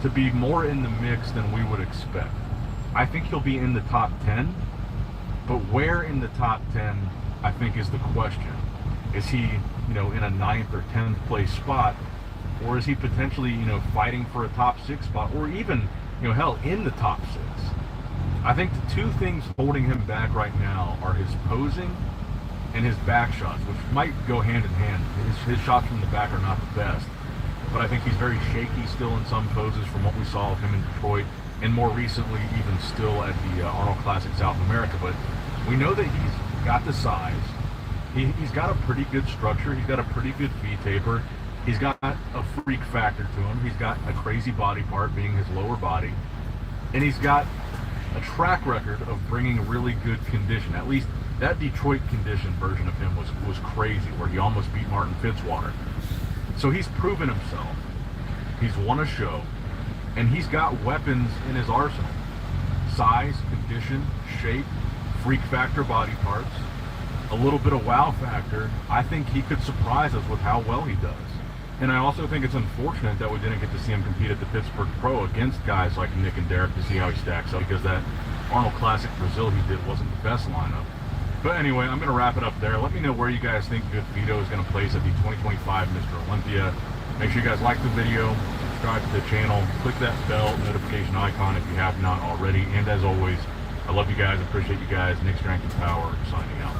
to be more in the mix than we would expect. I think he'll be in the top 10, But where in the top 10, I think, is the question. Is he, in a 9th or 10th place spot, or is he potentially, fighting for a top 6 spot, or even, hell, in the top 6? I think the two things holding him back right now are his posing and his back shots, which might go hand in hand. His shots from the back are not the best, but I think he's very shaky still in some poses from what we saw of him in Detroit, and more recently even still at the Arnold Classic South America. But we know that he's got the size. He's got a pretty good structure. He's got a pretty good V-taper. He's got a freak factor to him. He's got a crazy body part being his lower body. And he's got a track record of bringing really good condition. At least that Detroit condition version of him was crazy, where he almost beat Martin Fitzwater. So he's proven himself. He's won a show. And he's got weapons in his arsenal. Size, condition, shape, freak factor body parts, a little bit of wow factor. I think he could surprise us with how well he does. And I also think it's unfortunate that we didn't get to see him compete at the Pittsburgh Pro against guys like Nick and Derek to see how he stacks up, because that Arnold Classic Brazil he did wasn't the best lineup. But anyway, I'm going to wrap it up there. Let me know where you guys think Good Vito is going to place at the 2025 Mr. Olympia. Make sure you guys like the video, subscribe to the channel, click that bell notification icon if you have not already. And as always, I love you guys, appreciate you guys. Nick Strength and Power signing out.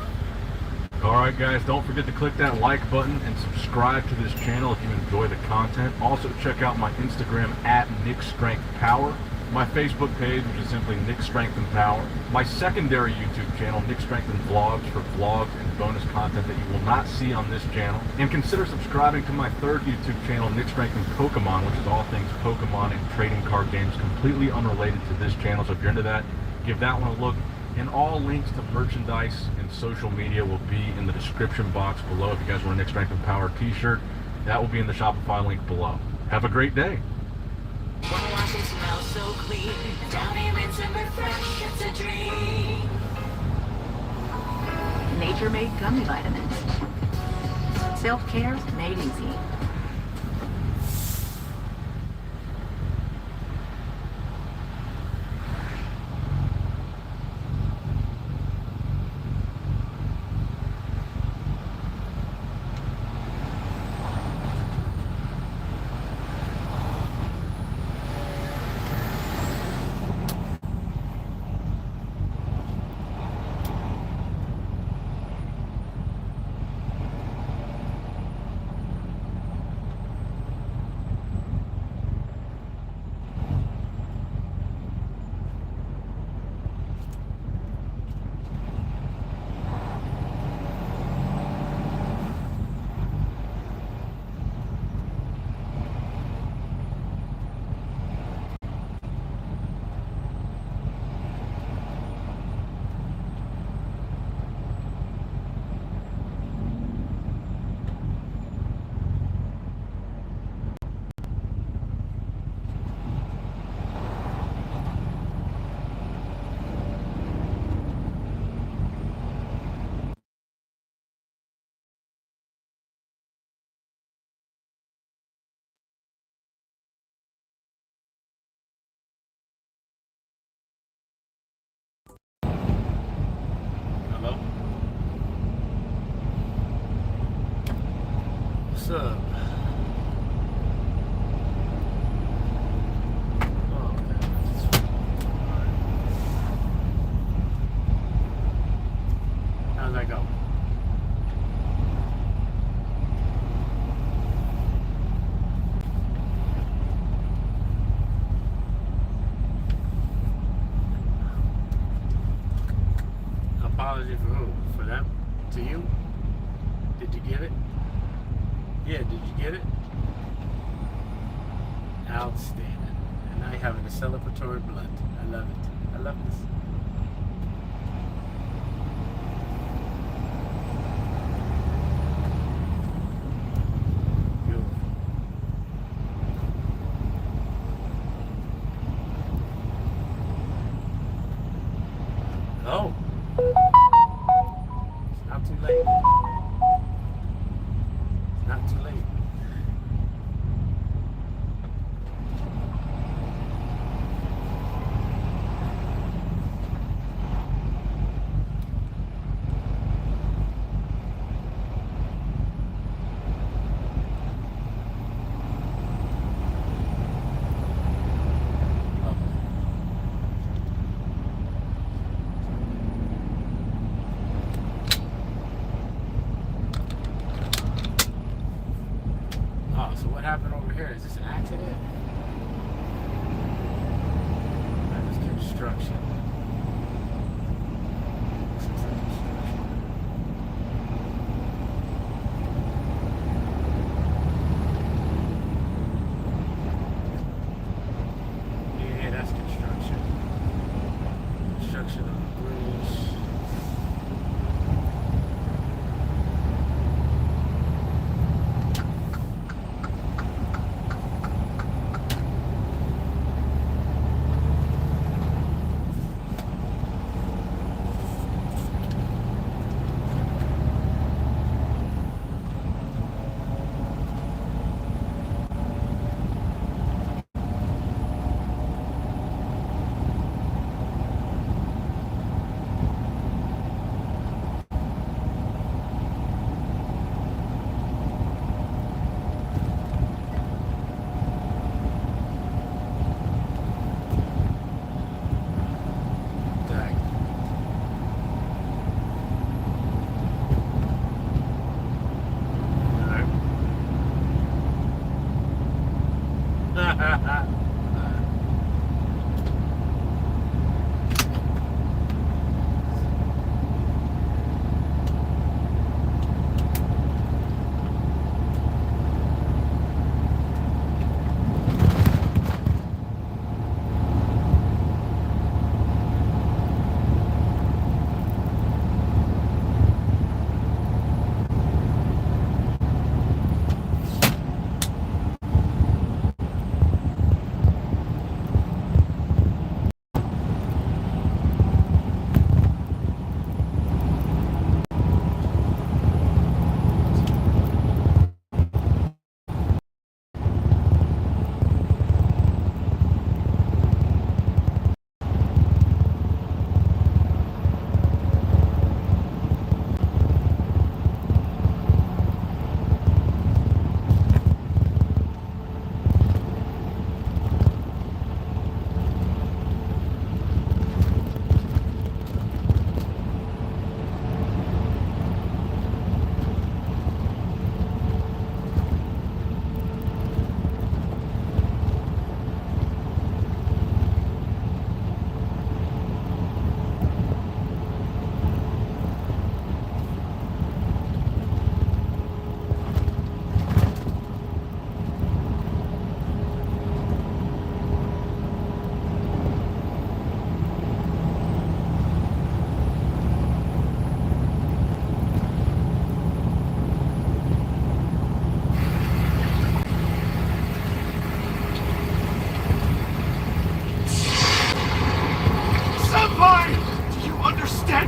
Alright guys, don't forget to click that like button and subscribe to this channel if you enjoy the content. Also check out my Instagram at Nick Strength Power, my Facebook page, which is simply Nick Strength and Power, my secondary YouTube channel, Nick Strength and Vlogs, for vlogs and bonus content that you will not see on this channel. And consider subscribing to my third YouTube channel, Nick Strength and Pokemon, which is all things Pokemon and trading card games, completely unrelated to this channel. So if you're into that, give that one a look. And all links to merchandise and social media will be in the description box below. If you guys want a Nick Strength and Power t-shirt, that will be in the Shopify link below. Have a great day. Wash and smell so clean. Down here rinse and refresh, it's a dream. Nature-made gummy vitamins. Self-care made easy. What's up? Oh, okay. Alright. How's that go? Apology for who? For them? To you? Did you get it? Yeah, did you get it? Outstanding. And now you're having a celebratory blunt. I love it. I love this. Beautiful. Oh. It's not too late. Not too late. construction. Yeah, that's construction. Construction on the bridge.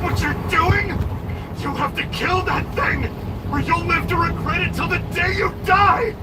what you're doing? You have to kill that thing, or you'll live to regret it till the day you die!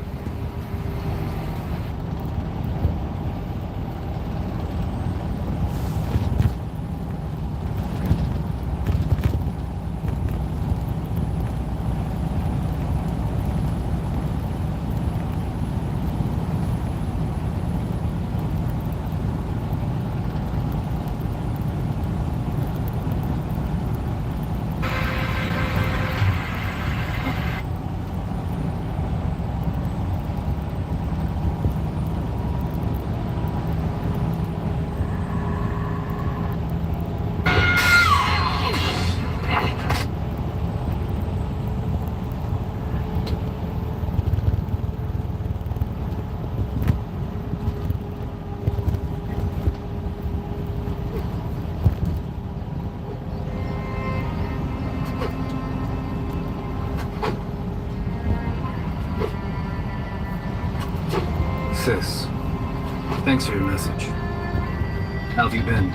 Sis, thanks for your message. How have you been?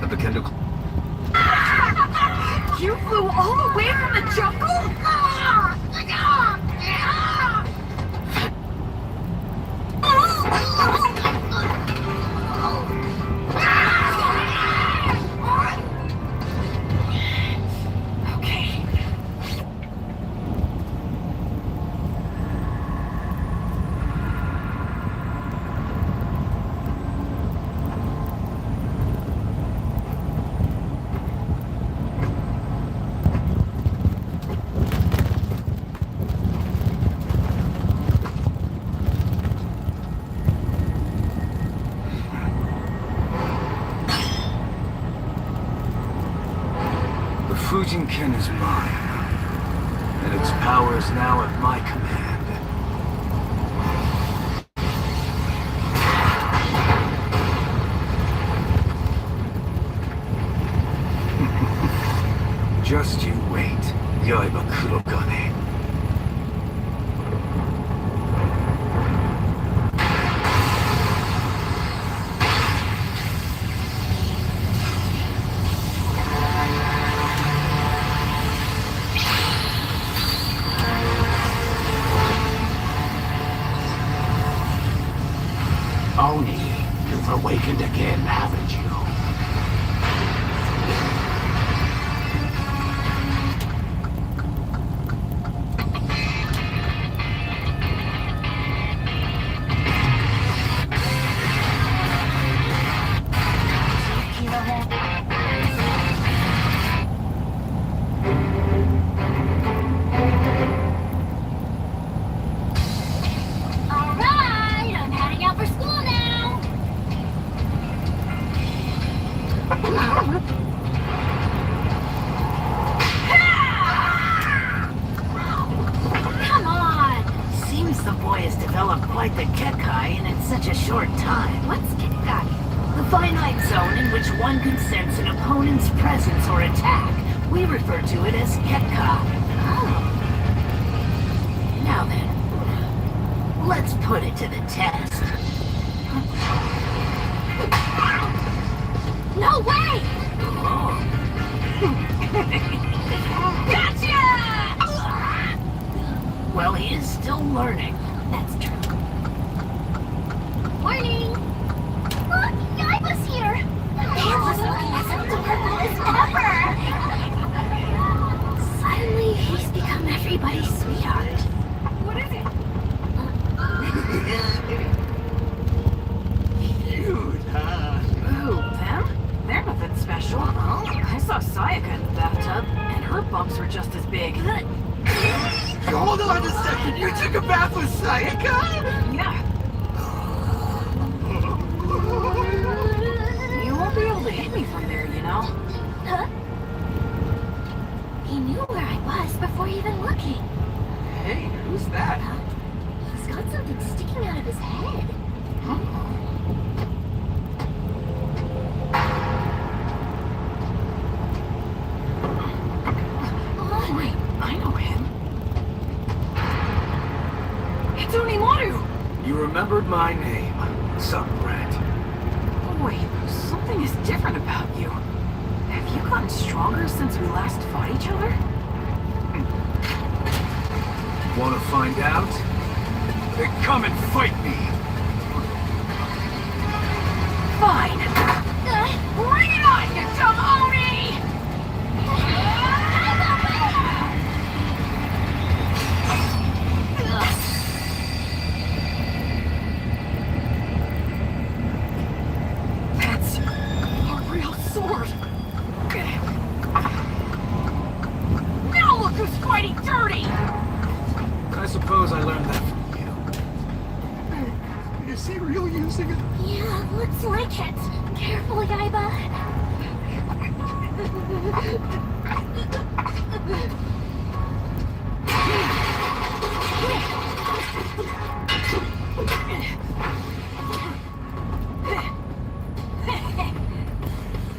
At the Kendall? You flew all the way from the jungle? Fujinken is mine, and its power is now at my command. Just you wait, Yaiba Kurogane. Oni, you've awakened again, haven't you? Alright, I'm heading out for school now. Come on! Seems the boy has developed quite the Kekai in such a short time. What's Kekai? The finite zone in which one can sense an opponent's presence or attack. We refer to it as Kekai. Oh. Now then, let's put it to the test. No way! Gotcha! Well, he is still learning. That's true. Morning! Look, Yaiba's here! Hands as adorable as ever! Suddenly, he's become everybody's sweetheart. What is it? Cute, huh? Ooh, them? They're nothing special. I saw Sayaka in the bathtub, and her bumps were just as big. Hold on a second, you took a bath with Sayaka? Yeah. You won't be able to hit me from there, you know? Huh? He knew where I was before even looking. Hey, who's that? He's got something sticking out of his head. Oh, wait, I know him. It's Unimaru! You remembered my name, son brat. Oh, wait, something is different about you. Have you gotten stronger since we last fought each other? Want to find out? Then come and fight me! Fine! Bring it on, you dumb Oni! That's a real sword! Now look who's fighting dirty! I suppose I learned that from you. Is he really using it? Yeah, looks like it. Careful, Yaiba.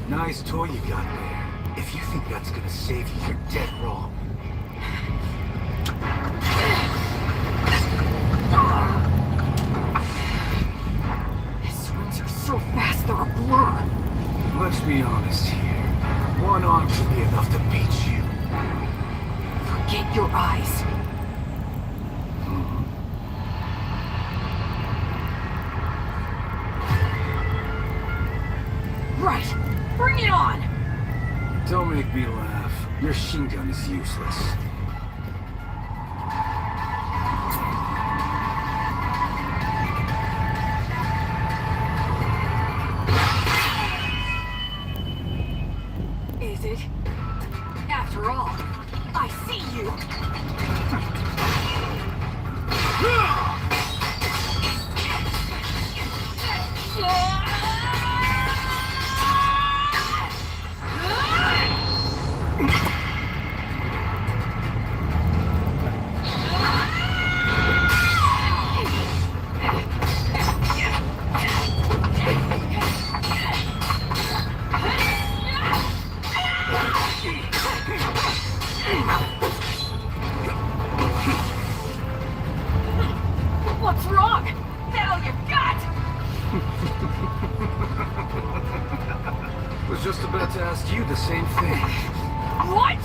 Nice toy you got there. If you think that's gonna save you, you're dead wrong. His swings are so fast they're a blur. Let's be honest here. One arm should be enough to beat you. Forget your eyes. Right, bring it on! Don't make me laugh. Your Shingun is useless. Is it? After all, I see you! just about to ask you the same thing. What?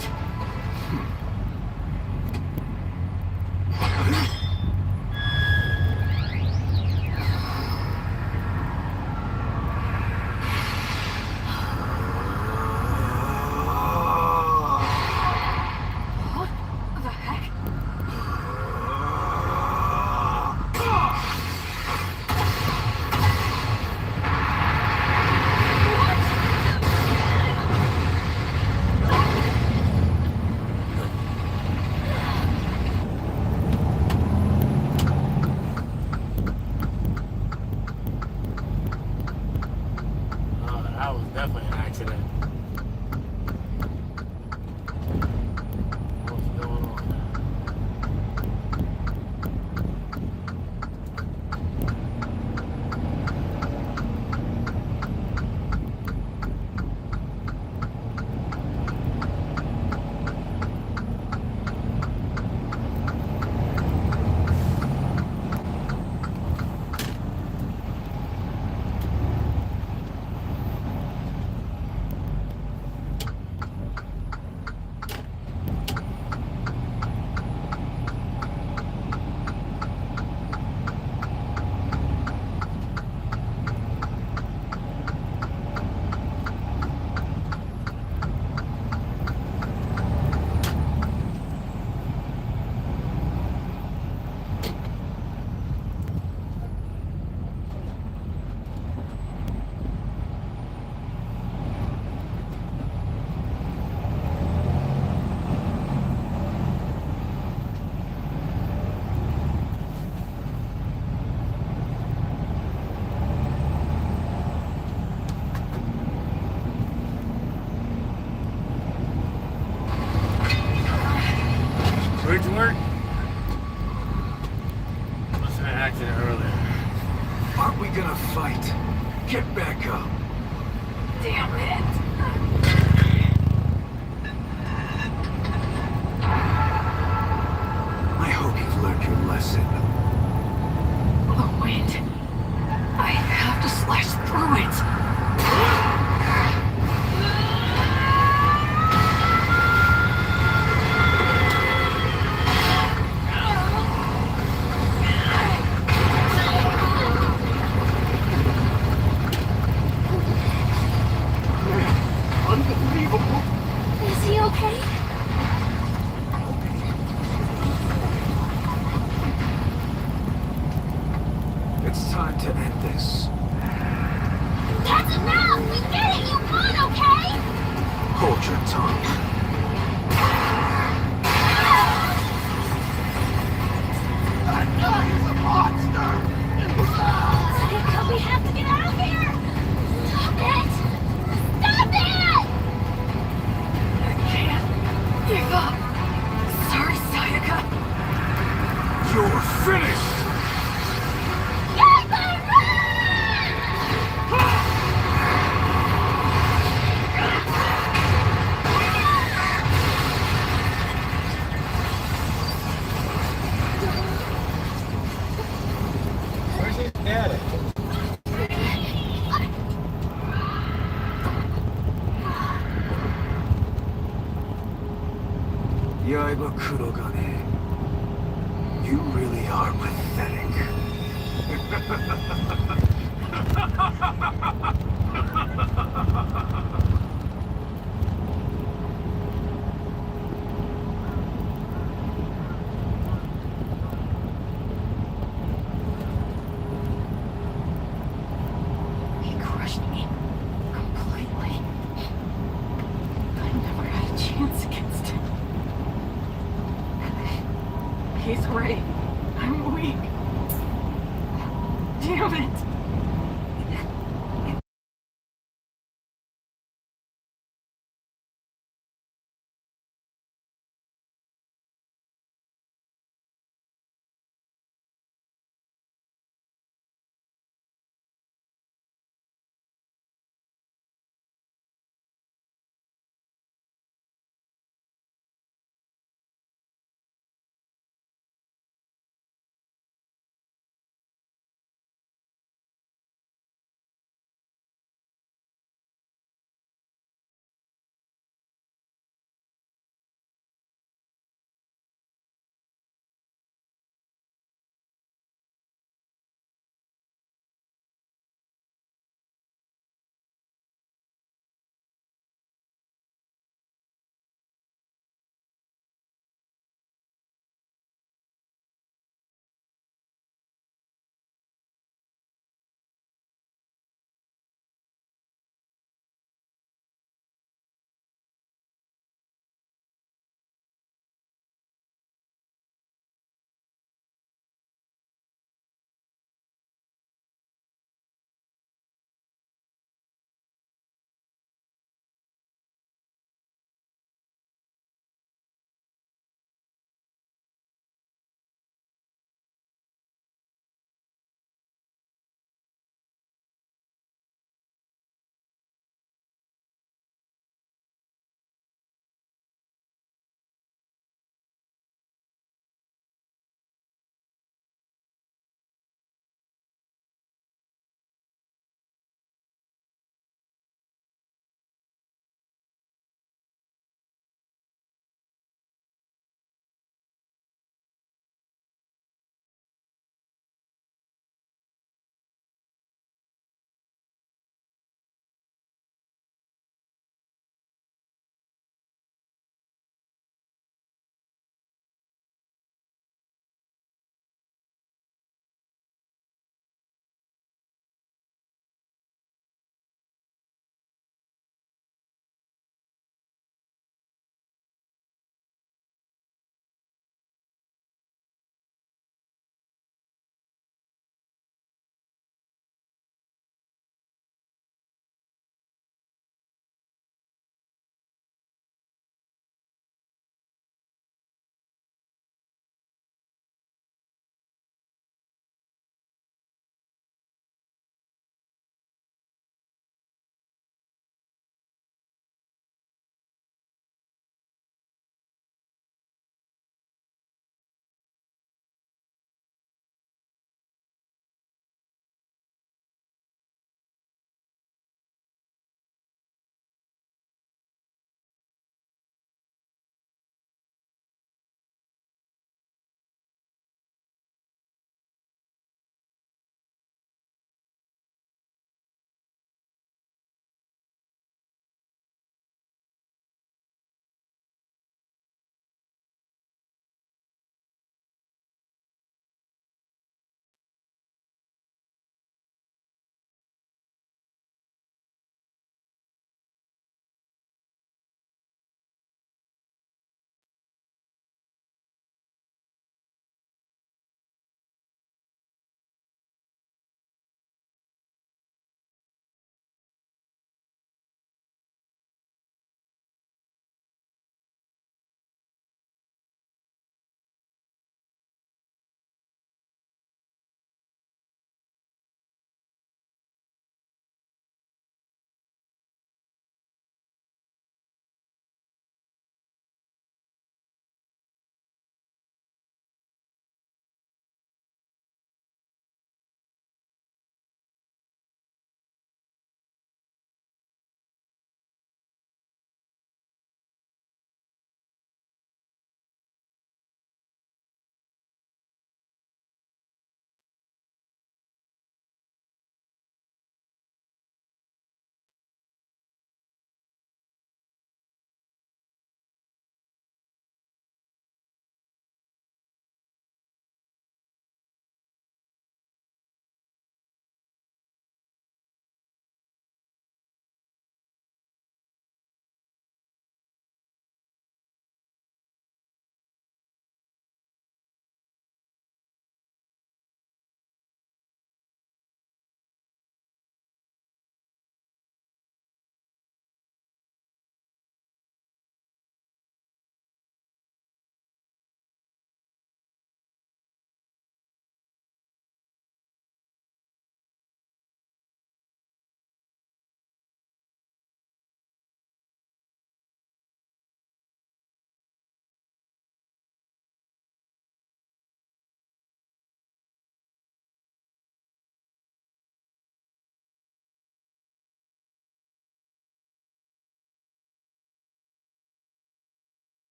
That was definitely an accident. What's going on? Bridge work? Must have been an accident earlier. Aren't we gonna fight? Get back up. Damn it. I hope you've learned your lesson. The wind. I have to slash through it. Unbelievable. Is he okay? It's time to end this. That's enough! We get it! You won, okay? Hold your tongue. That guy is a monster! Sayaka, we have to get out of here! Stop it! Stop it! I can't give up. Sorry, Sayaka. You're finished! Where's his dad at? Yaiba Kurogane, you really are pathetic. He crushed me completely. I never had a chance against him. He's right.